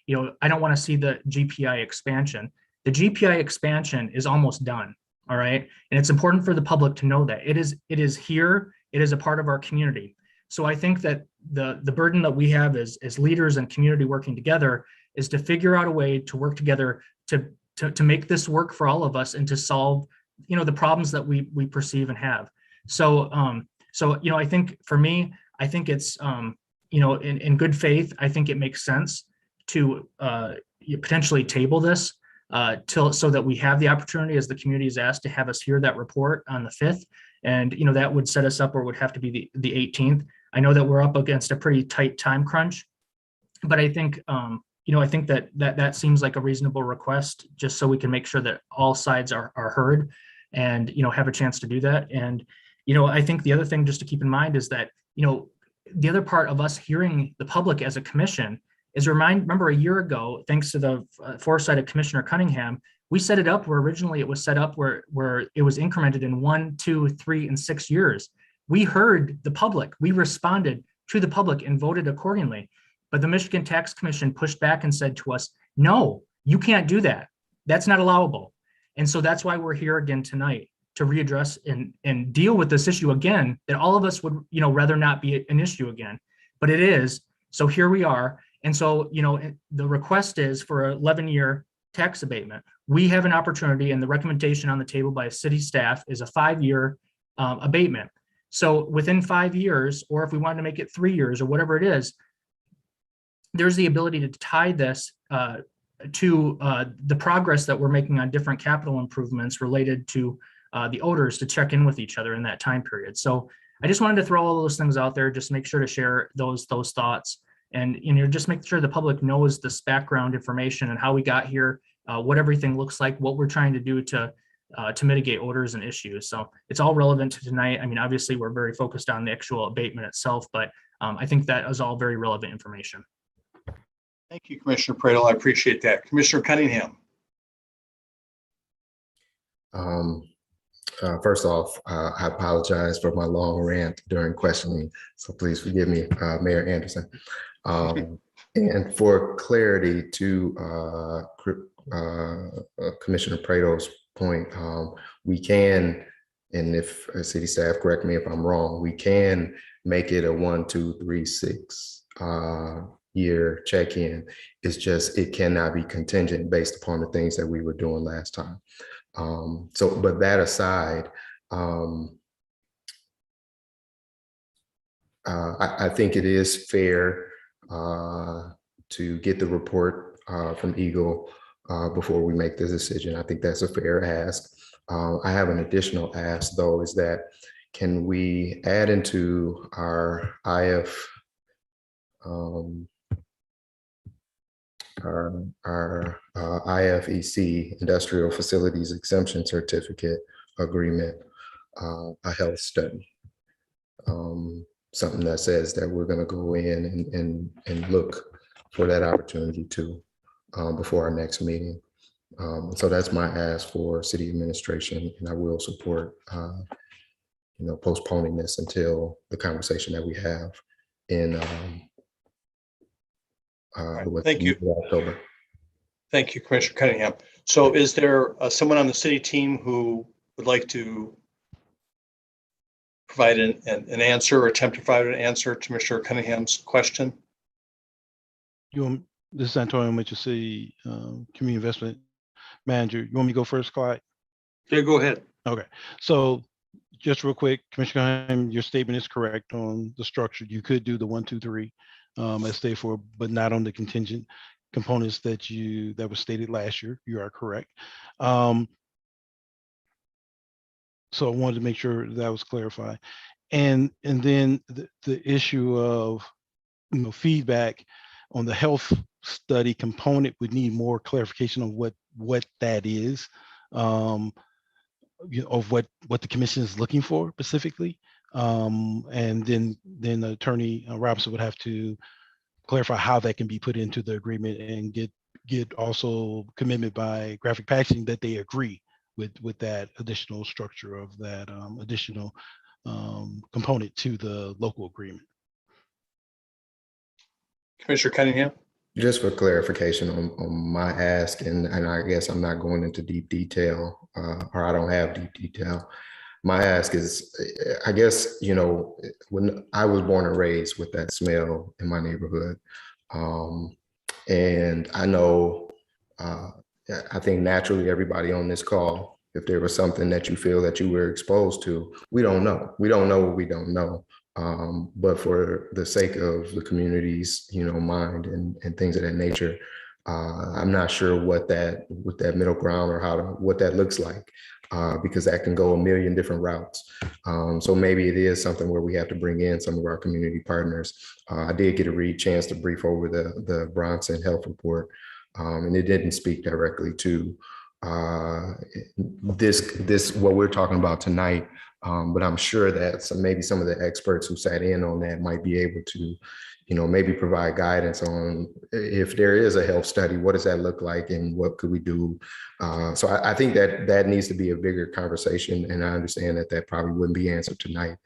I don't want to see the GPI expansion. The GPI expansion is almost done, all right? And it's important for the public to know that. It is here, it is a part of our community. So I think that the burden that we have as leaders and community working together is to figure out a way to work together to make this work for all of us and to solve, the problems that we perceive and have. So, I think for me, I think it's, in good faith, I think it makes sense to potentially table this so that we have the opportunity, as the community is asked, to have us hear that report on the 5th. And, that would set us up where it would have to be the 18th. I know that we're up against a pretty tight time crunch, but I think, I think that seems like a reasonable request, just so we can make sure that all sides are heard and, have a chance to do that. And, I think the other thing just to keep in mind is that, the other part of us hearing the public as a commission is remember a year ago, thanks to the foresight of Commissioner Cunningham, we set it up where originally it was set up where it was incremented in 1, 2, 3, and 6 years. We heard the public, we responded to the public and voted accordingly. But the Michigan Tax Commission pushed back and said to us, no, you can't do that. That's not allowable. And so that's why we're here again tonight, to readdress and deal with this issue again, that all of us would, rather not be an issue again, but it is. So here we are. And so, the request is for an 11-year tax abatement. We have an opportunity, and the recommendation on the table by city staff is a 5-year abatement. So within 5 years, or if we wanted to make it 3 years or whatever it is, there's the ability to tie this to the progress that we're making on different capital improvements related to the odors, to check in with each other in that time period. So I just wanted to throw all those things out there, just make sure to share those thoughts, and just make sure the public knows this background information and how we got here, what everything looks like, what we're trying to do to mitigate odors and issues. So it's all relevant to tonight. I mean, obviously we're very focused on the actual abatement itself, but I think that is all very relevant information. Thank you, Commissioner Pradel. I appreciate that. Commissioner Cunningham. First off, I apologize for my long rant during questioning, so please forgive me, Mayor Anderson. And for clarity to Commissioner Prado's point, we can, and if city staff correct me if I'm wrong, we can make it a 1, 2, 3, 6 year check-in. It's just, it cannot be contingent based upon the things that we were doing last time. But that aside, I think it is fair to get the report from Eagle before we make the decision. I think that's a fair ask. I have an additional ask though, is that can we add into our our IFEC, Industrial Facilities Exemption Certificate Agreement, a health study. something that says that we're going to go in and look for that opportunity too before our next meeting. So that's my ask for city administration, and I will support postponing this until the conversation that we have in Thank you. October. Thank you, Commissioner Cunningham. So is there someone on the city team who would like to provide an answer or attempt to provide an answer to Commissioner Cunningham's question? This is Antonio Mitchell, City Community Investment Manager. You want me to go first, Clyde? Yeah, go ahead. Okay. So just real quick, Commissioner Cunningham, your statement is correct on the structure. You could do the 1, 2, 3 as stated for, but not on the contingent components that was stated last year. You are correct. So I wanted to make sure that was clarified. And then the issue of feedback on the health study component would need more clarification on what that is, of what the commission is looking for specifically. And then Attorney Robinson would have to clarify how that can be put into the agreement and get also commitment by Graphic Packaging that they agree with that additional structure of that additional component to the local agreement. Commissioner Cunningham? Just for clarification on my ask, and I guess I'm not going into deep detail, or I don't have deep detail. My ask is, I guess, when I was born and raised with that smell in my neighborhood, and I know, I think naturally everybody on this call, if there was something that you feel that you were exposed to, we don't know. We don't know what we don't know. But for the sake of the community's, mind and things of that nature, I'm not sure what that middle ground or what that looks like, because that can go a million different routes. So maybe it is something where we have to bring in some of our community partners. I did get a chance to brief over the Bronson Health Report, and it didn't speak directly to this what we're talking about tonight. But I'm sure that maybe some of the experts who sat in on that might be able to, maybe provide guidance on if there is a health study, what does that look like and what could we do? So I think that needs to be a bigger conversation, and I understand that probably wouldn't be answered tonight.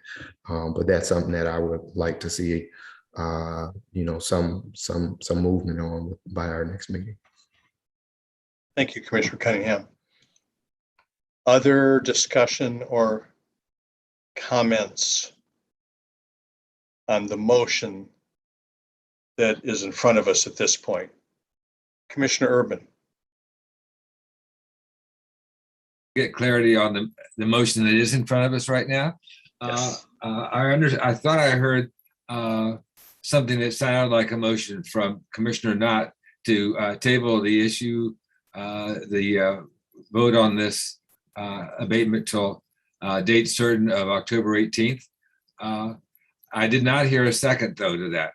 But that's something that I would like to see, some movement on by our next meeting. Thank you, Commissioner Cunningham. Other discussion or comments on the motion that is in front of us at this point? Commissioner Urban. Get clarity on the motion that is in front of us right now. Yes. I thought I heard something that sounded like a motion from Commissioner Knott to table the issue, the vote on this abatement till date certain of October 18th. I did not hear a second though to that.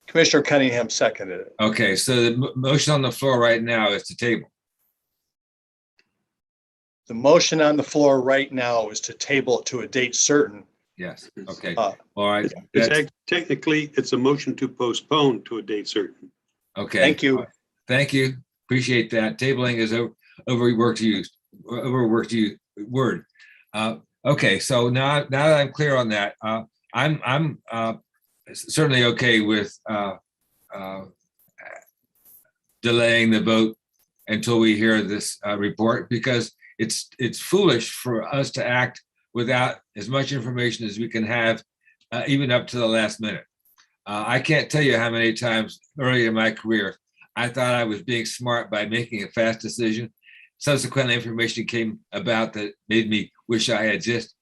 Commissioner Cunningham seconded it. Okay, so the motion on the floor right now is to table. The motion on the floor right now is to table it to a date certain. Yes, okay, all right. Technically, it's a motion to postpone to a date certain. Okay. Thank you. Thank you, appreciate that. Tabling is overworked word. Okay, so now that I'm clear on that, I'm certainly okay with delaying the vote until we hear this report, because it's foolish for us to act without as much information as we can have, even up to the last minute. I can't tell you how many times early in my career I thought I was being smart by making a fast decision. Subsequently, information came about that made me wish I had just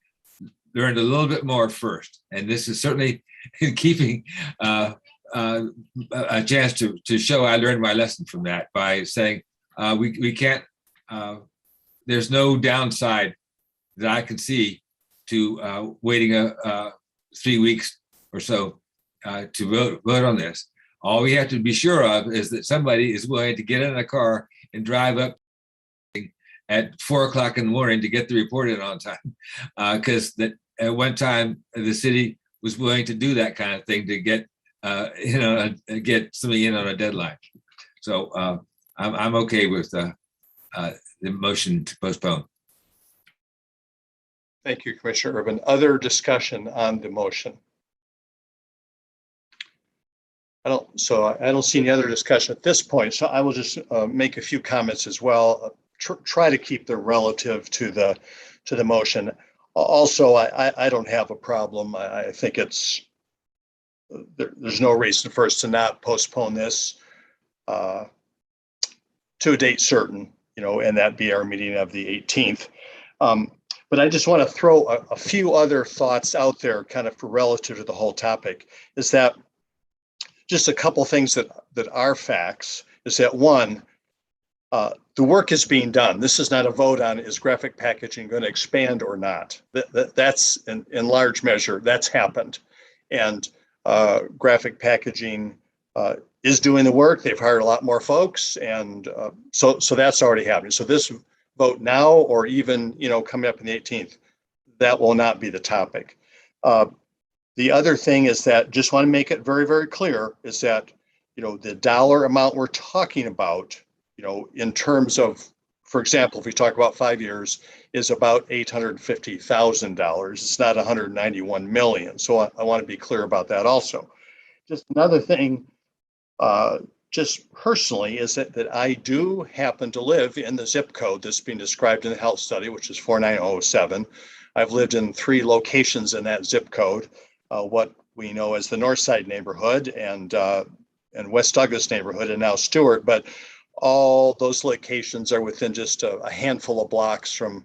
learned a little bit more first. And this is certainly in keeping a chance to show I learned my lesson from that by saying we can't, there's no downside that I can see to waiting 3 weeks or so to vote on this. All we have to be sure of is that somebody is willing to get in a car and drive up at 4 o'clock in the morning to get the report in on time. Because at one time, the city was willing to do that kind of thing to get, get somebody in on a deadline. So I'm okay with the motion to postpone. Thank you, Commissioner Urban. Other discussion on the motion? I don't see any other discussion at this point, so I will just make a few comments as well. Try to keep them relative to the motion. Also, I don't have a problem. I think there's no reason for us to not postpone this to a date certain, and that be our meeting of the 18th. But I just want to throw a few other thoughts out there kind of relative to the whole topic, is that just a couple things that are facts is that one, the work is being done. This is not a vote on is graphic packaging going to expand or not. That's in large measure, that's happened. And graphic packaging is doing the work. They've hired a lot more folks. And so that's already happening. So this vote now, or even, coming up in the 18th, that will not be the topic. The other thing is that, just want to make it very, very clear, is that, the dollar amount we're talking about, in terms of, for example, if we talk about 5 years, is about $850,000. It's not 191 million. So I want to be clear about that also. Just another thing, just personally, is that I do happen to live in the zip code that's being described in the health study, which is 49007. I've lived in 3 locations in that zip code, what we know as the North Side neighborhood and West Douglas neighborhood, and now Stewart, but all those locations are within just a handful of blocks from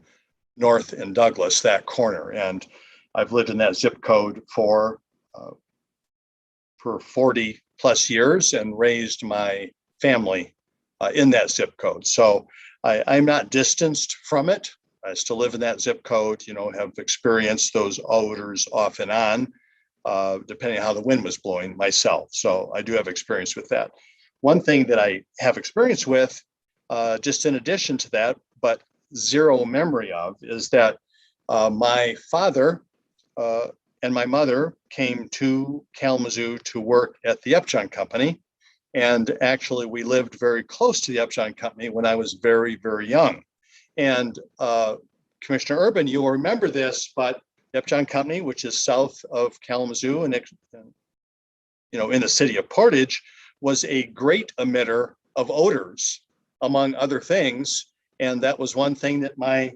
North and Douglas, that corner. And I've lived in that zip code for 40 plus years and raised my family in that zip code. So I'm not distanced from it. I still live in that zip code, have experienced those odors off and on, depending on how the wind was blowing myself. So I do have experience with that. One thing that I have experience with, just in addition to that, but zero memory of, is that my father and my mother came to Kalamazoo to work at the Upjohn Company. And actually, we lived very close to the Upjohn Company when I was very, very young. And Commissioner Urban, you will remember this, but the Upjohn Company, which is south of Kalamazoo and in the city of Portage, was a great emitter of odors, among other things. And that was one thing that my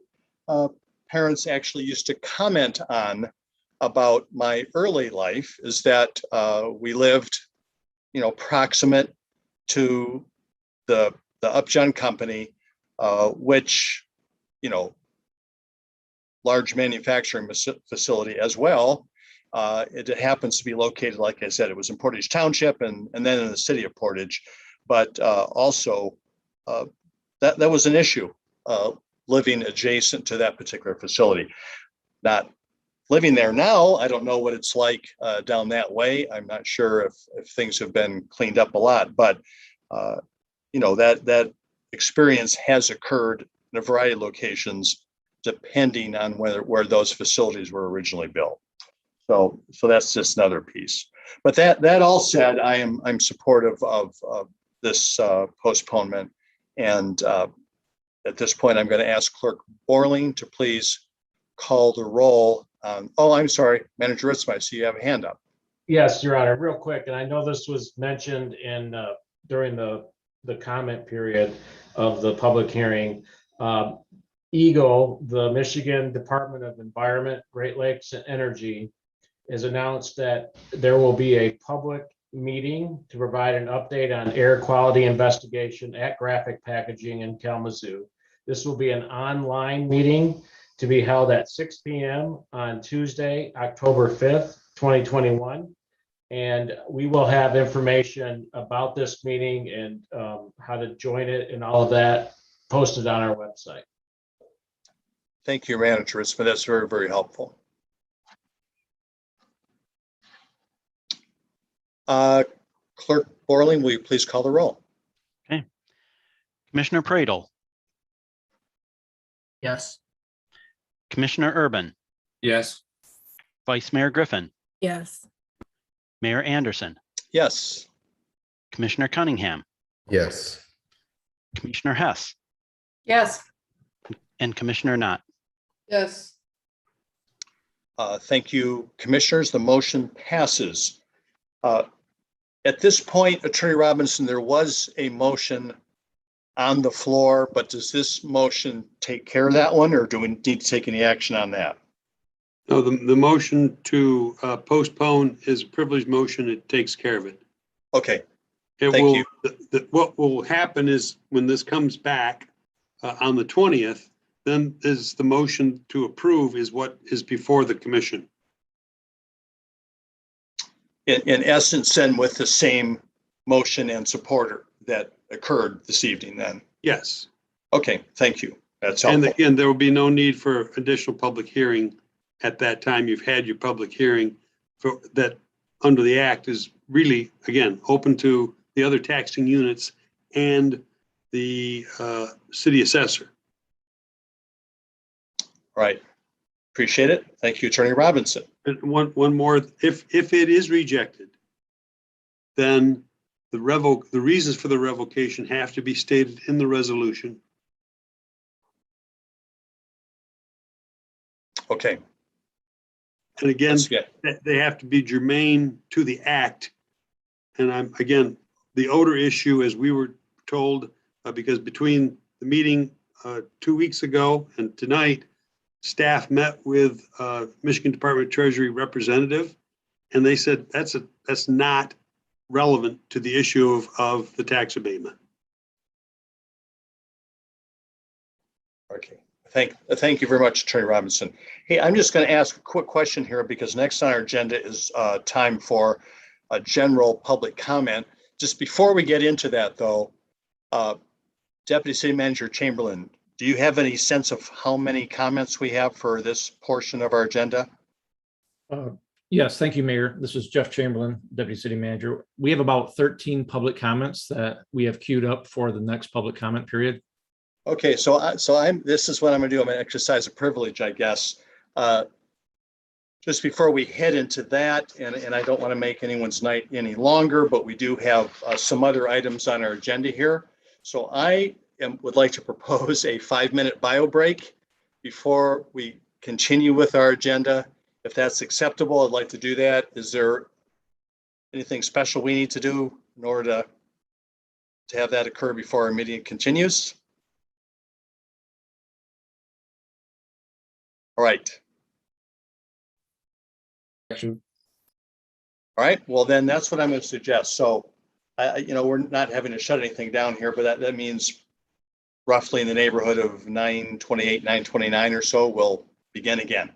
parents actually used to comment on about my early life, is that we lived, proximate to the Upjohn Company, which, large manufacturing facility as well. It happens to be located, like I said, it was in Portage Township and then in the city of Portage, but also that was an issue, living adjacent to that particular facility. Not living there now, I don't know what it's like down that way. I'm not sure if things have been cleaned up a lot, but that experience has occurred in a variety of locations, depending on where those facilities were originally built. So that's just another piece. But that all said, I'm supportive of this postponement. And at this point, I'm going to ask Clerk Borling to please call the roll. I'm sorry, Manager Ritzma, I see you have a hand up. Yes, Your Honor, real quick. And I know this was mentioned during the comment period of the public hearing. EGLE, the Michigan Department of Environment, Great Lakes and Energy, has announced that there will be a public meeting to provide an update on air quality investigation at Graphic Packaging in Kalamazoo. This will be an online meeting to be held at 6 p.m. on Tuesday, October 5th, 2021. And we will have information about this meeting and how to join it and all of that posted on our website. Thank you, Manager Ritzman. That's very, very helpful. Clerk Borling, will you please call the roll? Okay. Commissioner Pradel. Yes. Commissioner Urban. Yes. Vice Mayor Griffin. Yes. Mayor Anderson, Yes. Commissioner Cunningham, Yes. Commissioner Hess, Yes. and Commissioner Knott. Yes. Thank you, commissioners. The motion passes. At this point, Attorney Robinson, there was a motion on the floor, but does this motion take care of that one, or do we need to take any action on that? No, the motion to postpone is a privileged motion. It takes care of it. Okay. It Thank will, you. what will happen is when this comes back on the 20th, then is the motion to approve is what is before the commission. In essence, then with the same motion and supporter that occurred this evening then? Yes. Okay, thank you. That's And helpful. again, there will be no need for additional public hearing at that time. You've had your public hearing for that under the act is really, again, open to the other taxing units and the city assessor. Right. Appreciate it. Thank you, Attorney Robinson. And one more, if it is rejected, then the reasons for the revocation have to be stated in the resolution. Okay. And again, they have to be germane to the act. And again, the odor issue, as we were told, because between the meeting 2 weeks ago and tonight, staff met with Michigan Department of Treasury representative, and they said that's not relevant to the issue of the tax abatement. Okay. Thank you very much, Attorney Robinson. Hey, I'm just going to ask a quick question here because next on our agenda is time for a general public comment. Just before we get into that, though, Deputy City Manager Chamberlain, do you have any sense of how many comments we have for this portion of our agenda? Yes, thank you, Mayor. This is Jeff Chamberlain, Deputy City Manager. We have about 13 public comments that we have queued up for the next public comment period. Okay, so this is what I'm going to do. I'm going to exercise a privilege, I guess. Just before we head into that, and I don't want to make anyone's night any longer, but we do have some other items on our agenda here. So I would like to propose a 5-minute bio break before we continue with our agenda. If that's acceptable, I'd like to do that. Is there anything special we need to do in order to have that occur before our meeting continues? All right. All right. Well, then that's what I'm going to suggest. So, we're not having to shut anything down here, but that means roughly in the neighborhood of 9:28, 9:29 or so, we'll begin again.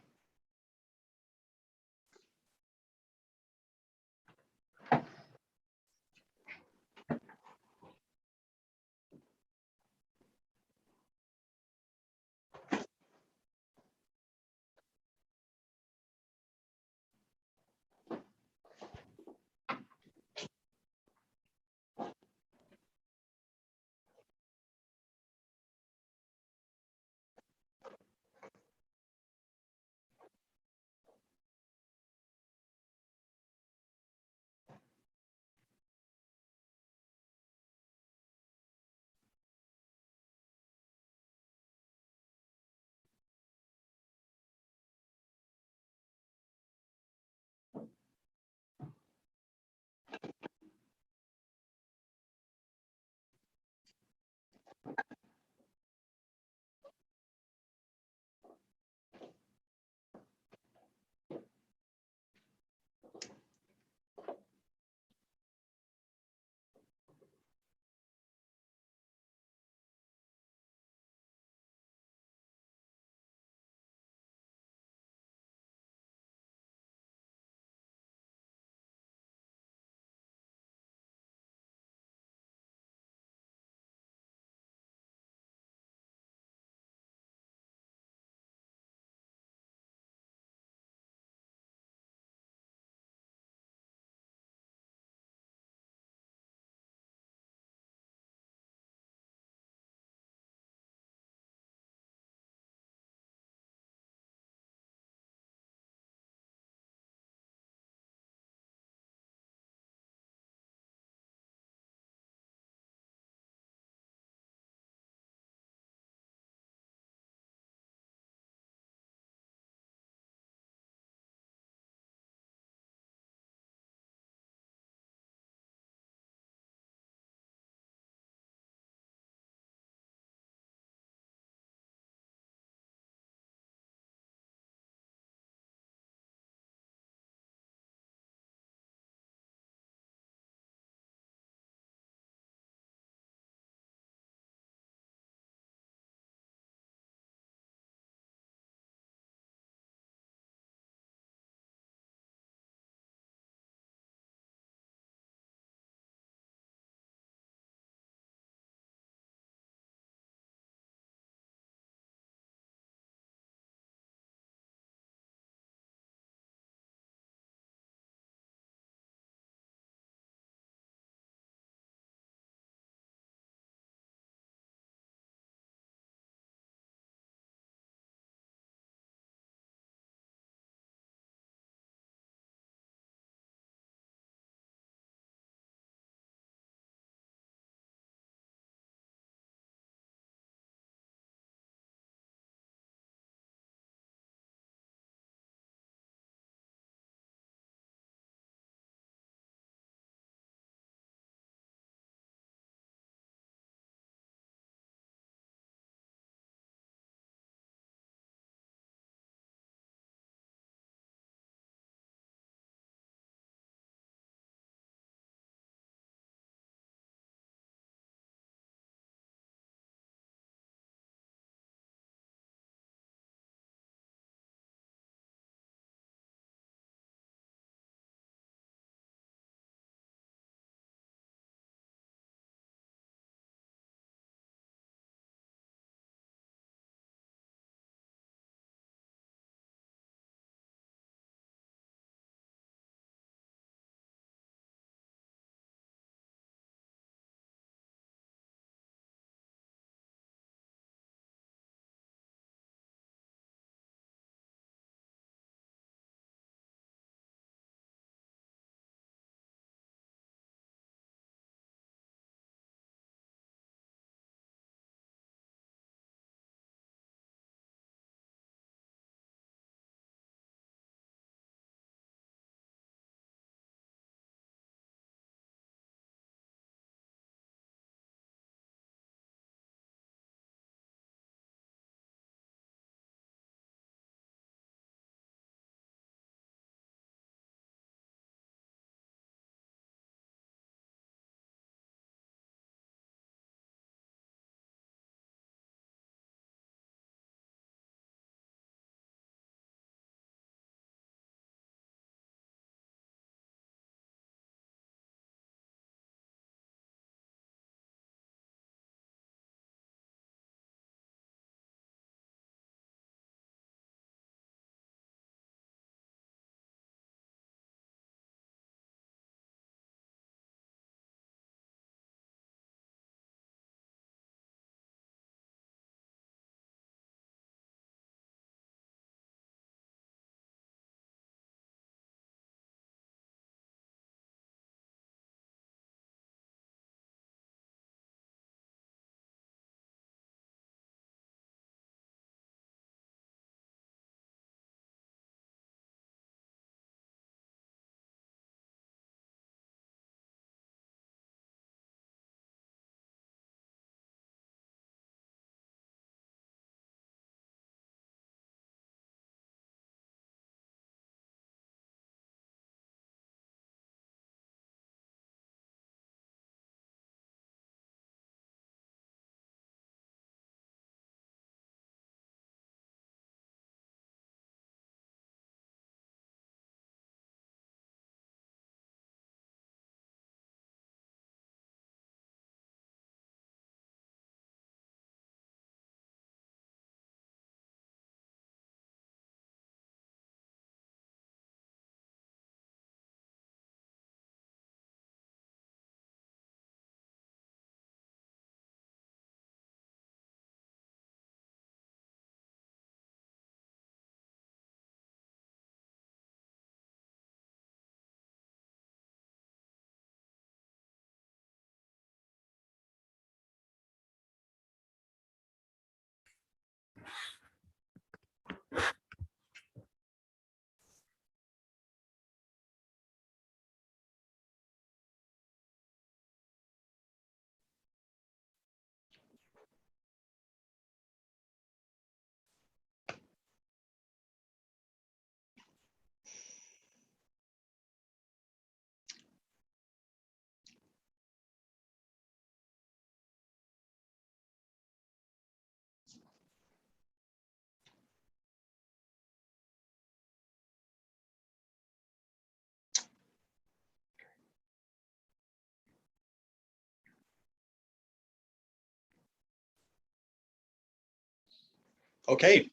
Okay,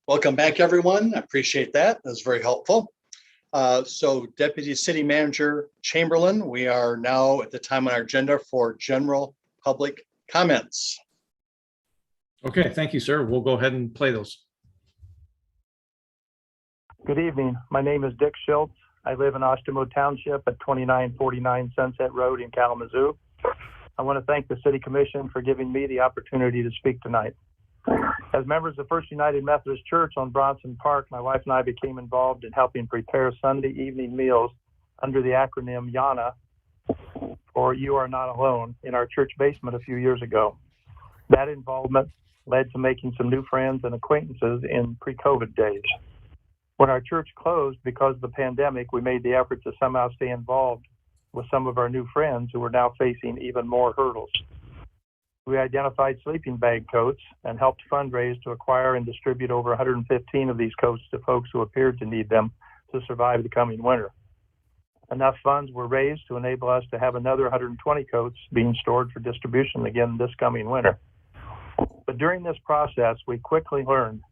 welcome back, everyone. I appreciate that. That was very helpful. So Deputy City Manager Chamberlain, we are now at the time on our agenda for general public comments. Okay, thank you, sir. We'll go ahead and play those. Good evening. My name is Dick Schultz. I live in Ostemo Township at 2949 Sunset Road in Kalamazoo. I want to thank the City Commission for giving me the opportunity to speak tonight. As members of First United Methodist Church on Bronson Park, my wife and I became involved in helping prepare Sunday evening meals under the acronym YANA, or You Are Not Alone, in our church basement a few years ago. That involvement led to making some new friends and acquaintances in pre-COVID days. When our church closed because of the pandemic, we made the effort to somehow stay involved with some of our new friends who were now facing even more hurdles. We identified sleeping bag coats and helped fundraise to acquire and distribute over 115 of these coats to folks who appeared to need them to survive the coming winter. Enough funds were raised to enable us to have another 120 coats being stored for distribution again this coming winter. But during this process, we quickly learned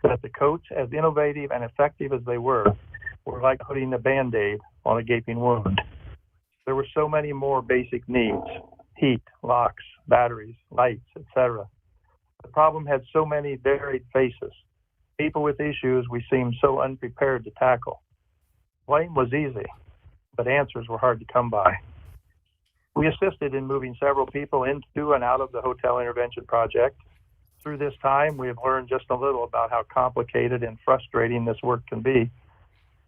that the coats, as innovative and effective as they were like putting a Band-Aid on a gaping wound. There were so many more basic needs: heat, locks, batteries, lights, etc. The problem had so many varied faces. People with issues we seemed so unprepared to tackle. Blame was easy, but answers were hard to come by. We assisted in moving several people into and out of the hotel intervention project. Through this time, we have learned just a little about how complicated and frustrating this work can be.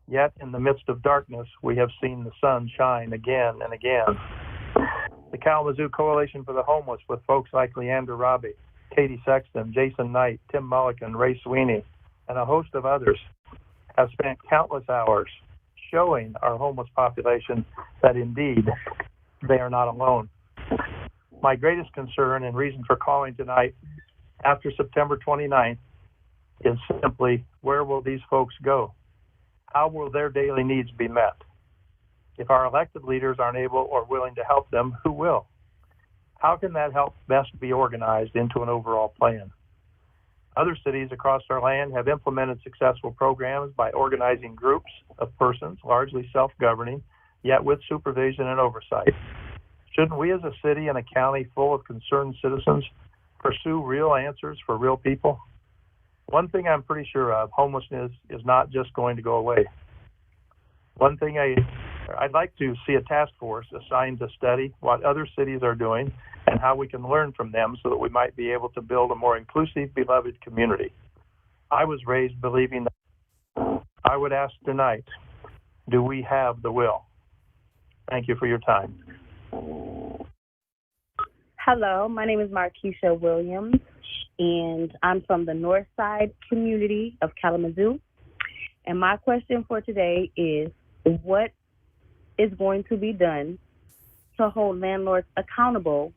Yet, in the midst of darkness, we have seen the sun shine again and again. The Kalamazoo Coalition for the Homeless, with folks like Leander Robbie, Katie Sexton, Jason Knight, Tim Mulligan, Ray Sweeney, and a host of others, have spent countless hours showing our homeless population that indeed they are not alone. My greatest concern and reason for calling tonight after September 29th is simply, where will these folks go? How will their daily needs be met? If our elected leaders aren't able or willing to help them, who will? How can that help best be organized into an overall plan? Other cities across our land have implemented successful programs by organizing groups of persons, largely self-governing, yet with supervision and oversight. Shouldn't we as a city and a county full of concerned citizens pursue real answers for real people? One thing I'm pretty sure of, homelessness is not just going to go away. One thing I'd like to see a task force assigned to study what other cities are doing and how we can learn from them so that we might be able to build a more inclusive, beloved community. I was raised believing that. I would ask tonight, do we have the will? Thank you for your time. Hello, my name is Markeisha Williams, and I'm from the North Side community of Kalamazoo. And my question for today is, what is going to be done to hold landlords accountable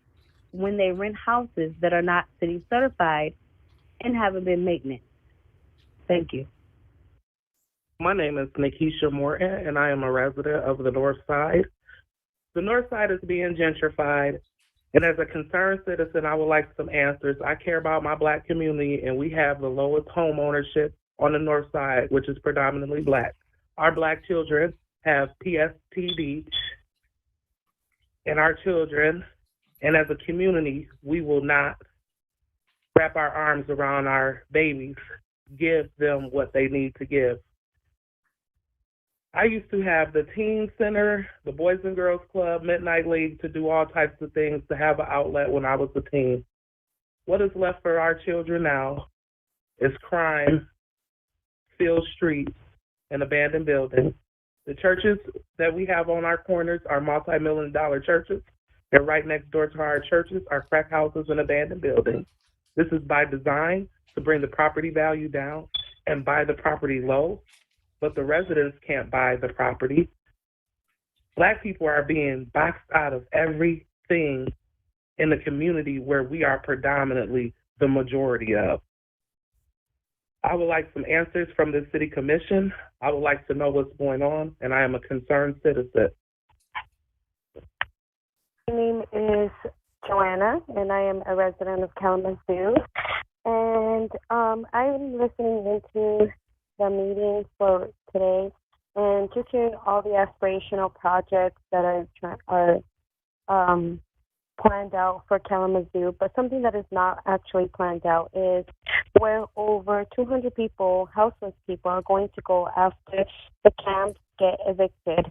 when they rent houses that are not city certified and haven't been maintenance? Thank you. My name is Nikisha Morton, and I am a resident of the North Side. The North Side is being gentrified, and as a concerned citizen, I would like some answers. I care about my Black community, and we have the lowest home ownership on the North Side, which is predominantly Black. Our Black children have PSTD, and our children, and as a community, we will not wrap our arms around our babies, give them what they need to give. I used to have the teen center, the Boys and Girls Club, Midnight League, to do all types of things, to have an outlet when I was a teen. What is left for our children now is crime, filled streets, and abandoned buildings. The churches that we have on our corners are multi-million-dollar churches, and right next door to our churches are crack houses and abandoned buildings. This is by design to bring the property value down and buy the property low, but the residents can't buy the property. Black people are being boxed out of everything in the community where we are predominantly the majority of. I would like some answers from the City Commission. I would like to know what's going on, and I am a concerned citizen. My name is Joanna, and I am a resident of Kalamazoo. And And I'm listening into the meeting for today and just hearing all the aspirational projects that are planned out for Kalamazoo. But something that is not actually planned out is where over 200 people, houseless people, are going to go after the camps get evicted.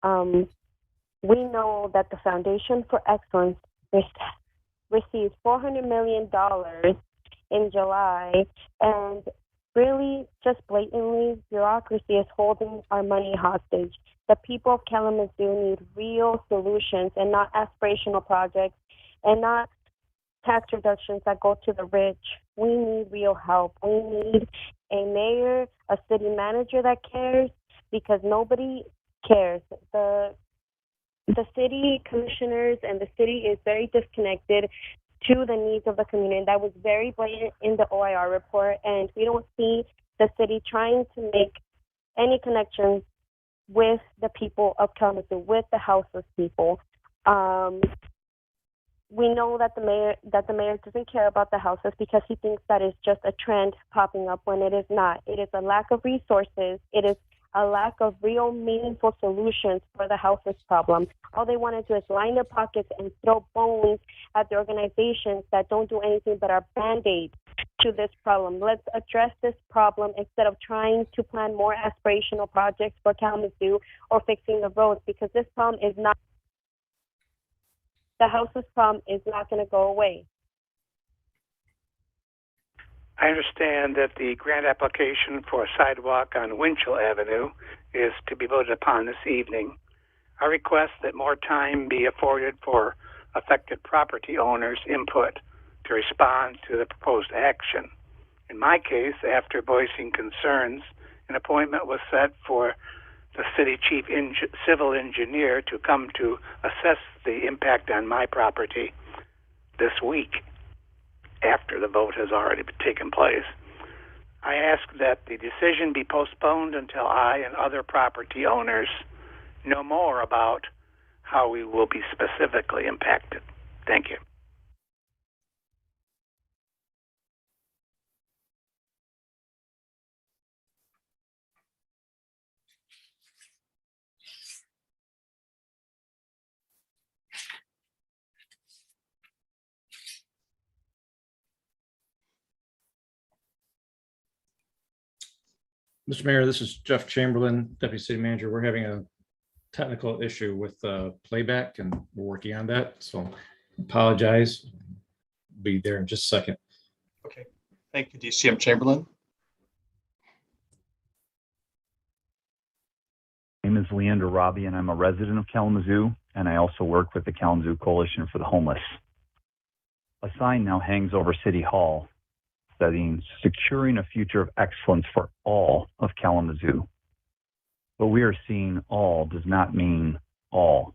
We know that the Foundation for Excellence received $400 million in July, and really just blatantly bureaucracy is holding our money hostage. The people of Kalamazoo need real solutions and not aspirational projects and not tax reductions that go to the rich. We need real help. We need a mayor, a city manager that cares, because nobody cares. The city commissioners and the city is very disconnected to the needs of the community. That was very blatant in the OIR report, and we don't see the city trying to make any connections with the people of Kalamazoo, with the houseless people. We know that the mayor doesn't care about the houseless because he thinks that is just a trend popping up when it is not. It is a lack of resources. It is a lack of real meaningful solutions for the houseless problem. All they want to do is line their pockets and throw bones at the organizations that don't do anything but are band-aids to this problem. Let's address this problem instead of trying to plan more aspirational projects for Kalamazoo or fixing the roads, because this problem is not, the houseless problem is not going to go away. I understand that the grant application for a sidewalk on Winchell Avenue is to be voted upon this evening. I request that more time be afforded for affected property owners' input to respond to the proposed action. In my case, after voicing concerns, an appointment was set for the city chief civil engineer to come to assess the impact on my property this week, after the vote has already taken place. I ask that the decision be postponed until I and other property owners know more about how we will be specifically impacted. Thank you. Mr. Mayor, this is Jeff Chamberlain, Deputy City Manager. We're having a technical issue with playback, and we're working on that. So apologize. Be there in just a second. Okay. Thank you, DCM Chamberlain. My name is Leander Robbie, and I'm a resident of Kalamazoo, and I also work with the Kalamazoo Coalition for the Homeless. A sign now hangs over City Hall studying securing a future of excellence for all of Kalamazoo. But we are seeing all does not mean all.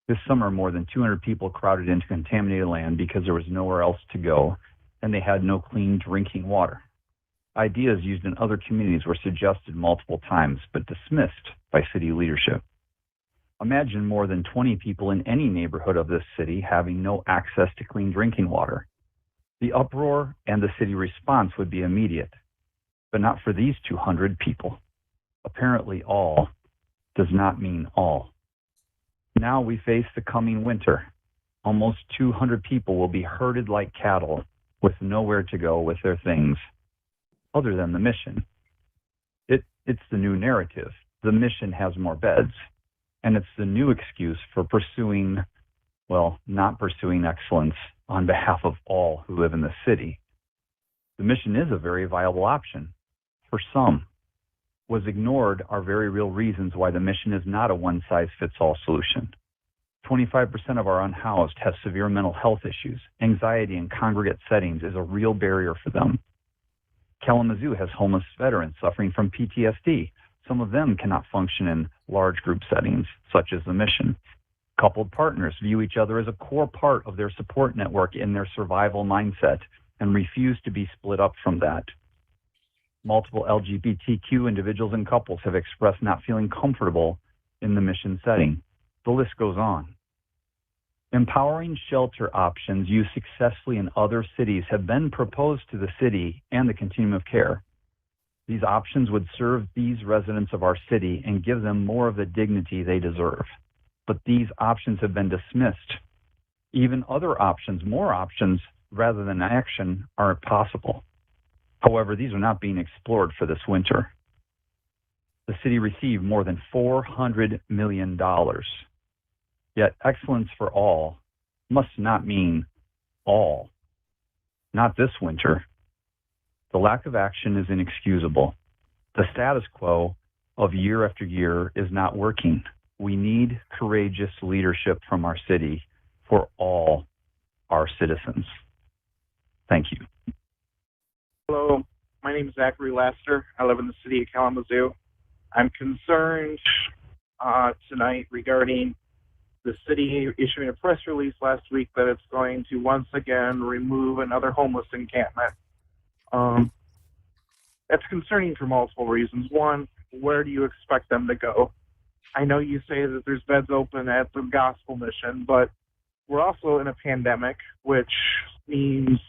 This summer, more than 200 people crowded into contaminated land because there was nowhere else to go, and they had no clean drinking water. Ideas used in other communities were suggested multiple times, but dismissed by city leadership. Imagine more than 20 people in any neighborhood of this city having no access to clean drinking water. The uproar and the city response would be immediate, but not for these 200 people. Apparently all does not mean all. Now we face the coming winter. Almost 200 people will be herded like cattle with nowhere to go with their things, other than the mission. It's the new narrative. The mission has more beds, and it's the new excuse for not pursuing excellence on behalf of all who live in the city. The mission is a very viable option for some. Was ignored are very real reasons why the mission is not a one-size-fits-all solution. 25% of our unhoused have severe mental health issues. Anxiety in congregate settings is a real barrier for them. Kalamazoo has homeless veterans suffering from PTSD. Some of them cannot function in large group settings, such as the mission. Coupled partners view each other as a core part of their support network in their survival mindset and refuse to be split up from that. Multiple LGBTQ individuals and couples have expressed not feeling comfortable in the mission setting. The list goes on. Empowering shelter options used successfully in other cities have been proposed to the city and the continuum of care. These options would serve these residents of our city and give them more of the dignity they deserve. But these options have been dismissed. Even other options, more options rather than action, are possible. However, these are not being explored for this winter. The city received more than $400 million. Yet excellence for all must not mean all. Not this winter. The lack of action is inexcusable. The status quo of year after year is not working. We need courageous leadership from our city for all our citizens. Thank you. Hello, my name is Zachary Laster. I live in the city of Kalamazoo. I'm concerned tonight regarding the city issuing a press release last week that it's going to once again remove another homeless encampment. That's concerning for multiple reasons. One, where do you expect them to go? I know you say that there's beds open at the gospel mission, but we're also in a pandemic, which means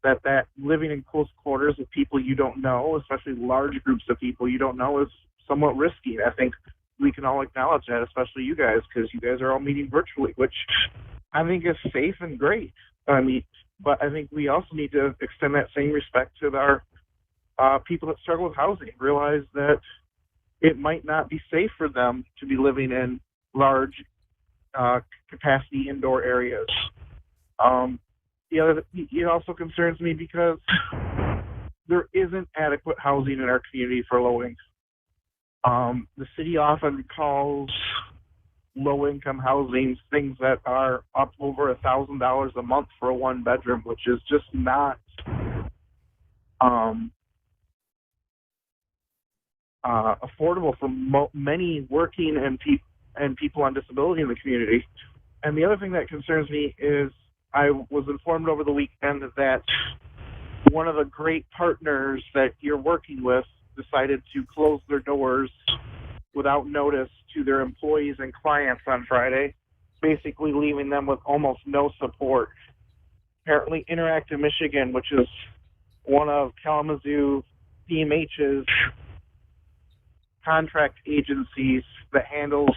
that living in close quarters with people you don't know, especially large groups of people you don't know, is somewhat risky. I think we can all acknowledge that, especially you guys, because you guys are all meeting virtually, which I think is safe and great. But I think we also need to extend that same respect to our people that struggle with housing. Realize that it might not be safe for them to be living in large capacity indoor areas. It also concerns me because there isn't adequate housing in our community for low income. The city often calls low-income housing things that are up over $1,000 a month for a one-bedroom, which is just not affordable for many working and people on disability in the community. And the other thing that concerns me is I was informed over the weekend that one of the great partners that you're working with decided to close their doors without notice to their employees and clients on Friday, basically leaving them with almost no support. Apparently, Interactive Michigan, which is one of Kalamazoo DMH's contract agencies that handles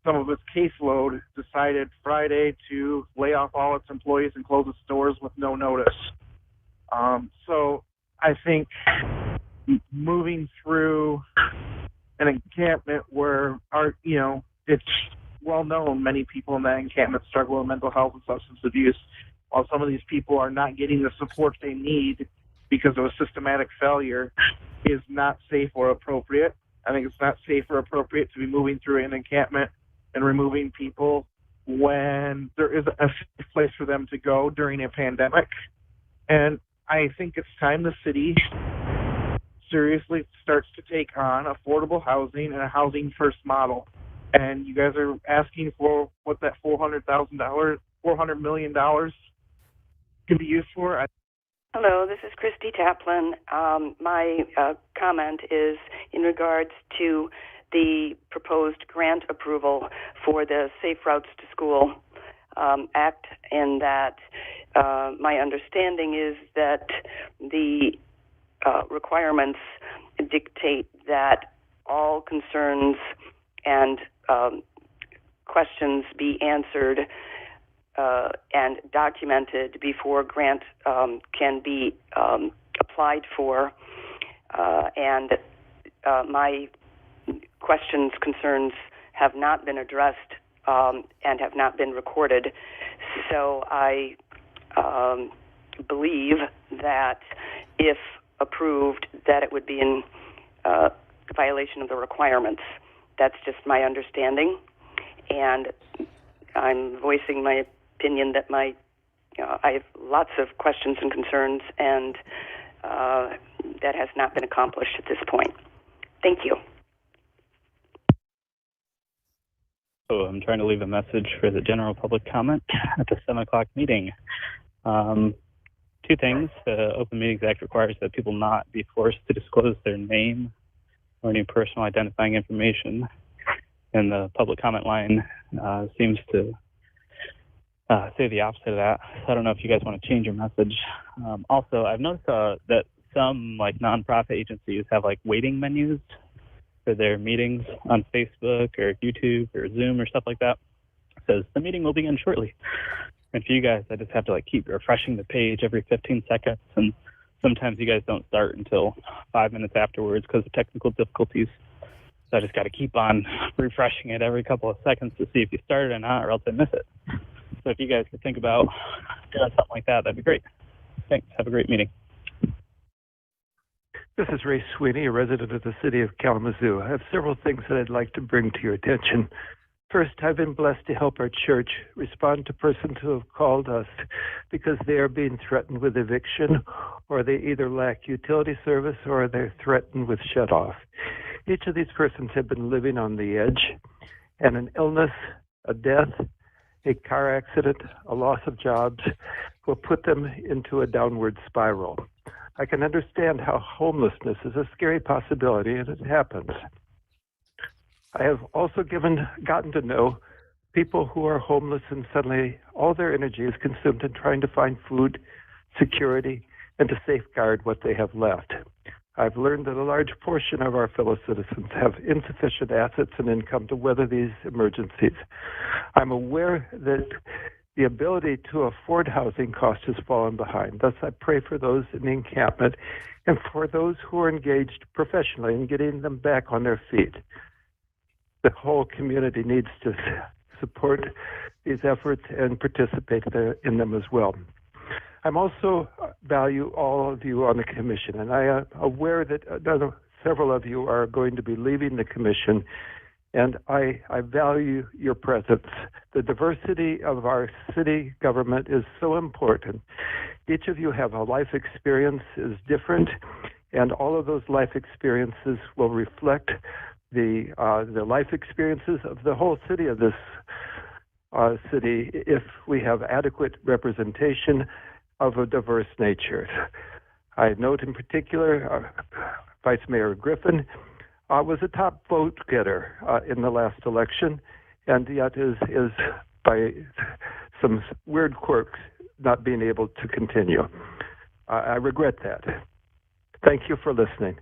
some of its caseload, decided Friday to lay off all its employees and close its doors with no notice. So I think moving through an encampment where it's well known many people in that encampment struggle with mental health and substance abuse, while some of these people are not getting the support they need because of a systematic failure, is not safe or appropriate. I think it's not safe or appropriate to be moving through an encampment and removing people when there is a safe place for them to go during a pandemic. And I think it's time the city seriously starts to take on affordable housing and a housing first model. And you guys are asking for what that $400 million can be used for. Hello, this is Christy Taplin. My comment is in regards to the proposed grant approval for the Safe Routes to School Act, in that my understanding is that the requirements dictate that all concerns and questions be answered and documented before grant can be applied for. And my questions, concerns have not been addressed and have not been recorded. So I believe that if approved, that it would be in violation of the requirements. That's just my understanding. And I'm voicing my opinion that I have lots of questions and concerns, and that has not been accomplished at this point. Thank you. So I'm trying to leave a message for the general public comment at the 7 o'clock meeting. Two things. The Open Meetings Act requires that people not be forced to disclose their name or any personal identifying information. And the public comment line seems to say the opposite of that. So I don't know if you guys want to change your message. Also, I've noticed that some like nonprofit agencies have like waiting menus for their meetings on Facebook or YouTube or Zoom or stuff like that. It says the meeting will begin shortly. And for you guys, I just have to like keep refreshing the page every 15 seconds. And sometimes you guys don't start until 5 minutes afterwards because of technical difficulties. So I just got to keep on refreshing it every couple of seconds to see if you started or not, or else I miss it. So if you guys could think about doing something like that, that'd be great. Thanks. Have a great meeting. This is Ray Sweeney, a resident of the city of Kalamazoo. I have several things that I'd like to bring to your attention. First, I've been blessed to help our church respond to persons who have called us because they are being threatened with eviction, or they either lack utility service or they're threatened with shut-off. Each of these persons have been living on the edge, and an illness, a death, a car accident, a loss of jobs will put them into a downward spiral. I can understand how homelessness is a scary possibility, and it happens. I have also gotten to know people who are homeless and suddenly all their energy is consumed in trying to find food, security, and to safeguard what they have left. I've learned that a large portion of our fellow citizens have insufficient assets and income to weather these emergencies. I'm aware that the ability to afford housing costs has fallen behind. Thus, I pray for those in the encampment and for those who are engaged professionally in getting them back on their feet. The whole community needs to support these efforts and participate in them as well. I'm also value all of you on the commission, and I am aware that several of you are going to be leaving the commission, and I value your presence. The diversity of our city government is so important. Each of you have a life experience is different, and all of those life experiences will reflect the life experiences of the whole city of this city if we have adequate representation of a diverse nature. I note in particular Vice Mayor Griffin was a top vote getter in the last election, and yet is by some weird quirks not being able to continue. I regret that. Thank you for listening.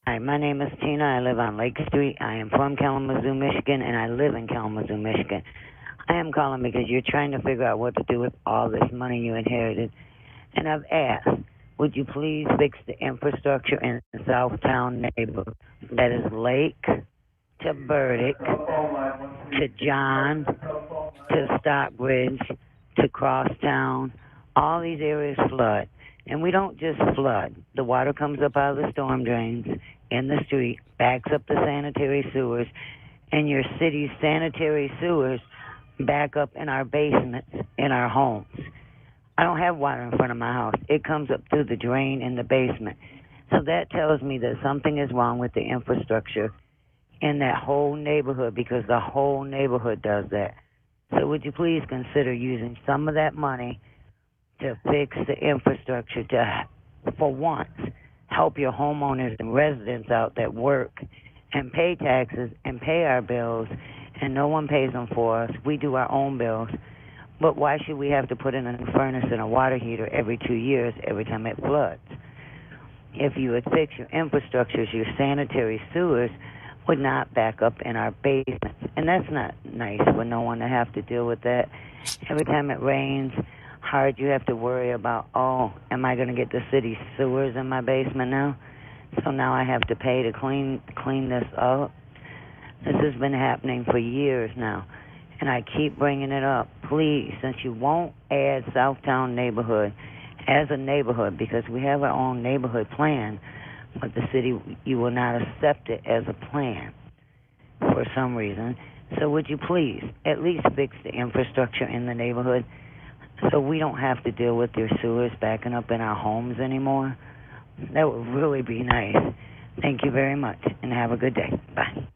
Hi, my name is Tina. I live on Lake Street. I am from Kalamazoo, Michigan, and I live in Kalamazoo, Michigan. I am calling because you're trying to figure out what to do with all this money you inherited. And I've asked, would you please fix the infrastructure in the Southtown neighborhood? That is Lake to Burdick to John to Stockbridge to Crosstown. All these areas flood. And we don't just flood. The water comes up out of the storm drains in the street, backs up the sanitary sewers, and your city's sanitary sewers back up in our basements, in our homes. I don't have water in front of my house. It comes up through the drain in the basement. So that tells me that something is wrong with the infrastructure in that whole neighborhood, because the whole neighborhood does that. So would you please consider using some of that money to fix the infrastructure to, for once, help your homeowners and residents out that work and pay taxes and pay our bills, and no one pays them for us. We do our own bills. But why should we have to put in a new furnace and a water heater every 2 years every time it floods? If you would fix your infrastructures, your sanitary sewers would not back up in our basements. And that's not nice for no one to have to deal with that. Every time it rains hard, you have to worry about, oh, am I going to get the city sewers in my basement now? So now I have to pay to clean this up. This has been happening for years now, and I keep bringing it up. Please, since you won't add Southtown neighborhood as a neighborhood, because we have our own neighborhood plan, but the city, you will not accept it as a plan for some reason. So would you please at least fix the infrastructure in the neighborhood so we don't have to deal with your sewers backing up in our homes anymore? That would really be nice. Thank you very much, and have a good day. Bye.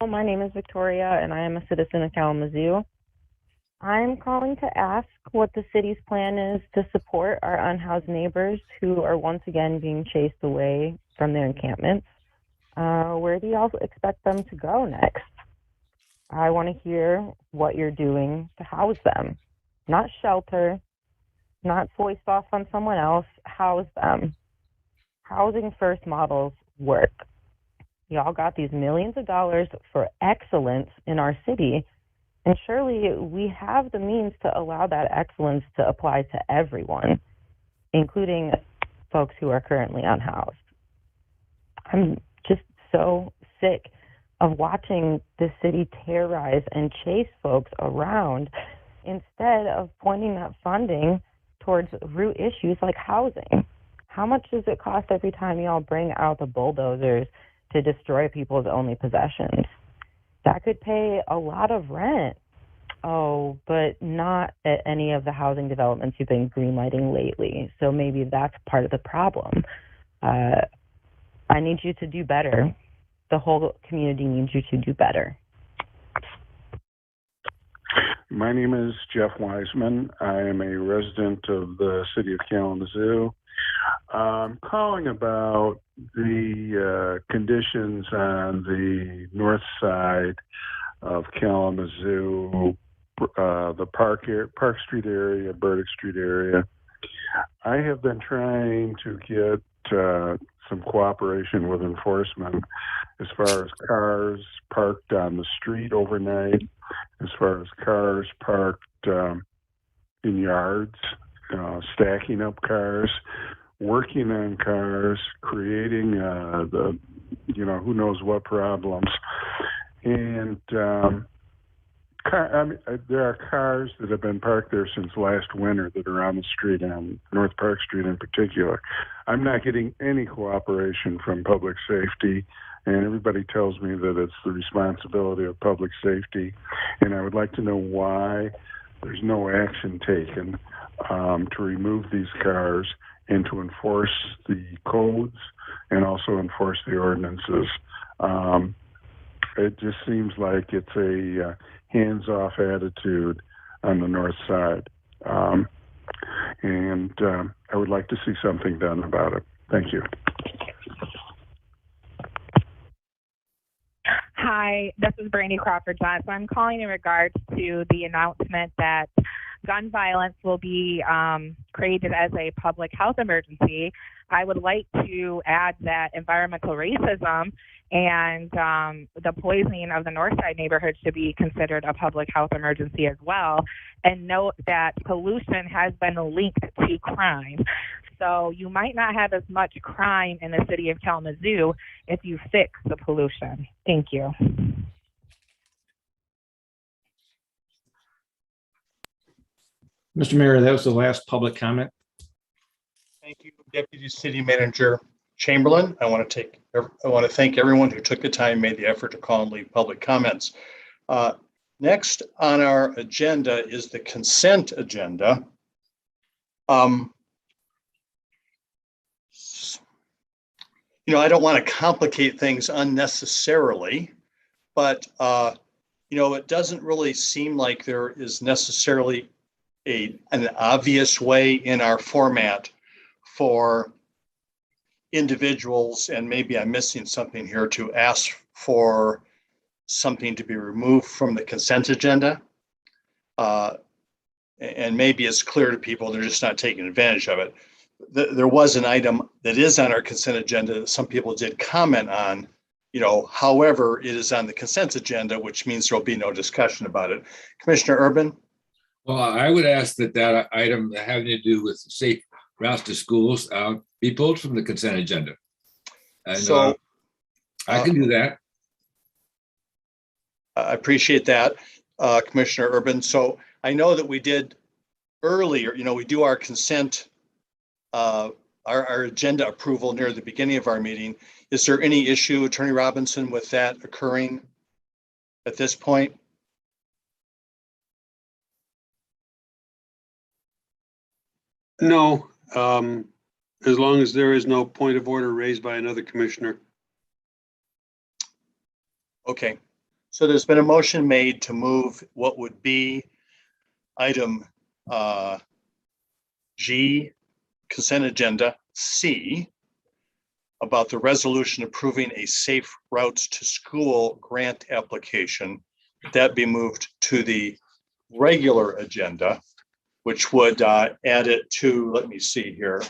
My name is Victoria, and I am a citizen of Kalamazoo. I'm calling to ask what the city's plan is to support our unhoused neighbors who are once again being chased away from their encampments. Where do y'all expect them to go next? I want to hear what you're doing to house them, not shelter, not foist off on someone else, house them. Housing first models work. Y'all got these millions of dollars for excellence in our city, and surely we have the means to allow that excellence to apply to everyone, including folks who are currently unhoused. I'm just so sick of watching the city terrorize and chase folks around instead of pointing that funding towards root issues like housing. How much does it cost every time y'all bring out the bulldozers to destroy people's only possessions? That could pay a lot of rent. Oh, but not at any of the housing developments you've been greenlighting lately. So maybe that's part of the problem. I need you to do better. The whole community needs you to do better. My name is Jeff Wiseman. I am a resident of the city of Kalamazoo. I'm calling about the conditions on the north side of Kalamazoo, the Park Street area, Burdick Street area. I have been trying to get some cooperation with enforcement as far as cars parked on the street overnight, as far as cars parked in yards, stacking up cars, working on cars, creating who knows what problems. And there are cars that have been parked there since last winter that are on the street, on North Park Street in particular. I'm not getting any cooperation from public safety, and everybody tells me that it's the responsibility of public safety. And I would like to know why there's no action taken to remove these cars and to enforce the codes and also enforce the ordinances. It just seems like it's a hands-off attitude on the north side. And I would like to see something done about it. Thank you. Hi, this is Brandy Crawford Johnson. I'm calling in regards to the announcement that gun violence will be created as a public health emergency. I would like to add that environmental racism and the poisoning of the Northside neighborhood should be considered a public health emergency as well. And note that pollution has been linked to crime. So you might not have as much crime in the city of Kalamazoo if you fix the pollution. Thank you. Mr. Mayor, that was the last public comment. Thank you, Deputy City Manager Chamberlain. I want to thank everyone who took the time and made the effort to call and leave public comments. Next on our agenda is the consent agenda. I don't want to complicate things unnecessarily, but it doesn't really seem like there is necessarily an obvious way in our format for individuals, and maybe I'm missing something here, to ask for something to be removed from the consent agenda. And maybe it's clear to people, they're just not taking advantage of it. There was an item that is on our consent agenda that some people did comment on, however, it is on the consent agenda, which means there'll be no discussion about it. Commissioner Urban? Well, I would ask that item having to do with safe routes to schools be pulled from the consent agenda. And so I can do that. I appreciate that, Commissioner Urban. So I know that we did earlier, we do our consent, our agenda approval near the beginning of our meeting. Is there any issue, Attorney Robinson, with that occurring at this point? No, as long as there is no point of order raised by another commissioner. Okay, so there's been a motion made to move what would be item G, consent agenda C, about the resolution approving a Safe Routes to School grant application. That be moved to the regular agenda, which would add it to, let me see here.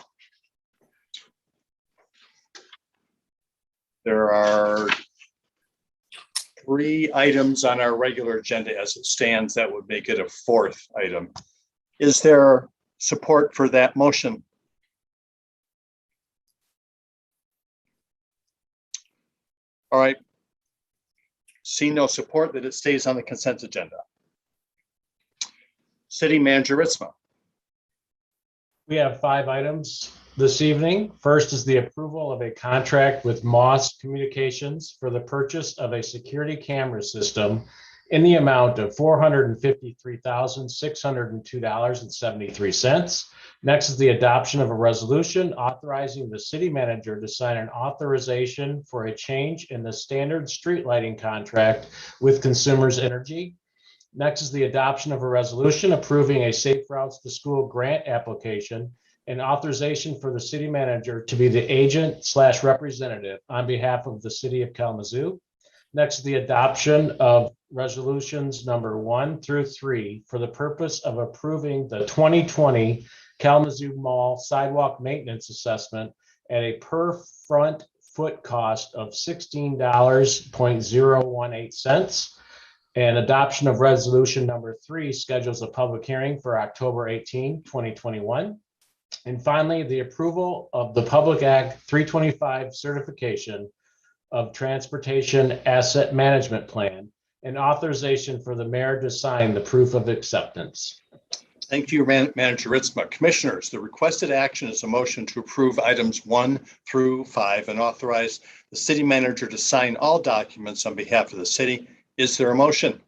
There are 3 items on our regular agenda as it stands. That would make it a 4th item. Is there support for that motion? All right. See no support, that it stays on the consent agenda. City Manager Ritzma. We have 5 items this evening. First is the approval of a contract with Moss Communications for the purchase of a security camera system in the amount of $453,602.73. Next is the adoption of a resolution authorizing the city manager to sign an authorization for a change in the standard street lighting contract with Consumers Energy. Next is the adoption of a resolution approving a Safe Routes to School grant application and authorization for the city manager to be the agent/representative on behalf of the city of Kalamazoo. Next, the adoption of resolutions number 1 through 3 for the purpose of approving the 2020 Kalamazoo Mall sidewalk maintenance assessment at a per front foot cost of $16.018. And adoption of resolution number 3 schedules a public hearing for October 18, 2021. And finally, the approval of the Public Act 325 certification of Transportation Asset Management Plan and authorization for the mayor to sign the proof of acceptance. Thank you, Manager Ritzma. Commissioners, the requested action is a motion to approve items 1 through 5 and authorize the city manager to sign all documents on behalf of the city. Is there a motion?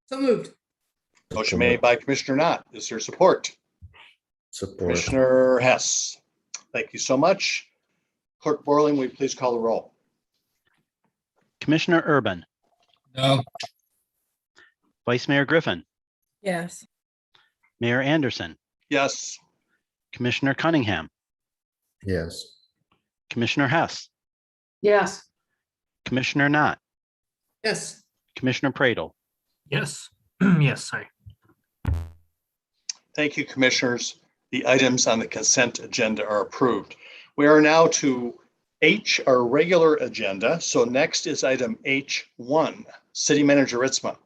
So moved. Motion made by Commissioner Knott. Is there support? Support. Commissioner Hess. Thank you so much. Clerk Borling, will you please call the roll? Commissioner Urban, No. Vice Mayor Griffin, Yes. Mayor Anderson, Yes. Commissioner Cunningham, Yes. Commissioner Hess, Yes. Commissioner Knott, Yes. Commissioner Pradel, Yes. Yes, sorry. Thank you, Commissioners. The items on the consent agenda are approved. We are now to H, our regular agenda. So next is item H1. City Manager Ritzma.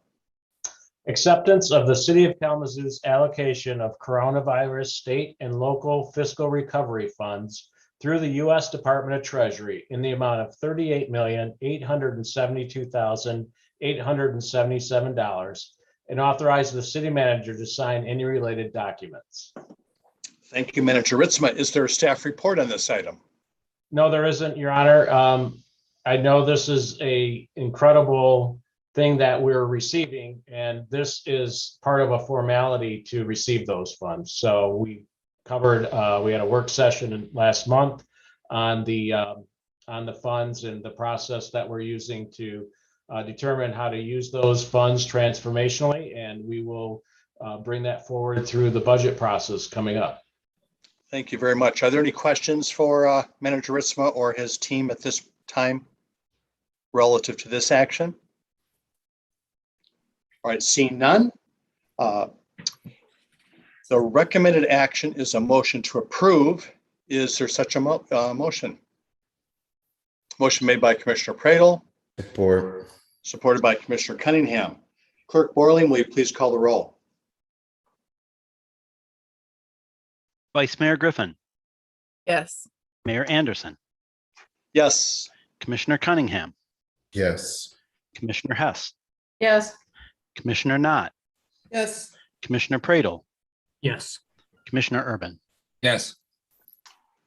Acceptance of the city of Kalamazoo's allocation of coronavirus state and local fiscal recovery funds through the U.S. Department of Treasury in the amount of $38,872,877 and authorize the city manager to sign any related documents. Thank you, Manager Ritzma. Is there a staff report on this item? No, there isn't, Your Honor. I know this is a incredible thing that we're receiving, and this is part of a formality to receive those funds. So we covered, we had a work session last month on the funds and the process that we're using to determine how to use those funds transformationally, and we will bring that forward through the budget process coming up. Thank you very much. Are there any questions for Manager Ritzma or his team at this time relative to this action? All right, seeing none. The recommended action is a motion to approve. Is there such a motion? Motion made by Commissioner Pradel. Support. Supported by Commissioner Cunningham. Clerk Borling, will you please call the roll? Vice Mayor Griffin, Yes. Mayor Anderson, Yes. Commissioner Cunningham, Yes. Commissioner Hess, Yes. Commissioner Knott, Yes. Commissioner Pradel, Yes. Commissioner Urban. Yes.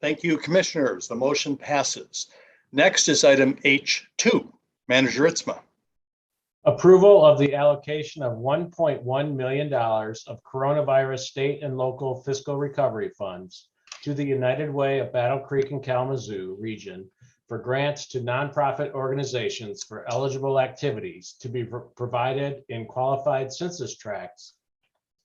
Thank you, Commissioners. The motion passes. Next is item H2. Manager Ritzma. Approval of the allocation of $1.1 million of coronavirus state and local fiscal recovery funds to the United Way of Battle Creek and Kalamazoo region for grants to nonprofit organizations for eligible activities to be provided in qualified census tracts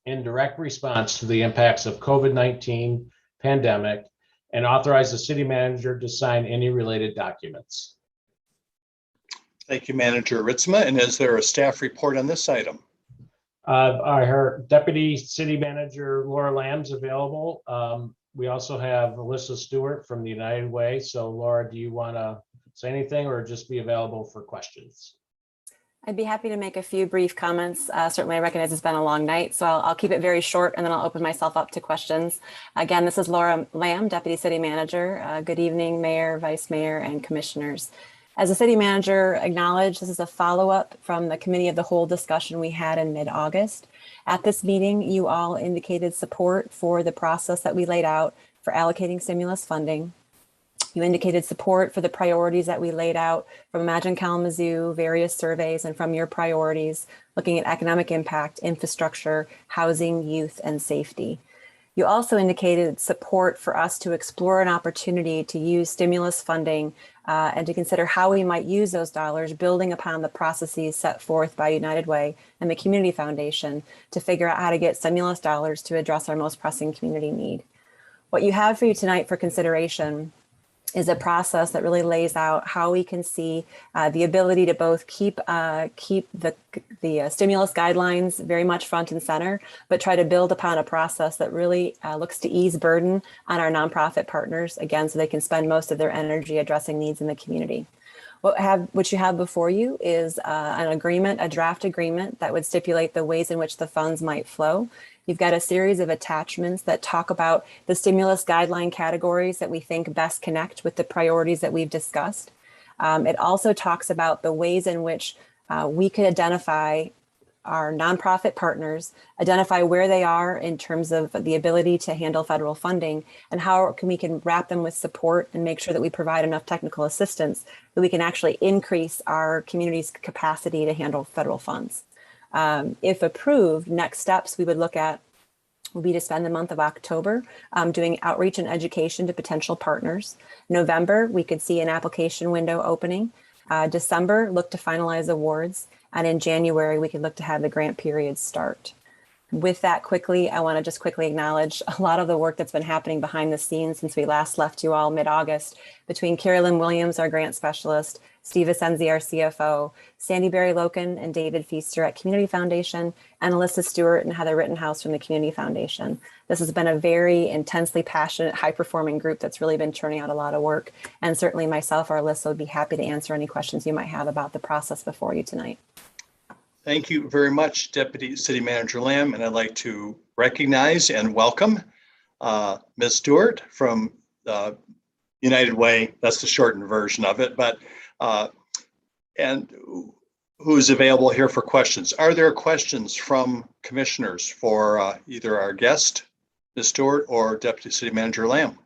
in direct response to the impacts of COVID-19 pandemic, and authorize the city manager to sign any related documents. Thank you, Manager Ritzma. And is there a staff report on this item? Our Deputy City Manager Laura Lamb's available. We also have Alyssa Stewart from the United Way. So Laura, do you want to say anything or just be available for questions? I'd be happy to make a few brief comments. Certainly, I recognize it's been a long night, so I'll keep it very short and then I'll open myself up to questions. Again, this is Laura Lamb, Deputy City Manager. Good evening, Mayor, Vice Mayor, and Commissioners. As the City Manager acknowledged, this is a follow-up from the Committee of the Whole discussion we had in mid-August. At this meeting, you all indicated support for the process that we laid out for allocating stimulus funding. You indicated support for the priorities that we laid out from Imagine Kalamazoo, various surveys, and from your priorities, looking at economic impact, infrastructure, housing, youth, and safety. You also indicated support for us to explore an opportunity to use stimulus funding and to consider how we might use those dollars, building upon the processes set forth by United Way and the Community Foundation to figure out how to get stimulus dollars to address our most pressing community need. What you have for you tonight for consideration is a process that really lays out how we can see the ability to both keep the stimulus guidelines very much front and center, but try to build upon a process that really looks to ease burden on our nonprofit partners, again, so they can spend most of their energy addressing needs in the community. What you have before you is an agreement, a draft agreement that would stipulate the ways in which the funds might flow. You've got a series of attachments that talk about the stimulus guideline categories that we think best connect with the priorities that we've discussed. It also talks about the ways in which we could identify our nonprofit partners, identify where they are in terms of the ability to handle federal funding, and how we can wrap them with support and make sure that we provide enough technical assistance that we can actually increase our community's capacity to handle federal funds. If approved, next steps we would look at will be to spend the month of October doing outreach and education to potential partners. November, we could see an application window opening. December, look to finalize awards. And in January, we could look to have the grant period start. With that quickly, I want to just quickly acknowledge a lot of the work that's been happening behind the scenes since we last left you all mid-August between Carolyn Williams, our grant specialist, Steve Asenzi, our CFO, Sandy Berry Loken and David Feaster at Community Foundation, and Alyssa Stewart and Heather Rittenhouse from the Community Foundation. This has been a very intensely passionate, high-performing group that's really been churning out a lot of work. And certainly myself or Alyssa would be happy to answer any questions you might have about the process before you tonight. Thank you very much, Deputy City Manager Lamb. And I'd like to recognize and welcome Ms. Stewart from United Way. That's the shortened version of it, but and who's available here for questions. Are there questions from commissioners for either our guest, Ms. Stewart, or Deputy City Manager Lamb?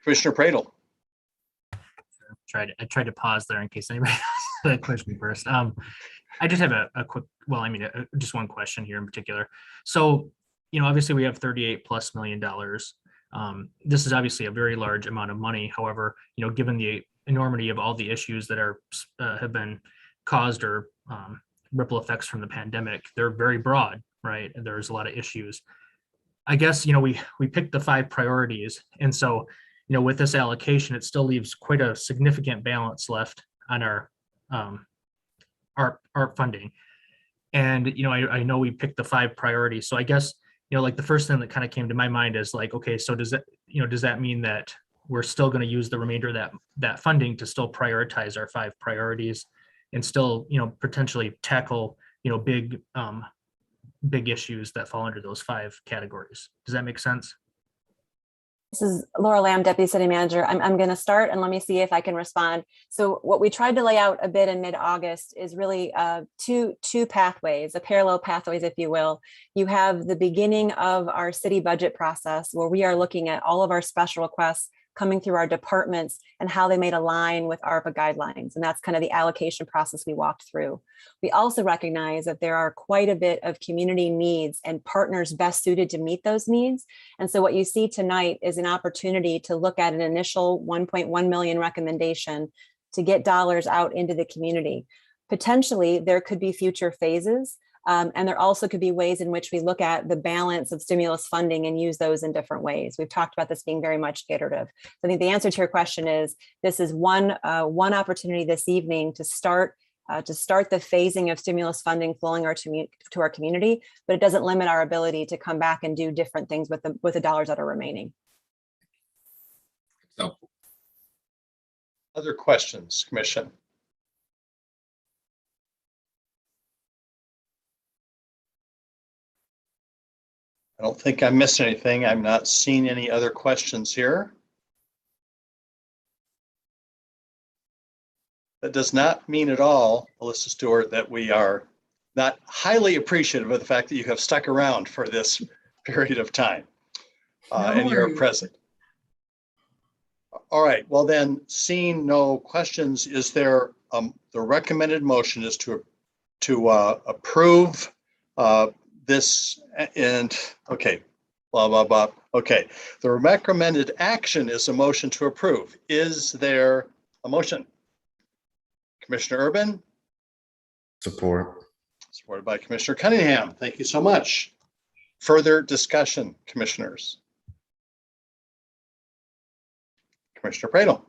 Commissioner Pradel. I tried to pause there in case anybody has a question first. I just have a quick, just one question here in particular. So, obviously we have $38+ million. This is obviously a very large amount of money. However, given the enormity of all the issues that have been caused or ripple effects from the pandemic, they're very broad, right? And there's a lot of issues. I guess, we picked the 5 priorities. And so, with this allocation, it still leaves quite a significant balance left on our funding. And, I know we picked the 5 priorities. So I guess, like the first thing that kind of came to my mind is like, okay, so does that mean that we're still going to use the remainder of that funding to still prioritize our 5 priorities and still, potentially tackle, big issues that fall under those 5 categories? Does that make sense? This is Laura Lamb, Deputy City Manager. I'm going to start and let me see if I can respond. So what we tried to lay out a bit in mid-August is really two pathways, a parallel pathways, if you will. You have the beginning of our city budget process where we are looking at all of our special requests coming through our departments and how they may align with ARPA guidelines. And that's kind of the allocation process we walked through. We also recognize that there are quite a bit of community needs and partners best suited to meet those needs. And so what you see tonight is an opportunity to look at an initial 1.1 million recommendation to get dollars out into the community. Potentially, there could be future phases And there also could be ways in which we look at the balance of stimulus funding and use those in different ways. We've talked about this being very much iterative. So I think the answer to your question is this is one opportunity this evening to start the phasing of stimulus funding flowing to our community, but it doesn't limit our ability to come back and do different things with the dollars that are remaining. So, Other questions, Commission? I don't think I missed anything. I'm not seeing any other questions here. That does not mean at all, Melissa Stewart, that we are not highly appreciative of the fact that you have stuck around for this period of time and you're present. All right, well then, seeing no questions, is there the recommended motion is to approve this and okay, blah, blah, blah. Okay, the recommended action is a motion to approve. Is there a motion? Commissioner Urban? Support. Supported by Commissioner Cunningham. Thank you so much. Further discussion, commissioners? Commissioner Pradel.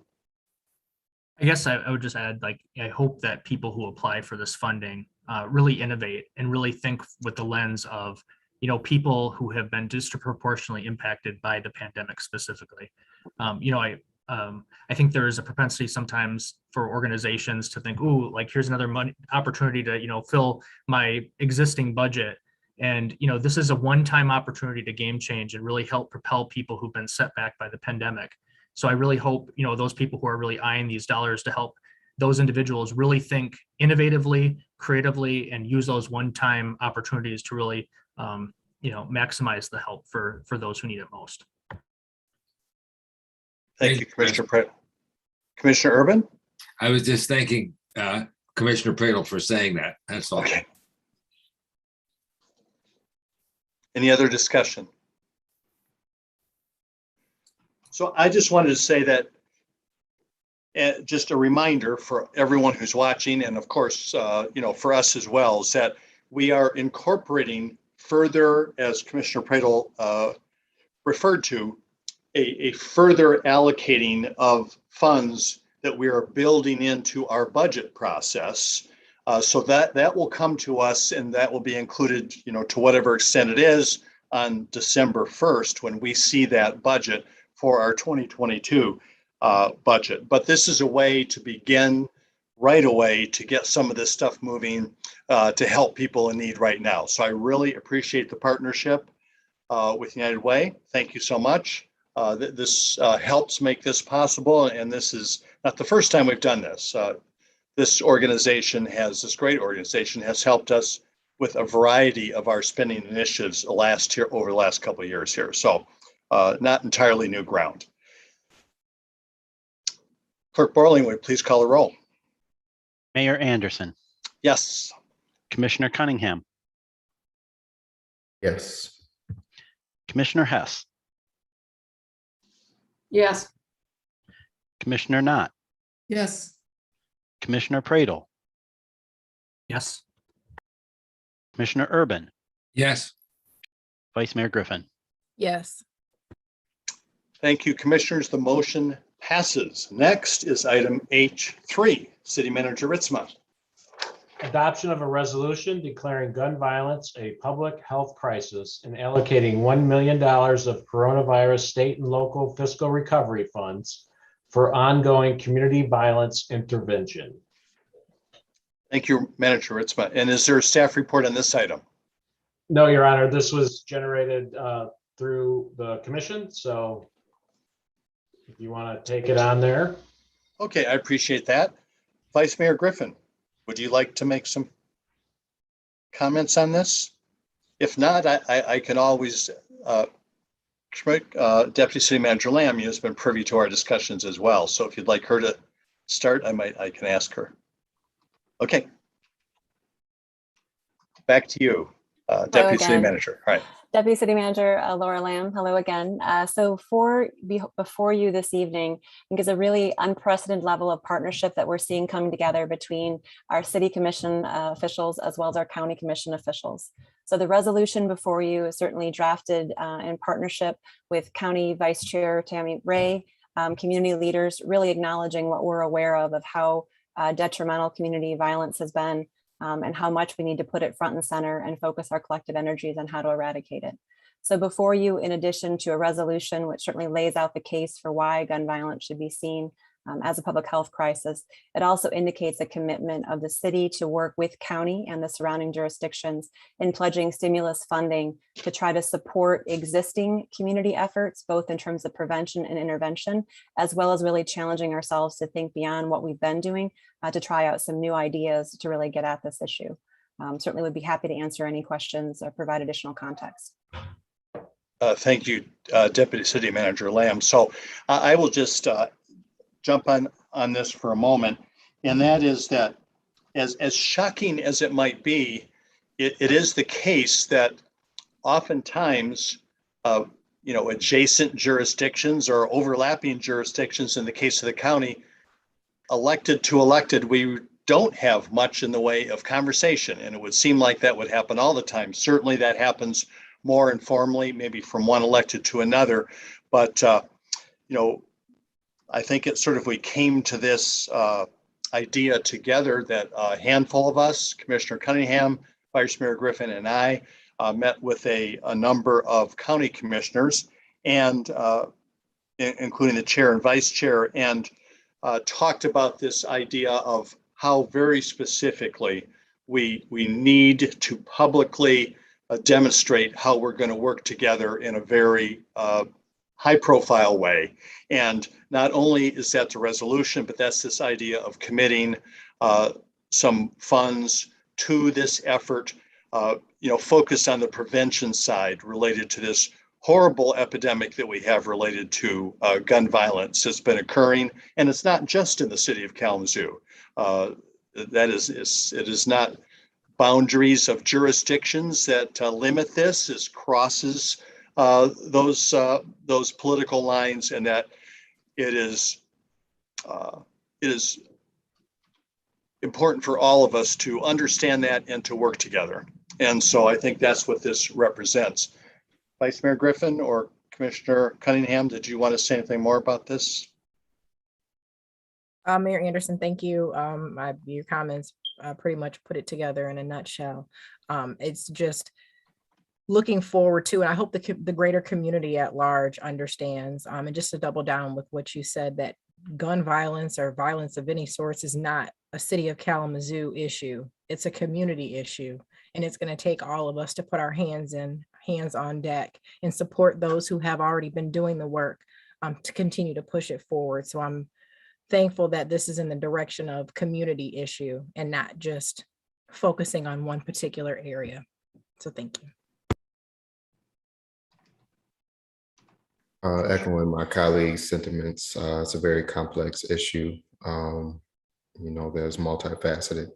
I guess I would just add, like, I hope that people who apply for this funding really innovate and really think with the lens of, you know, people who have been disproportionately impacted by the pandemic specifically. I think there is a propensity sometimes for organizations to think, ooh, like here's another opportunity to, you know, fill my existing budget. And, you know, this is a one-time opportunity to game change and really help propel people who've been set back by the pandemic. So I really hope, you know, those people who are really eyeing these dollars to help those individuals really think innovatively, creatively, and use those one-time opportunities to really, maximize the help for those who need it most. Thank you, Commissioner Pradel. Commissioner Urban? I was just thanking Commissioner Pradel for saying that. That's all. Okay. Any other discussion? So I just wanted to say that just a reminder for everyone who's watching, and of course, for us as well, is that we are incorporating further, as Commissioner Pradel referred to, a further allocating of funds that we are building into our budget process. So that will come to us, and that will be included, to whatever extent it is, on December 1st when we see that budget for our 2022 budget. But this is a way to begin right away to get some of this stuff moving to help people in need right now. So I really appreciate the partnership with United Way. Thank you so much. This helps make this possible, and this is not the first time we've done this. This great organization has helped us with a variety of our spending initiatives over the last couple of years here. So not entirely new ground. Clerk Borling, would you please call the roll? Mayor Anderson. Yes. Commissioner Cunningham. Yes. Commissioner Hess. Yes. Commissioner Knott. Yes. Commissioner Pradel. Yes. Commissioner Urban. Yes. Vice Mayor Griffin. Yes. Thank you, commissioners. The motion passes. Next is item H3, City Manager Ritzma. Adoption of a resolution declaring gun violence a public health crisis and allocating $1 million of coronavirus state and local fiscal recovery funds for ongoing community violence intervention. Thank you, Manager Ritzma. And is there a staff report on this item? No, Your Honor, this was generated through the commission. So if you want to take it on there. Okay, I appreciate that. Vice Mayor Griffin, would you like to make some comments on this? If not, I can always, Deputy City Manager Lamb has been privy to our discussions as well. So if you'd like her to start, I can ask her. Okay. Back to you, Deputy City Manager. All right. Deputy City Manager Laura Lamb, hello again. So before you this evening, I think is a really unprecedented level of partnership that we're seeing coming together between our City Commission officials as well as our County Commission officials. So the resolution before you is certainly drafted in partnership with County Vice Chair Tammy Ray, community leaders, really acknowledging what we're aware of how detrimental community violence has been, and how much we need to put it front and center and focus our collective energies on how to eradicate it. So before you, in addition to a resolution which certainly lays out the case for why gun violence should be seen as a public health crisis, it also indicates a commitment of the city to work with county and the surrounding jurisdictions in pledging stimulus funding to try to support existing community efforts, both in terms of prevention and intervention, as well as really challenging ourselves to think beyond what we've been doing to try out some new ideas to really get at this issue. Certainly would be happy to answer any questions or provide additional context. Thank you, Deputy City Manager Lamb. So I will just jump on this for a moment, and that is that as shocking as it might be, it is the case that oftentimes adjacent jurisdictions or overlapping jurisdictions, in the case of the county, elected to elected, we don't have much in the way of conversation, and it would seem like that would happen all the time. Certainly that happens more informally, maybe from one elected to another, but I think it's sort of, we came to this idea together that a handful of us, Commissioner Cunningham, Vice Mayor Griffin, and I met with a number of county commissioners, and including the chair and vice chair, and talked about this idea of how very specifically we need to publicly demonstrate how we're going to work together in a very high profile way. And not only is that the resolution, but that's this idea of committing some funds to this effort, focused on the prevention side related to this horrible epidemic that we have related to gun violence that's been occurring. And it's not just in the city of Kalamazoo. It is not boundaries of jurisdictions that limit this. It crosses those political lines, and that it is important for all of us to understand that and to work together. And so I think that's what this represents. Vice Mayor Griffin or Commissioner Cunningham, did you want to say anything more about this? Mayor Anderson, thank you. Your comments pretty much put it together in a nutshell. It's just looking forward to, and I hope the greater community at large understands, and just to double down with what you said, that gun violence or violence of any sort is not a city of Kalamazoo issue. It's a community issue, and it's going to take all of us to put our hands on deck and support those who have already been doing the work to continue to push it forward. So I'm thankful that this is in the direction of community issue and not just focusing on one particular area. So thank you. Echoing my colleagues' sentiments, it's a very complex issue. There's multifaceted.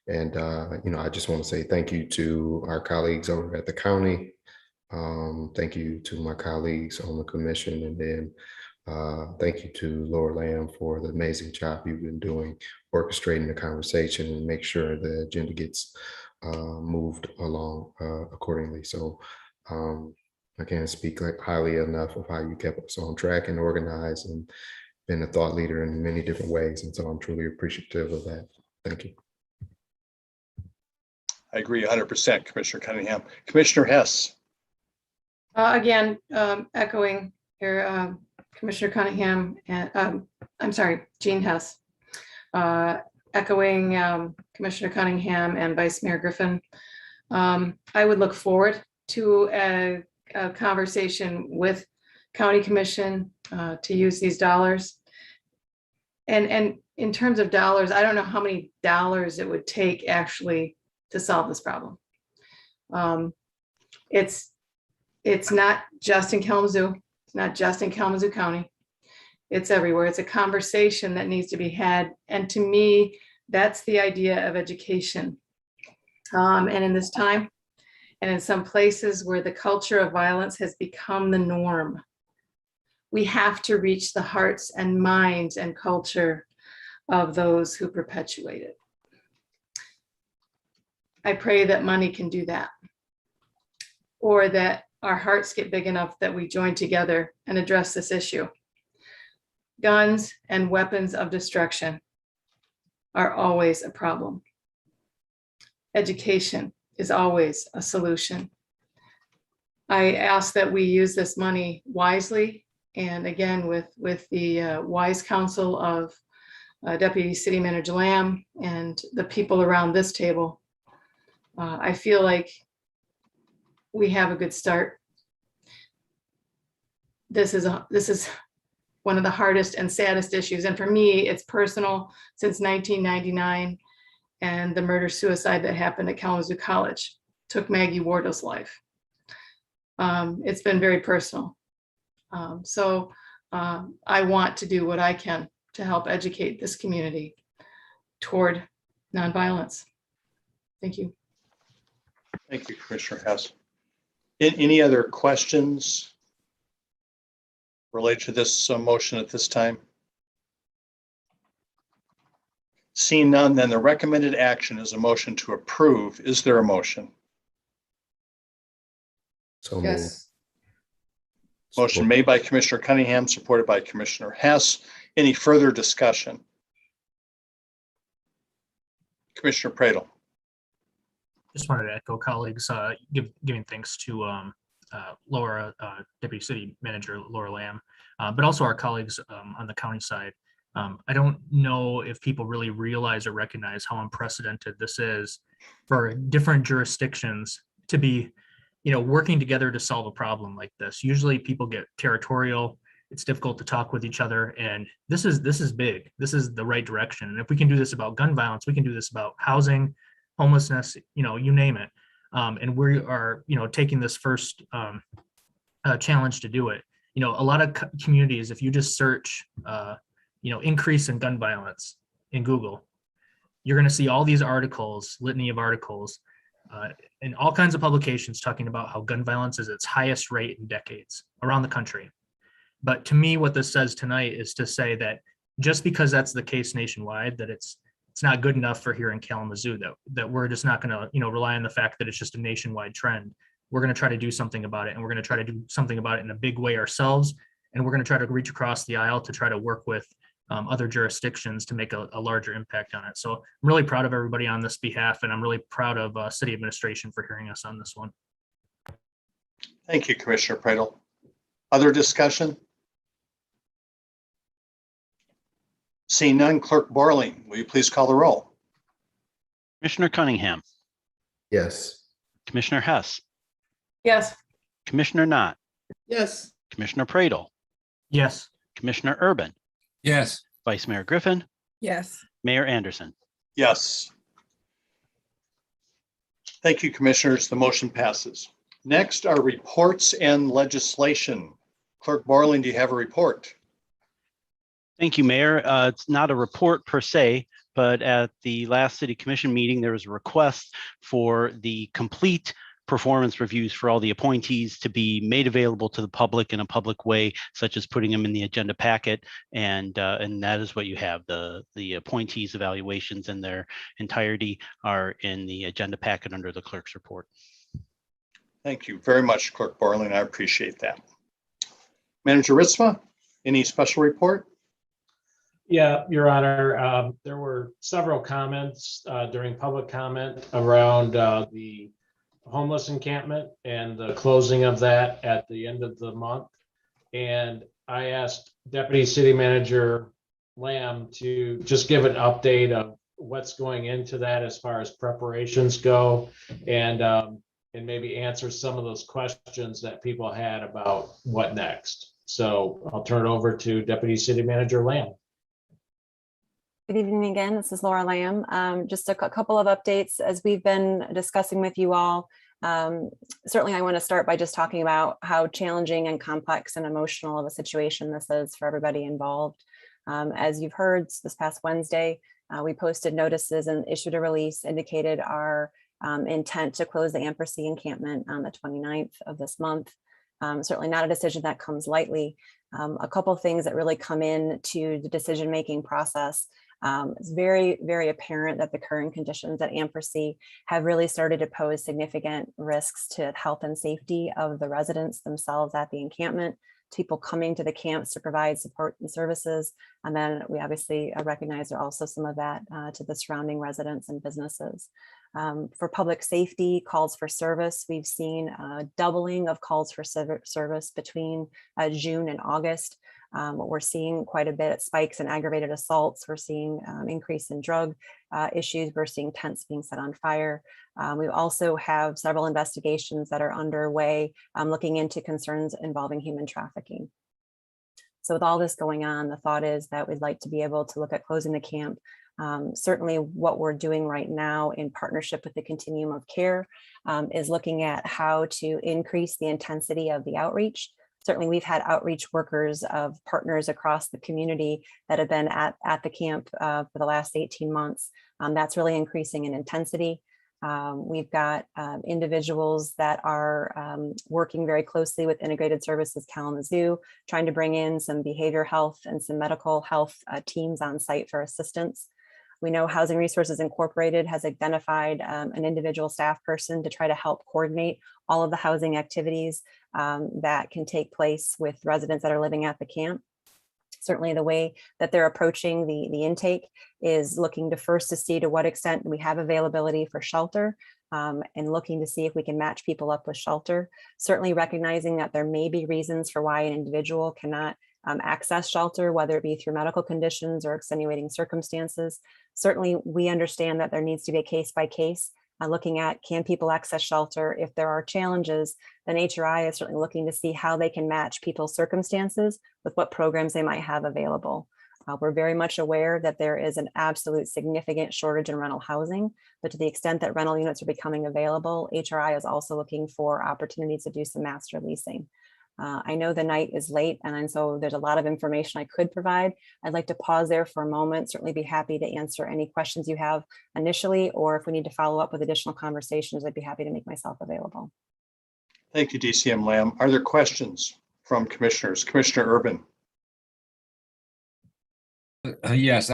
And, I just want to say thank you to our colleagues over at the county. Thank you to my colleagues on the commission. And then thank you to Laura Lamb for the amazing job you've been doing, orchestrating the conversation and make sure the agenda gets moved along accordingly. So I can't speak highly enough of how you kept us on track and organized and been a thought leader in many different ways. And so I'm truly appreciative of that. Thank you. I agree 100%, Commissioner Cunningham. Commissioner Hess. Again, echoing your Commissioner Cunningham, and I'm sorry, Jean Hess. Echoing Commissioner Cunningham and Vice Mayor Griffin. I would look forward to a conversation with County Commission to use these dollars. And in terms of dollars, I don't know how many dollars it would take actually to solve this problem. It's not just in Kalamazoo. It's not just in Kalamazoo County. It's everywhere. It's a conversation that needs to be had. And to me, that's the idea of education. And in this time, and in some places where the culture of violence has become the norm. We have to reach the hearts and minds and culture of those who perpetuate it. I pray that money can do that, or that our hearts get big enough that we join together and address this issue. Guns and weapons of destruction are always a problem. Education is always a solution. I ask that we use this money wisely, and again, with the wise counsel of Deputy City Manager Lamb and the people around this table. I feel like we have a good start. This is one of the hardest and saddest issues, and for me, it's personal since 1999, and the murder-suicide that happened at Kalamazoo College took Maggie Wardle's life. It's been very personal. So I want to do what I can to help educate this community toward nonviolence. Thank you. Thank you, Commissioner Hess. Any other questions related to this motion at this time? Seeing none, then the recommended action is a motion to approve. Is there a motion? So moved. Yes. Motion made by Commissioner Cunningham, supported by Commissioner Hess. Any further discussion? Commissioner Pradel. Just wanted to echo colleagues giving thanks to Laura, Deputy City Manager Laura Lamb, but also our colleagues on the county side. I don't know if people really realize or recognize how unprecedented this is for different jurisdictions to be, working together to solve a problem like this. Usually people get territorial. It's difficult to talk with each other, and this is big. This is the right direction. And if we can do this about gun violence, we can do this about housing, homelessness, you name it. And we are, taking this first challenge to do it. A lot of communities, if you just search, increase in gun violence in Google, you're going to see all these articles, litany of articles, in all kinds of publications talking about how gun violence is its highest rate in decades around the country. But to me, what this says tonight is to say that just because that's the case nationwide, that it's not good enough for here in Kalamazoo, that we're just not going to, rely on the fact that it's just a nationwide trend. We're going to try to do something about it, and we're going to try to do something about it in a big way ourselves. And we're going to try to reach across the aisle to try to work with other jurisdictions to make a larger impact on it. So I'm really proud of everybody on this behalf, and I'm really proud of city administration for hearing us on this one. Thank you, Commissioner Pradel. Other discussion? Seeing none, Clerk Borling, will you please call the roll? Commissioner Cunningham, Yes. Commissioner Hess, Yes. Commissioner Knott, Yes. Commissioner Pradel, Yes. Commissioner Urban, Yes. Vice Mayor Griffin, Yes. Mayor Anderson. Yes. Thank you, Commissioners. The motion passes. Next are reports and legislation. Clerk Borling, do you have a report? Thank you, Mayor. It's not a report per se, but at the last City Commission meeting, there was a request for the complete performance reviews for all the appointees to be made available to the public in a public way, such as putting them in the agenda packet. And that is what you have. The appointees evaluations in their entirety are in the agenda packet under the clerk's report. Thank you very much, Clerk Borling. I appreciate that. Manager Ritzma, any special report? Yeah, Your Honor, there were several comments during public comment around the homeless encampment and the closing of that at the end of the month. And I asked Deputy City Manager Lamb to just give an update of what's going into that as far as preparations go, and maybe answer some of those questions that people had about what next. So I'll turn it over to Deputy City Manager Lamb. Good evening again. This is Laura Lamb. Just a couple of updates as we've been discussing with you all. Certainly, I want to start by just talking about how challenging and complex and emotional of a situation this is for everybody involved. As you've heard, this past Wednesday, we posted notices and issued a release, indicated our intent to close the Ampersee encampment on the 29th of this month. Certainly not a decision that comes lightly. A couple of things that really come in to the decision-making process. It's very, very apparent that the current conditions at Ampersee have really started to pose significant risks to health and safety of the residents themselves at the encampment, people coming to the camps to provide support and services. And then we obviously recognize there are also some of that to the surrounding residents and businesses. For public safety, calls for service, we've seen a doubling of calls for service between June and August. We're seeing quite a bit spikes in aggravated assaults. We're seeing increase in drug issues. We're seeing tents being set on fire. We also have several investigations that are underway looking into concerns involving human trafficking. So with all this going on, the thought is that we'd like to be able to look at closing the camp. Certainly what we're doing right now in partnership with the Continuum of Care is looking at how to increase the intensity of the outreach. Certainly we've had outreach workers of partners across the community that have been at the camp for the last 18 months. That's really increasing in intensity. We've got individuals that are working very closely with Integrated Services Kalamazoo, trying to bring in some behavioral health and some medical health teams on site for assistance. We know Housing Resources Incorporated has identified an individual staff person to try to help coordinate all of the housing activities that can take place with residents that are living at the camp. Certainly the way that they're approaching the intake is looking to first to see to what extent we have availability for shelter and looking to see if we can match people up with shelter. Certainly recognizing that there may be reasons for why an individual cannot access shelter, whether it be through medical conditions or extenuating circumstances. Certainly, we understand that there needs to be a case by case looking at can people access shelter. If there are challenges, then HRI is certainly looking to see how they can match people's circumstances with what programs they might have available. We're very much aware that there is an absolute significant shortage in rental housing, but to the extent that rental units are becoming available, HRI is also looking for opportunities to do some master leasing. I know the night is late, and so there's a lot of information I could provide. I'd like to pause there for a moment, certainly be happy to answer any questions you have initially, or if we need to follow up with additional conversations, I'd be happy to make myself available. Thank you, DCM Lamb. Are there questions from commissioners? Commissioner Urban. Yes,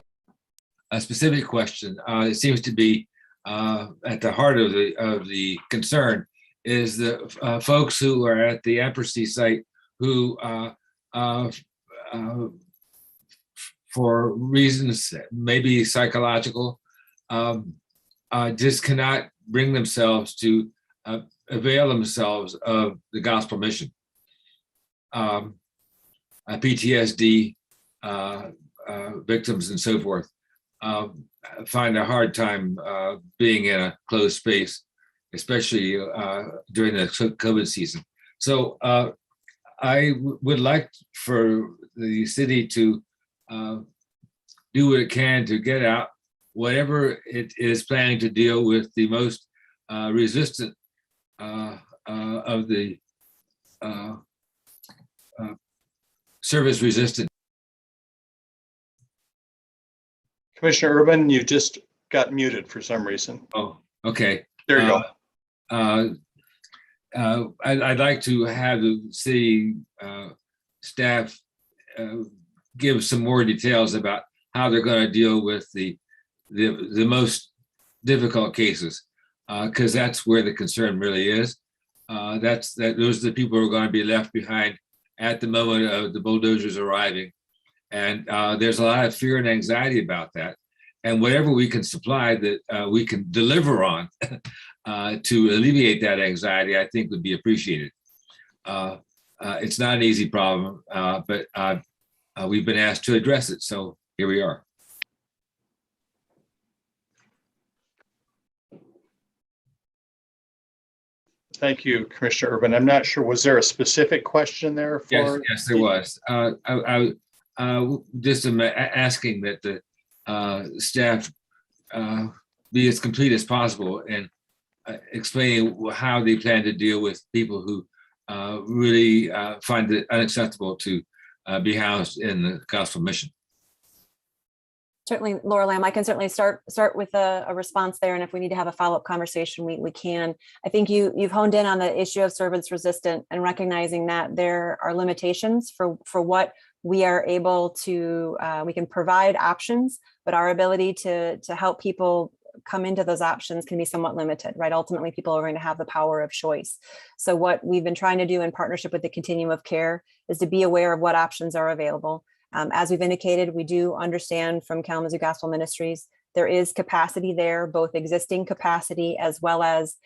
a specific question. It seems to be at the heart of the concern is the folks who are at the Ampersee site who, for reasons maybe psychological, just cannot bring themselves to avail themselves of the gospel mission. PTSD victims and so forth find a hard time being in a closed space, especially during the COVID season. So I would like for the city to do what it can to get out whatever it is planning to deal with the most resistant of the service resistant. Commissioner Urban, you just got muted for some reason. Oh, okay. There you go. I'd like to have the city staff give some more details about how they're going to deal with the most difficult cases, because that's where the concern really is. Those are the people who are going to be left behind at the moment of the bulldozers arriving. And there's a lot of fear and anxiety about that. And whatever we can supply that we can deliver on to alleviate that anxiety, I think would be appreciated. It's not an easy problem, but we've been asked to address it. So here we are. Thank you, Commissioner Urban. I'm not sure, was there a specific question there? For yes, there was. I just am asking that the staff be as complete as possible and explaining how they plan to deal with people who really find it unacceptable to be housed in the gospel mission. Certainly, Laura Lamb, I can certainly start with a response there. And if we need to have a follow-up conversation, we can. I think you've honed in on the issue of service resistant and recognizing that there are limitations for what we are able to, we can provide options, but our ability to help people come into those options can be somewhat limited, right? Ultimately, people are going to have the power of choice. So what we've been trying to do in partnership with the continuum of care is to be aware of what options are available. As we've indicated, we do understand from Kalamazoo Gospel Ministries, there is capacity there, both existing capacity as well as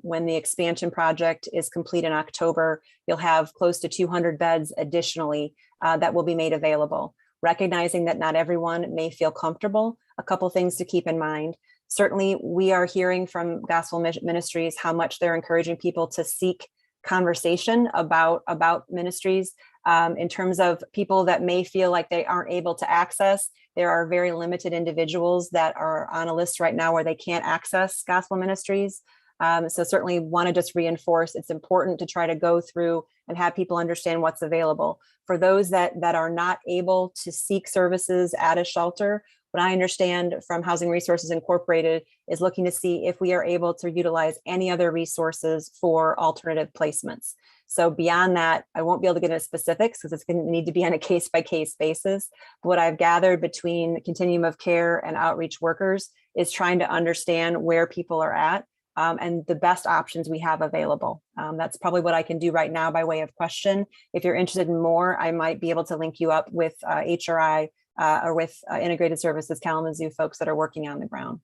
when the expansion project is complete in October, you'll have close to 200 beds additionally that will be made available. Recognizing that not everyone may feel comfortable, a couple things to keep in mind. Certainly, we are hearing from Gospel Ministries how much they're encouraging people to seek conversation about ministries. In terms of people that may feel like they aren't able to access, there are very limited individuals that are on a list right now where they can't access gospel ministries. So certainly want to just reinforce it's important to try to go through and have people understand what's available. For those that are not able to seek services at a shelter, what I understand from Housing Resources Incorporated is looking to see if we are able to utilize any other resources for alternative placements. So beyond that, I won't be able to get into specifics because it's going to need to be on a case-by-case basis. What I've gathered between the continuum of care and outreach workers is trying to understand where people are at and the best options we have available. That's probably what I can do right now by way of question. If you're interested in more, I might be able to link you up with HRI or with Integrated Services Kalamazoo folks that are working on the ground.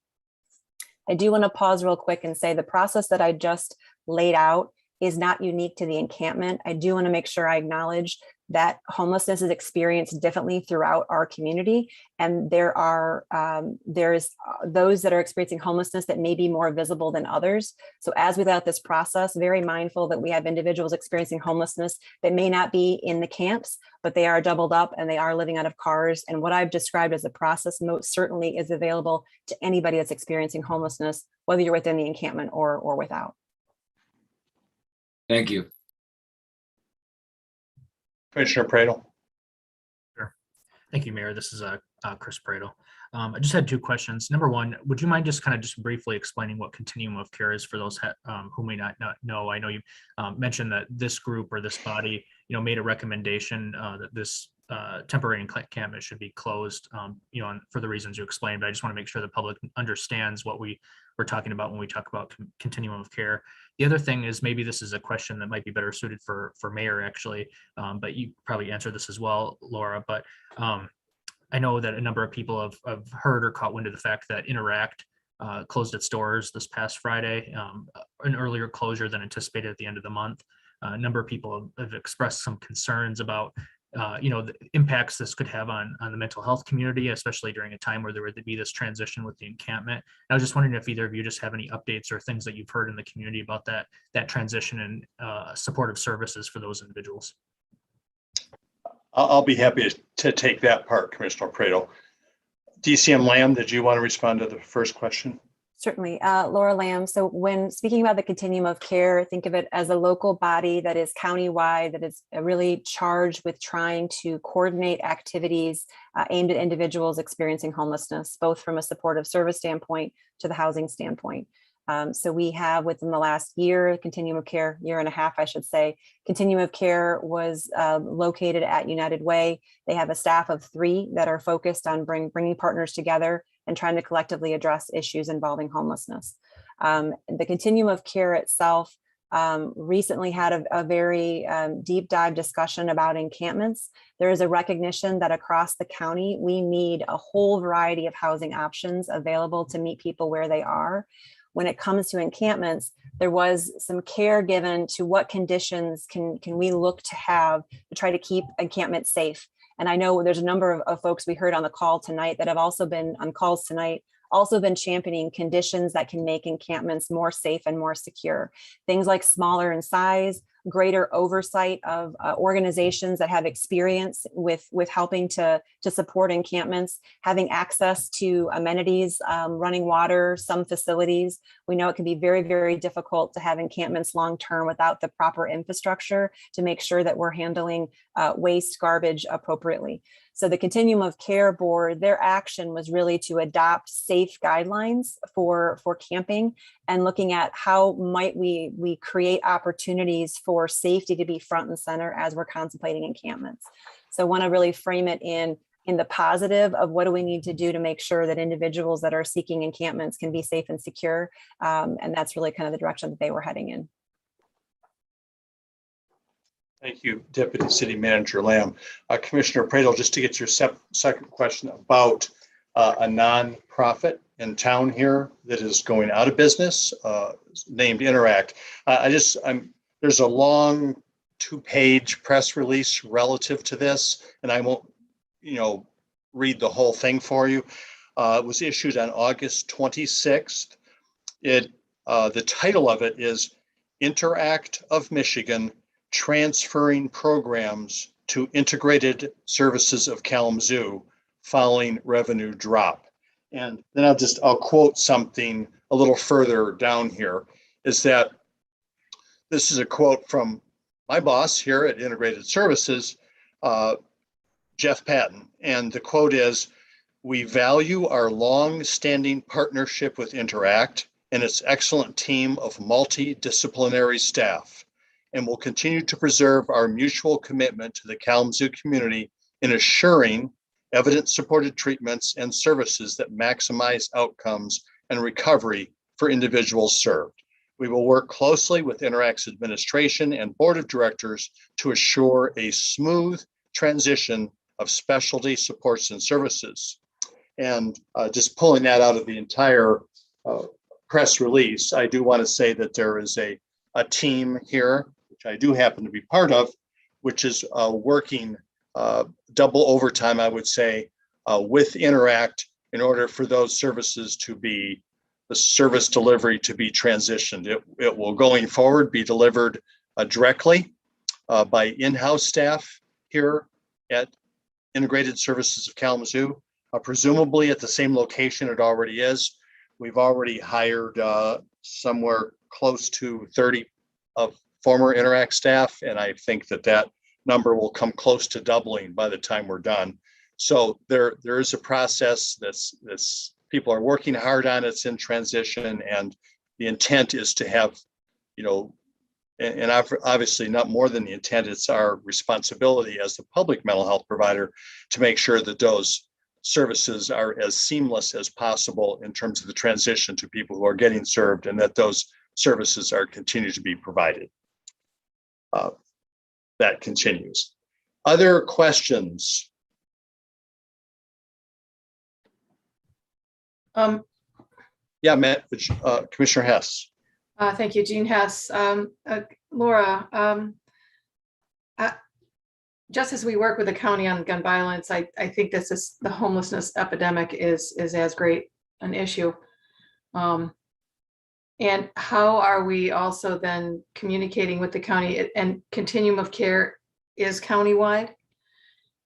I do want to pause real quick and say the process that I just laid out is not unique to the encampment. I do want to make sure I acknowledge that homelessness is experienced differently throughout our community. And there's those that are experiencing homelessness that may be more visible than others. So as we lay out this process, very mindful that we have individuals experiencing homelessness that may not be in the camps, but they are doubled up and they are living out of cars. And what I've described as a process most certainly is available to anybody that's experiencing homelessness, whether you're within the encampment or without. Thank you. Commissioner Pradel. Sure. Thank you, Mayor. This is Chris Pradel. I just had two questions. Number one, would you mind just briefly explaining what continuum of care is for those who may not know? I know you mentioned that this group or this body, made a recommendation that this temporary encampment should be closed, for the reasons you explained. But I just want to make sure the public understands what we're talking about when we talk about continuum of care. The other thing is maybe this is a question that might be better suited for Mayor actually, but you probably answered this as well, Laura. But I know that a number of people have heard or caught wind of the fact that Interact closed its doors this past Friday, an earlier closure than anticipated at the end of the month. A number of people have expressed some concerns about the impacts this could have on the mental health community, especially during a time where there would be this transition with the encampment. I was just wondering if either of you just have any updates or things that you've heard in the community about that transition and supportive services for those individuals. I'll be happy to take that part, Commissioner Pradel. DCM Lamb, did you want to respond to the first question? Certainly, Laura Lamb. So when speaking about the continuum of care, think of it as a local body that is countywide, that is really charged with trying to coordinate activities aimed at individuals experiencing homelessness, both from a supportive service standpoint to the housing standpoint. So we have within the last year, continuum of care, year and a half, I should say, continuum of care was located at United Way. They have a staff of 3 that are focused on bringing partners together and trying to collectively address issues involving homelessness. The continuum of care itself recently had a very deep dive discussion about encampments. There is a recognition that across the county, we need a whole variety of housing options available to meet people where they are. When it comes to encampments, there was some care given to what conditions can we look to have to try to keep encampments safe. And I know there's a number of folks we heard on the call tonight that have also been on calls tonight, also been championing conditions that can make encampments more safe and more secure. Things like smaller in size, greater oversight of organizations that have experience with helping to support encampments, having access to amenities, running water, some facilities. We know it can be very, very difficult to have encampments long-term without the proper infrastructure to make sure that we're handling waste, garbage appropriately. So the Continuum of Care Board, their action was really to adopt safe guidelines for camping and looking at how might we create opportunities for safety to be front and center as we're contemplating encampments. So I want to really frame it in the positive of what do we need to do to make sure that individuals that are seeking encampments can be safe and secure. And that's really kind of the direction that they were heading in. Thank you, Deputy City Manager Lamb. Commissioner Pradel, just to get your second question about a nonprofit in town here that is going out of business, named Interact. There's a long 2-page press release relative to this, and I won't, read the whole thing for you. It was issued on August 26th. The title of it is Interact of Michigan Transferring Programs to Integrated Services of Kalamazoo Following Revenue Drop. And then I'll quote something a little further down here, is that this is a quote from my boss here at Integrated Services, Jeff Patton. And the quote is, "We value our long-standing partnership with Interact and its excellent team of multidisciplinary staff, and will continue to preserve our mutual commitment to the Kalamazoo community in assuring evidence-supported treatments and services that maximize outcomes and recovery for individuals served. We will work closely with Interact's administration and board of directors to assure a smooth transition of specialty supports and services." And just pulling that out of the entire press release, I do want to say that there is a team here, which I do happen to be part of, which is working double overtime, I would say, with Interact in order for those services to be, the service delivery to be transitioned. It will going forward be delivered directly by in-house staff here at Integrated Services of Kalamazoo, presumably at the same location it already is. We've already hired somewhere close to 30 of former Interact staff, and I think that number will come close to doubling by the time we're done. So there is a process that's people are working hard on. It's in transition, and the intent is to have, and obviously not more than the intent, it's our responsibility as the public mental health provider to make sure that those services are as seamless as possible in terms of the transition to people who are getting served, and that those services are continue to be provided. That continues. Other questions? Yeah, Matt, Commissioner Hess. Thank you, Jean Hess. Laura, just as we work with the county on gun violence, I think the homelessness epidemic is as great an issue. And how are we also then communicating with the county? And Continuum of Care is countywide.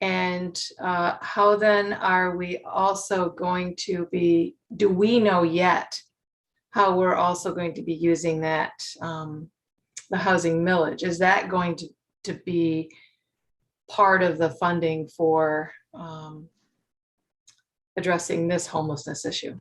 And how then are we also going to be, do we know yet how we're also going to be using that, the housing millage? Is that going to be part of the funding for addressing this homelessness issue?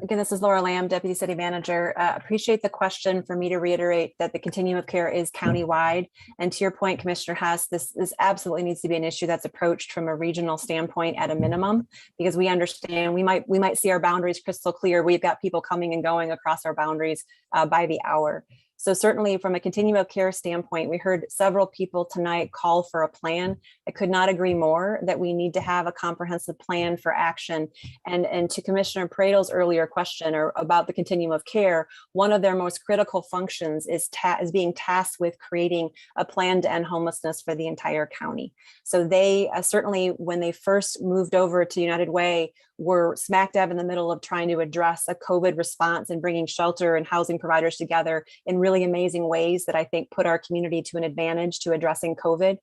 Again, this is Laura Lamb, Deputy City Manager. Appreciate the question. For me to reiterate that the Continuum of Care is countywide. And to your point, Commissioner Hess, this absolutely needs to be an issue that's approached from a regional standpoint at a minimum, because we understand we might see our boundaries crystal clear. We've got people coming and going across our boundaries by the hour. So certainly from a Continuum of Care standpoint, we heard several people tonight call for a plan. I could not agree more that we need to have a comprehensive plan for action. And to Commissioner Pradel's earlier question about the Continuum of Care, one of their most critical functions is being tasked with creating a plan to end homelessness for the entire county. So they certainly, when they first moved over to United Way, were smack dab in the middle of trying to address a COVID response and bringing shelter and housing providers together in really really amazing ways that I think put our community to an advantage to addressing COVID.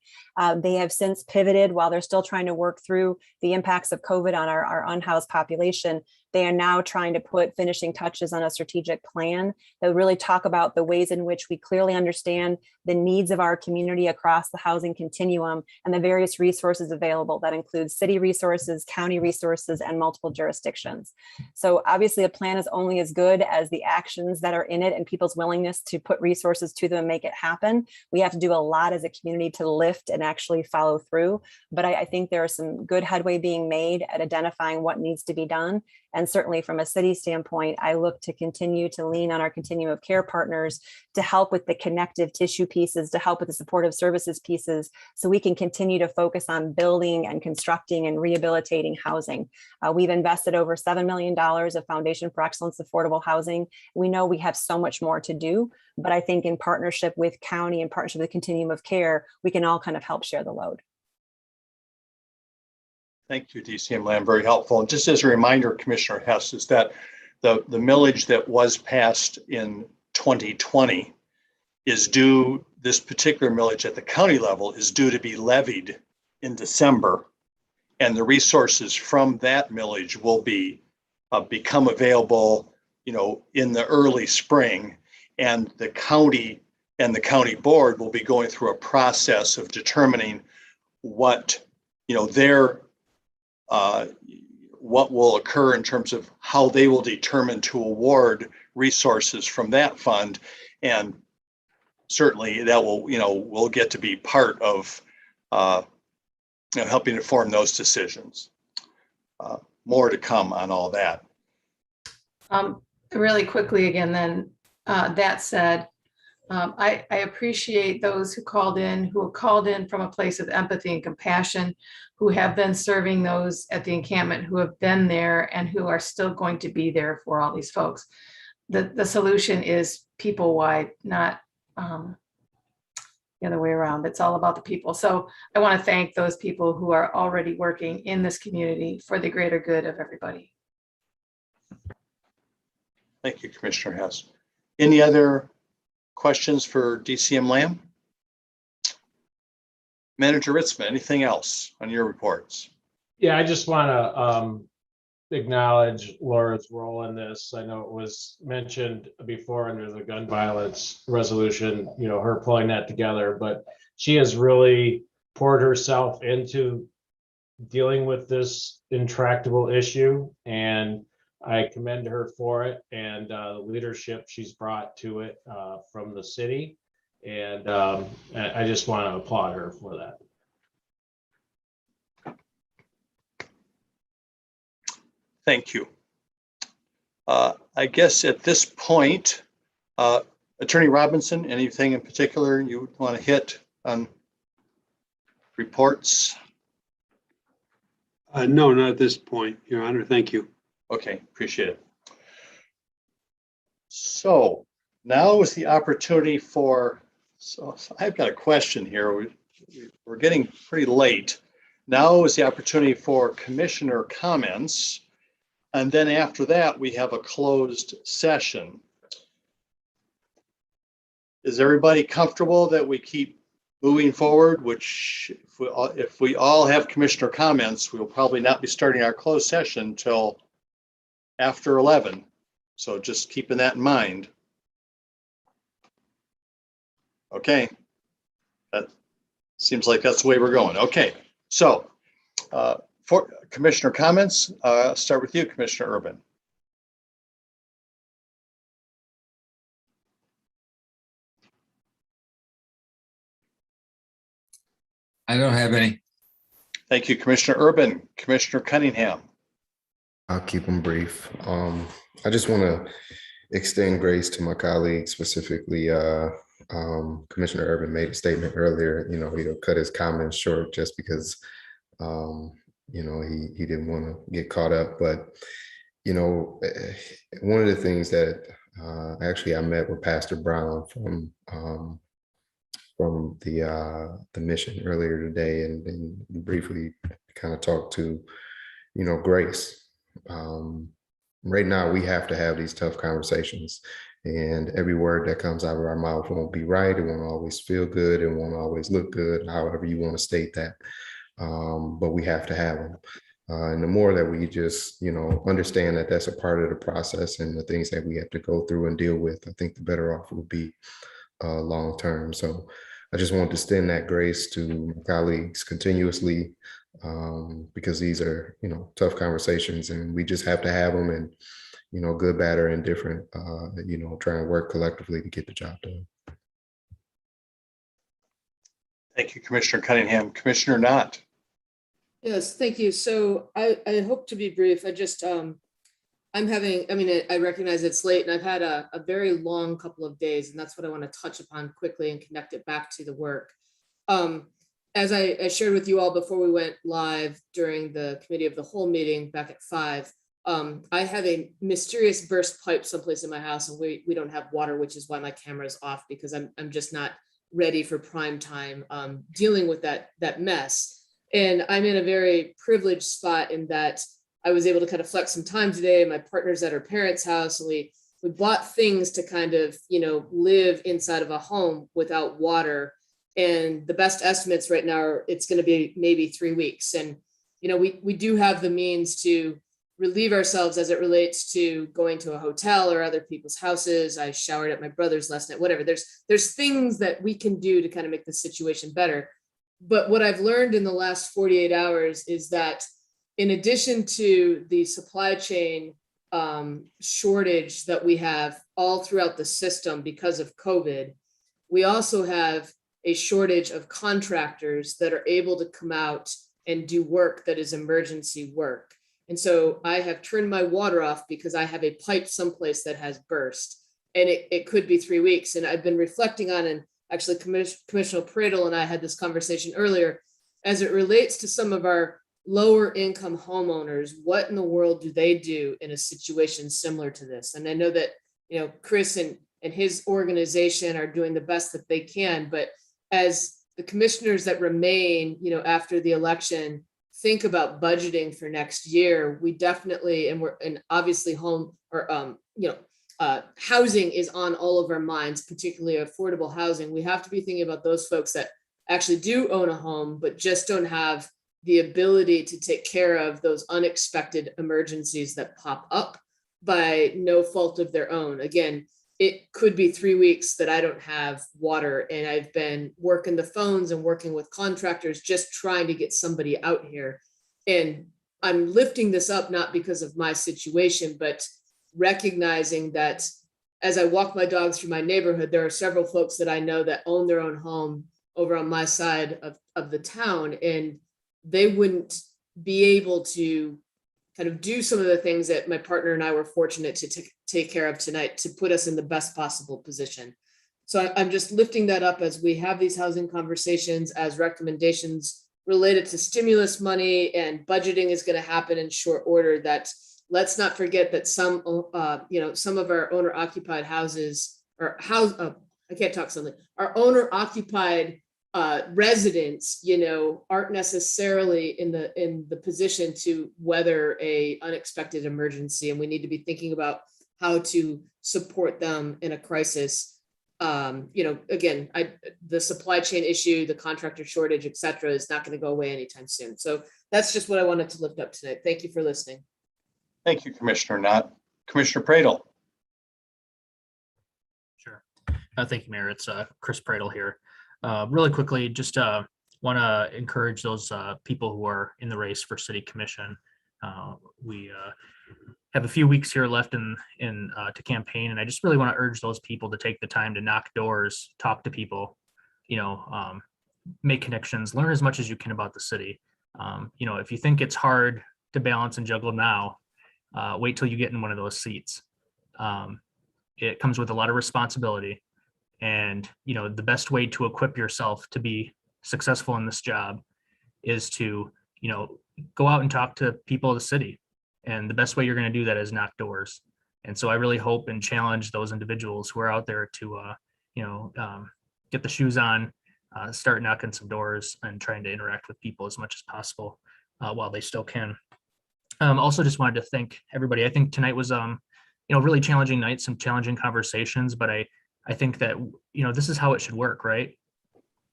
They have since pivoted while they're still trying to work through the impacts of COVID on our unhoused population. They are now trying to put finishing touches on a strategic plan that really talk about the ways in which we clearly understand the needs of our community across the housing continuum and the various resources available. That includes city resources, county resources, and multiple jurisdictions. So obviously a plan is only as good as the actions that are in it and people's willingness to put resources to them and make it happen. We have to do a lot as a community to lift and actually follow through. But I think there is some good headway being made at identifying what needs to be done. And certainly from a city standpoint, I look to continue to lean on our continuum of care partners to help with the connective tissue pieces, to help with the supportive services pieces, so we can continue to focus on building and constructing and rehabilitating housing. We've invested over $7 million of Foundation for Excellence Affordable Housing. We know we have so much more to do, but I think in partnership with county, in partnership with the continuum of care, we can all kind of help share the load. Thank you, DCM Lamb, very helpful. And just as a reminder, Commissioner Hess, is that the millage that was passed in 2020 is due, this particular millage at the county level is due to be levied in December. And the resources from that millage will be become available, in the early spring. And the county and the county board will be going through a process of determining what, what will occur in terms of how they will determine to award resources from that fund. And certainly that will get to be part of helping inform those decisions. More to come on all that. Really quickly again, then, that said, I appreciate those who have called in from a place of empathy and compassion, who have been serving those at the encampment, who have been there and who are still going to be there for all these folks. The solution is people-wide, not the other way around. It's all about the people. So I want to thank those people who are already working in this community for the greater good of everybody. Thank you, Commissioner Hess. Any other questions for DCM Lamb? Manager Ritzman, anything else on your reports? Yeah, I just want to acknowledge Laura's role in this. I know it was mentioned before under the gun violence resolution, her pulling that together, but she has really poured herself into dealing with this intractable issue, and I commend her for it and the leadership she's brought to it from the city. And I just want to applaud her for that. Thank you. I guess at this point, Attorney Robinson, anything in particular you would want to hit on reports? No, not at this point, Your Honor. Thank you. Okay, appreciate it. So now is the opportunity for, so I've got a question here. We're getting pretty late. Now is the opportunity for commissioner comments. And then after that, we have a closed session. Is everybody comfortable that we keep moving forward? Which if we all have commissioner comments, we'll probably not be starting our closed session until after 11. So just keeping that in mind. Okay. That seems like that's the way we're going. Okay. So for commissioner comments, start with you, Commissioner Urban. I don't have any. Thank you, Commissioner Urban. Commissioner Cunningham. I'll keep them brief. I just want to extend grace to my colleagues, specifically Commissioner Urban made a statement earlier, he'll cut his comments short just because, he didn't want to get caught up. But, one of the things that actually I met with Pastor Brown from the mission earlier today and briefly kind of talked to, grace. Right now, we have to have these tough conversations. And every word that comes out of our mouth won't be right. It won't always feel good. It won't always look good, however you want to state that. But we have to have them. And the more that we just, understand that that's a part of the process and the things that we have to go through and deal with, I think the better off we'll be long term. So I just want to extend that grace to my colleagues continuously, because these are, tough conversations, and we just have to have them, and, good, bad, or indifferent, try and work collectively to get the job done. Thank you, Commissioner Cunningham. Commissioner Knott. Yes, thank you. So I hope to be brief. I'm having, I recognize it's late and I've had a very long couple of days, and that's what I want to touch upon quickly and connect it back to the work. As I shared with you all before we went live during the committee of the whole meeting back at 5, I have a mysterious burst pipe someplace in my house, and we don't have water, which is why my camera is off, because I'm just not ready for prime time dealing with that mess. And I'm in a very privileged spot in that I was able to kind of flex some time today. My partner's at her parents' house, and we bought things to kind of, live inside of a home without water. And the best estimates right now are it's going to be maybe 3 weeks. And, we do have the means to relieve ourselves as it relates to going to a hotel or other people's houses. I showered at my brother's last night, whatever. There's things that we can do to kind of make the situation better. But what I've learned in the last 48 hours is that in addition to the supply chain shortage that we have all throughout the system because of COVID, we also have a shortage of contractors that are able to come out and do work that is emergency work. And so I have turned my water off because I have a pipe someplace that has burst, and it could be 3 weeks. And I've been reflecting on, and actually Commissioner Pradel and I had this conversation earlier, as it relates to some of our lower income homeowners, what in the world do they do in a situation similar to this? And I know that, Chris and his organization are doing the best that they can, but as the commissioners that remain, after the election, think about budgeting for next year, we definitely, and obviously housing is on all of our minds, particularly affordable housing. We have to be thinking about those folks that actually do own a home, but just don't have the ability to take care of those unexpected emergencies that pop up by no fault of their own. Again, it could be 3 weeks that I don't have water, and I've been working the phones and working with contractors, just trying to get somebody out here. And I'm lifting this up, not because of my situation, but recognizing that as I walk my dogs through my neighborhood, there are several folks that I know that own their own home over on my side of the town, and they wouldn't be able to kind of do some of the things that my partner and I were fortunate to take care of tonight to put us in the best possible position. So I'm just lifting that up as we have these housing conversations, as recommendations related to stimulus money and budgeting is going to happen in short order, that let's not forget that some of our owner occupied houses or I can't talk something, our owner occupied residents, aren't necessarily in the position to weather a unexpected emergency, and we need to be thinking about how to support them in a crisis. Again, the supply chain issue, the contractor shortage, et cetera, is not going to go away anytime soon. So that's just what I wanted to lift up tonight. Thank you for listening. Thank you, Commissioner Knott. Commissioner Pradel. Sure. Thank you, Mayor. It's Chris Pradel here. Really quickly, just want to encourage those people who are in the race for city commission. We have a few weeks here left to campaign, and I just really want to urge those people to take the time to knock doors, talk to people, make connections, learn as much as you can about the city. If you think it's hard to balance and juggle now, wait till you get in one of those seats. It comes with a lot of responsibility. And, the best way to equip yourself to be successful in this job is to, go out and talk to people of the city. And the best way you're going to do that is knock doors. And so I really hope and challenge those individuals who are out there to, get the shoes on, start knocking some doors and trying to interact with people as much as possible while they still can. Also just wanted to thank everybody. I think tonight was really challenging nights, some challenging conversations, but I think that, this is how it should work, right?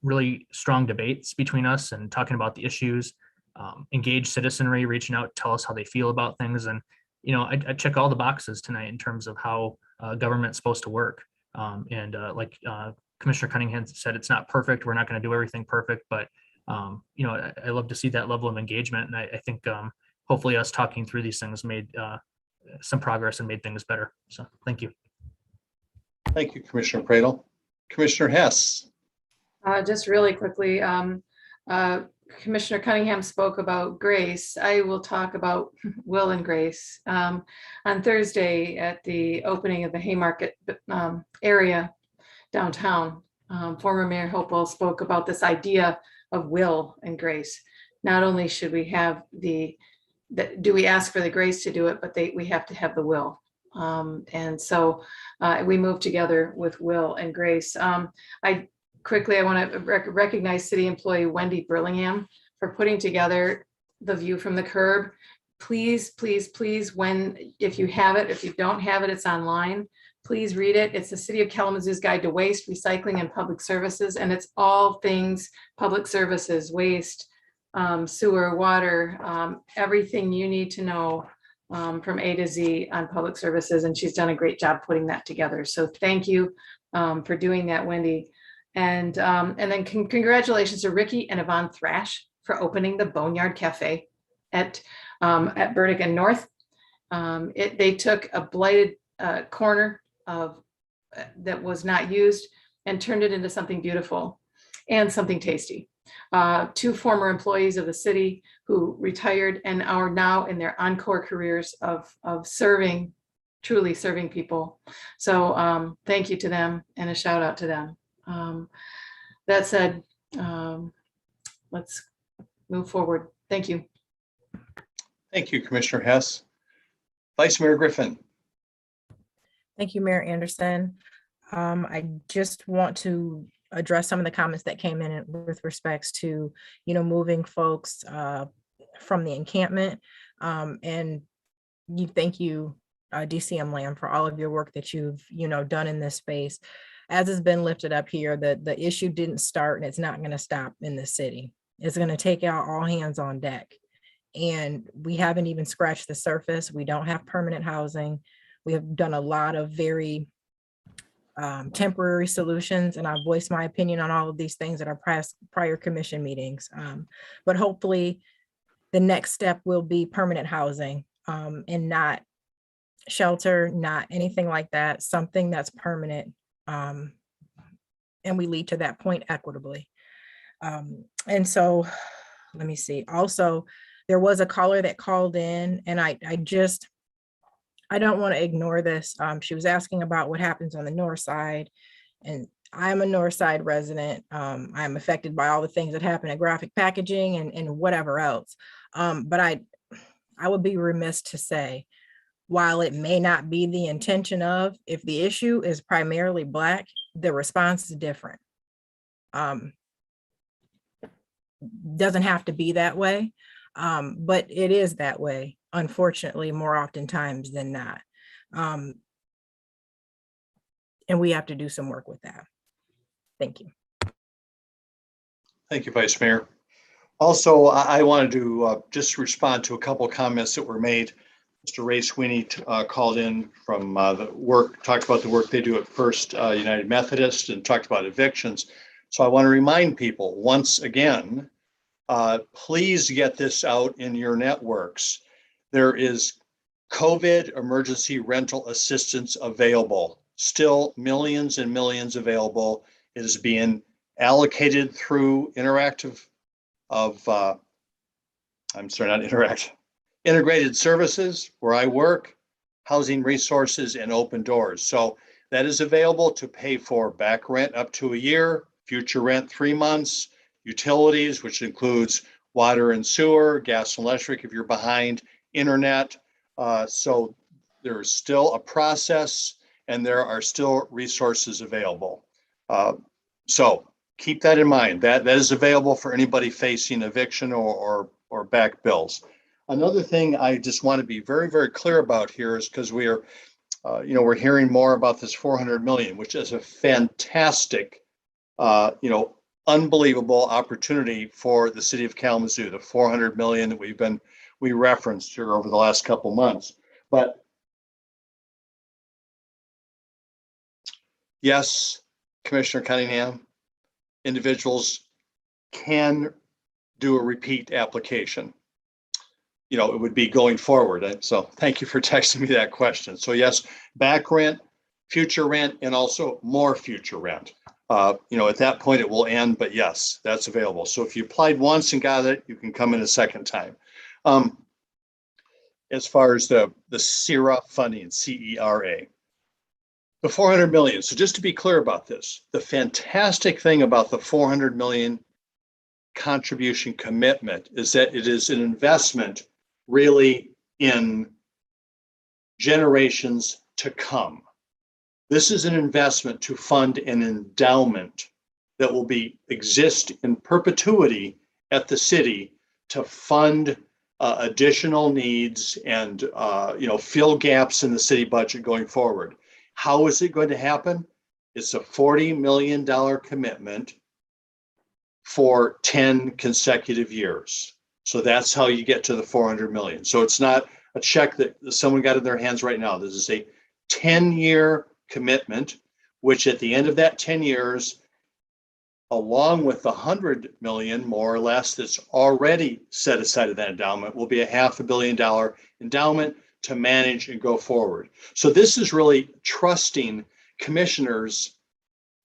Really strong debates between us and talking about the issues, engage citizenry, reaching out, tell us how they feel about things. And, I check all the boxes tonight in terms of how government's supposed to work. Like Commissioner Cunningham said, it's not perfect. We're not going to do everything perfect, but, I love to see that level of engagement. And I think hopefully us talking through these things made some progress and made things better. So thank you. Thank you, Commissioner Pradel. Commissioner Hess. Just really quickly, Commissioner Cunningham spoke about grace. I will talk about will and grace. On Thursday at the opening of the Haymarket area downtown, former Mayor Hopewell spoke about this idea of will and grace. Not only should we have do we ask for the grace to do it, but we have to have the will. And so we move together with will and grace. I want to recognize city employee Wendy Burlingham for putting together the view from the curb. Please, please, please, if you have it, if you don't have it, it's online. Please read it. It's the City of Kalamazoo's Guide to Waste, Recycling, and Public Services, and it's all things public services, waste, sewer, water, everything you need to know from A to Z on public services. And she's done a great job putting that together. So thank you for doing that, Wendy. And then congratulations to Ricky and Yvonne Thrash for opening the Boneyard Cafe at Burdick and North. They took a blighted corner that was not used and turned it into something beautiful and something tasty. Two former employees of the city who retired and are now in their encore careers of serving, truly serving people. So thank you to them and a shout out to them. That said, let's move forward. Thank you. Thank you, Commissioner Hess. Vice Mayor Griffin. Thank you, Mayor Anderson. I just want to address some of the comments that came in with respects to, moving folks from the encampment. And thank you, DCM Lamb, for all of your work that you've, done in this space. As has been lifted up here, the issue didn't start and it's not going to stop in the city. It's going to take out all hands on deck. And we haven't even scratched the surface. We don't have permanent housing. We have done a lot of very temporary solutions, and I've voiced my opinion on all of these things at our prior commission meetings. But hopefully the next step will be permanent housing and not shelter, not anything like that, something that's permanent. And we lead to that point equitably. And so let me see. Also, there was a caller that called in, and I don't want to ignore this. She was asking about what happens on the north side, and I'm a north side resident. I'm affected by all the things that happen at Graphic Packaging and whatever else. But I would be remiss to say, while it may not be the intention of, if the issue is primarily Black, the response is different. Doesn't have to be that way, but it is that way, unfortunately, more oftentimes than not. And we have to do some work with that. Thank you. Thank you, Vice Mayor. Also, I wanted to just respond to a couple of comments that were made. Mr. Ray Sweeney called in from the work, talked about the work they do at First United Methodist and talked about evictions. So I want to remind people once again, please get this out in your networks. There is COVID emergency rental assistance available, still millions and millions available. It is being allocated through integrated services where I work, housing resources, and open doors. So that is available to pay for back rent up to a year, future rent 3 months, utilities, which includes water and sewer, gas and electric if you're behind, internet. So there's still a process and there are still resources available. So keep that in mind. That is available for anybody facing eviction or back bills. Another thing I just want to be very, very clear about here is because we are we're hearing more about this 400 million, which is a fantastic, unbelievable opportunity for the city of Kalamazoo, the 400 million that we referenced here over the last couple months. But yes, Commissioner Cunningham, individuals can do a repeat application. It would be going forward. So thank you for texting me that question. So yes, back rent, future rent, and also more future rent. At that point it will end, but yes, that's available. So if you applied once and got it, you can come in a second time. As far as the CERA funding, CERA, the 400 million. So just to be clear about this, the fantastic thing about the 400 million contribution commitment is that it is an investment really in generations to come. This is an investment to fund an endowment that will exist in perpetuity at the city to fund additional needs and fill gaps in the city budget going forward. How is it going to happen? It's a $40 million commitment for 10 consecutive years. So that's how you get to the 400 million. So it's not a check that someone got in their hands right now. This is a 10-year commitment, which at the end of that 10 years, along with the 100 million more or less that's already set aside of that endowment, will be a $500 million endowment to manage and go forward. So this is really trusting commissioners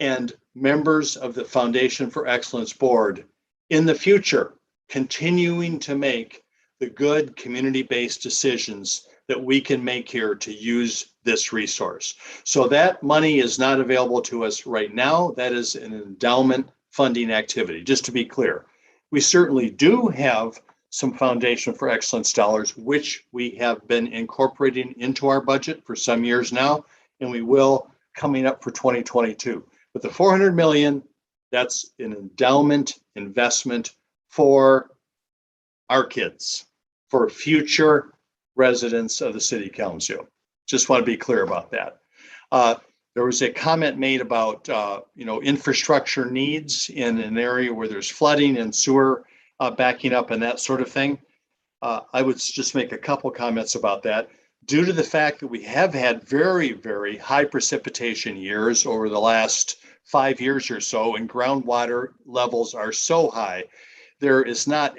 and members of the Foundation for Excellence Board in the future, continuing to make the good community-based decisions that we can make here to use this resource. So that money is not available to us right now. That is an endowment funding activity, just to be clear. We certainly do have some Foundation for Excellence dollars, which we have been incorporating into our budget for some years now, and we will coming up for 2022. But the 400 million, that's an endowment investment for our kids, for future residents of the city of Kalamazoo. Just want to be clear about that. There was a comment made about infrastructure needs in an area where there's flooding and sewer backing up and that sort of thing. I would just make a couple comments about that. Due to the fact that we have had very, very high precipitation years over the last 5 years or so, and groundwater levels are so high, there is not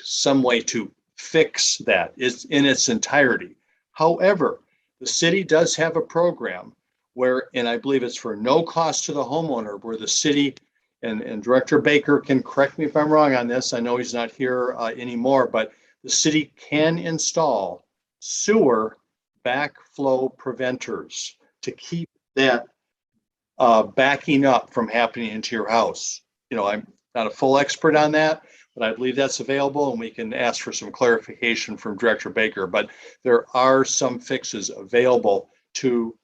some way to fix that. It's in its entirety. However, the city does have a program where, and I believe it's for no cost to the homeowner, where the city, and Director Baker can correct me if I'm wrong on this, I know he's not here anymore, but the city can install sewer backflow preventers to keep that backing up from happening into your house. I'm not a full expert on that, but I believe that's available, and we can ask for some clarification from Director Baker. But there are some fixes available to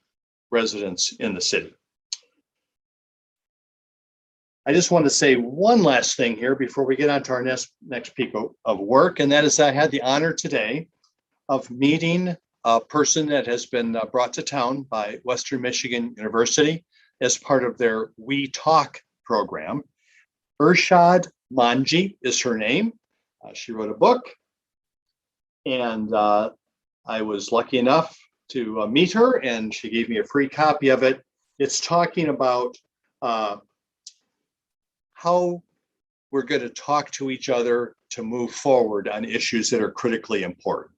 residents in the city. I just want to say one last thing here before we get on to our next peak of work, and that is I had the honor today of meeting a person that has been brought to town by Western Michigan University as part of their We Talk program. Urshad Manji is her name. She wrote a book, and I was lucky enough to meet her, and she gave me a free copy of it. It's talking about how we're going to talk to each other to move forward on issues that are critically important.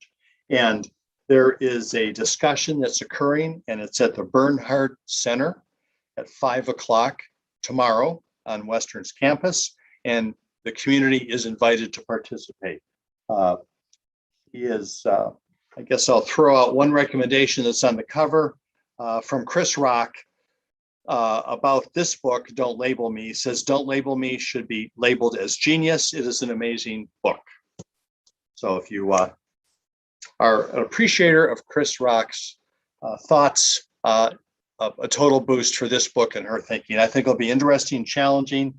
And there is a discussion that's occurring, and it's at the Bernhard Center at 5 o'clock tomorrow on Western's campus, and the community is invited to participate. I guess I'll throw out one recommendation that's on the cover from Chris Rock about this book, Don't Label Me. He says, Don't Label Me should be labeled as genius. It is an amazing book. So if you are an appreciator of Chris Rock's thoughts, a total boost for this book and her thinking. I think it'll be interesting, challenging,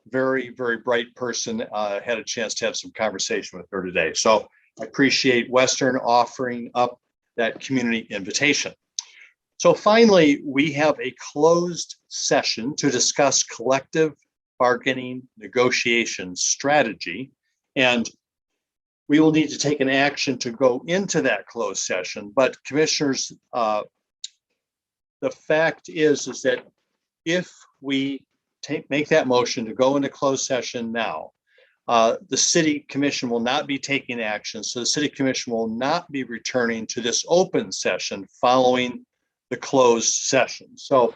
very, very bright person. Had a chance to have some conversation with her today. So I appreciate Western offering up that community invitation. So finally, we have a closed session to discuss collective bargaining negotiation strategy. And we will need to take an action to go into that closed session. But commissioners, the fact is that if we make that motion to go into closed session now, the city commission will not be taking action. So the city commission will not be returning to this open session following the closed session. So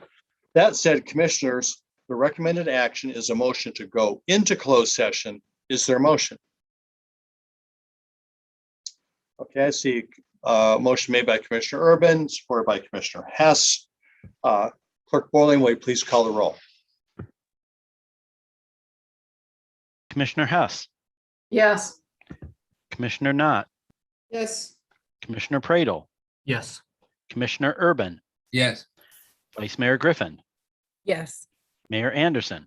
that said, commissioners, the recommended action is a motion to go into closed session. Is there a motion? Okay, I see a motion made by Commissioner Urban, supported by Commissioner Hess. Clerk Boiling, will you please call the roll? Commissioner Hess, Yes. Commissioner Knott, Yes. Commissioner Pradle, Yes. Commissioner Urban, Yes. Vice Mayor Griffin, Yes. Mayor Anderson,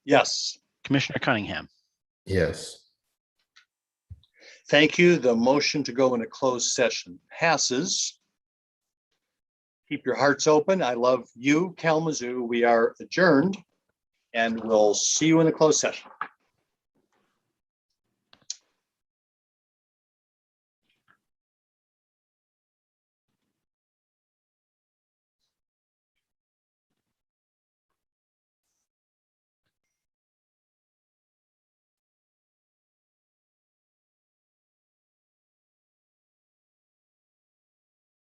Yes. Commissioner Cunningham. Yes. Thank you. The motion to go into closed session passes. Keep your hearts open. I love you, Kalamazoo. We are adjourned, and we'll see you in the closed session.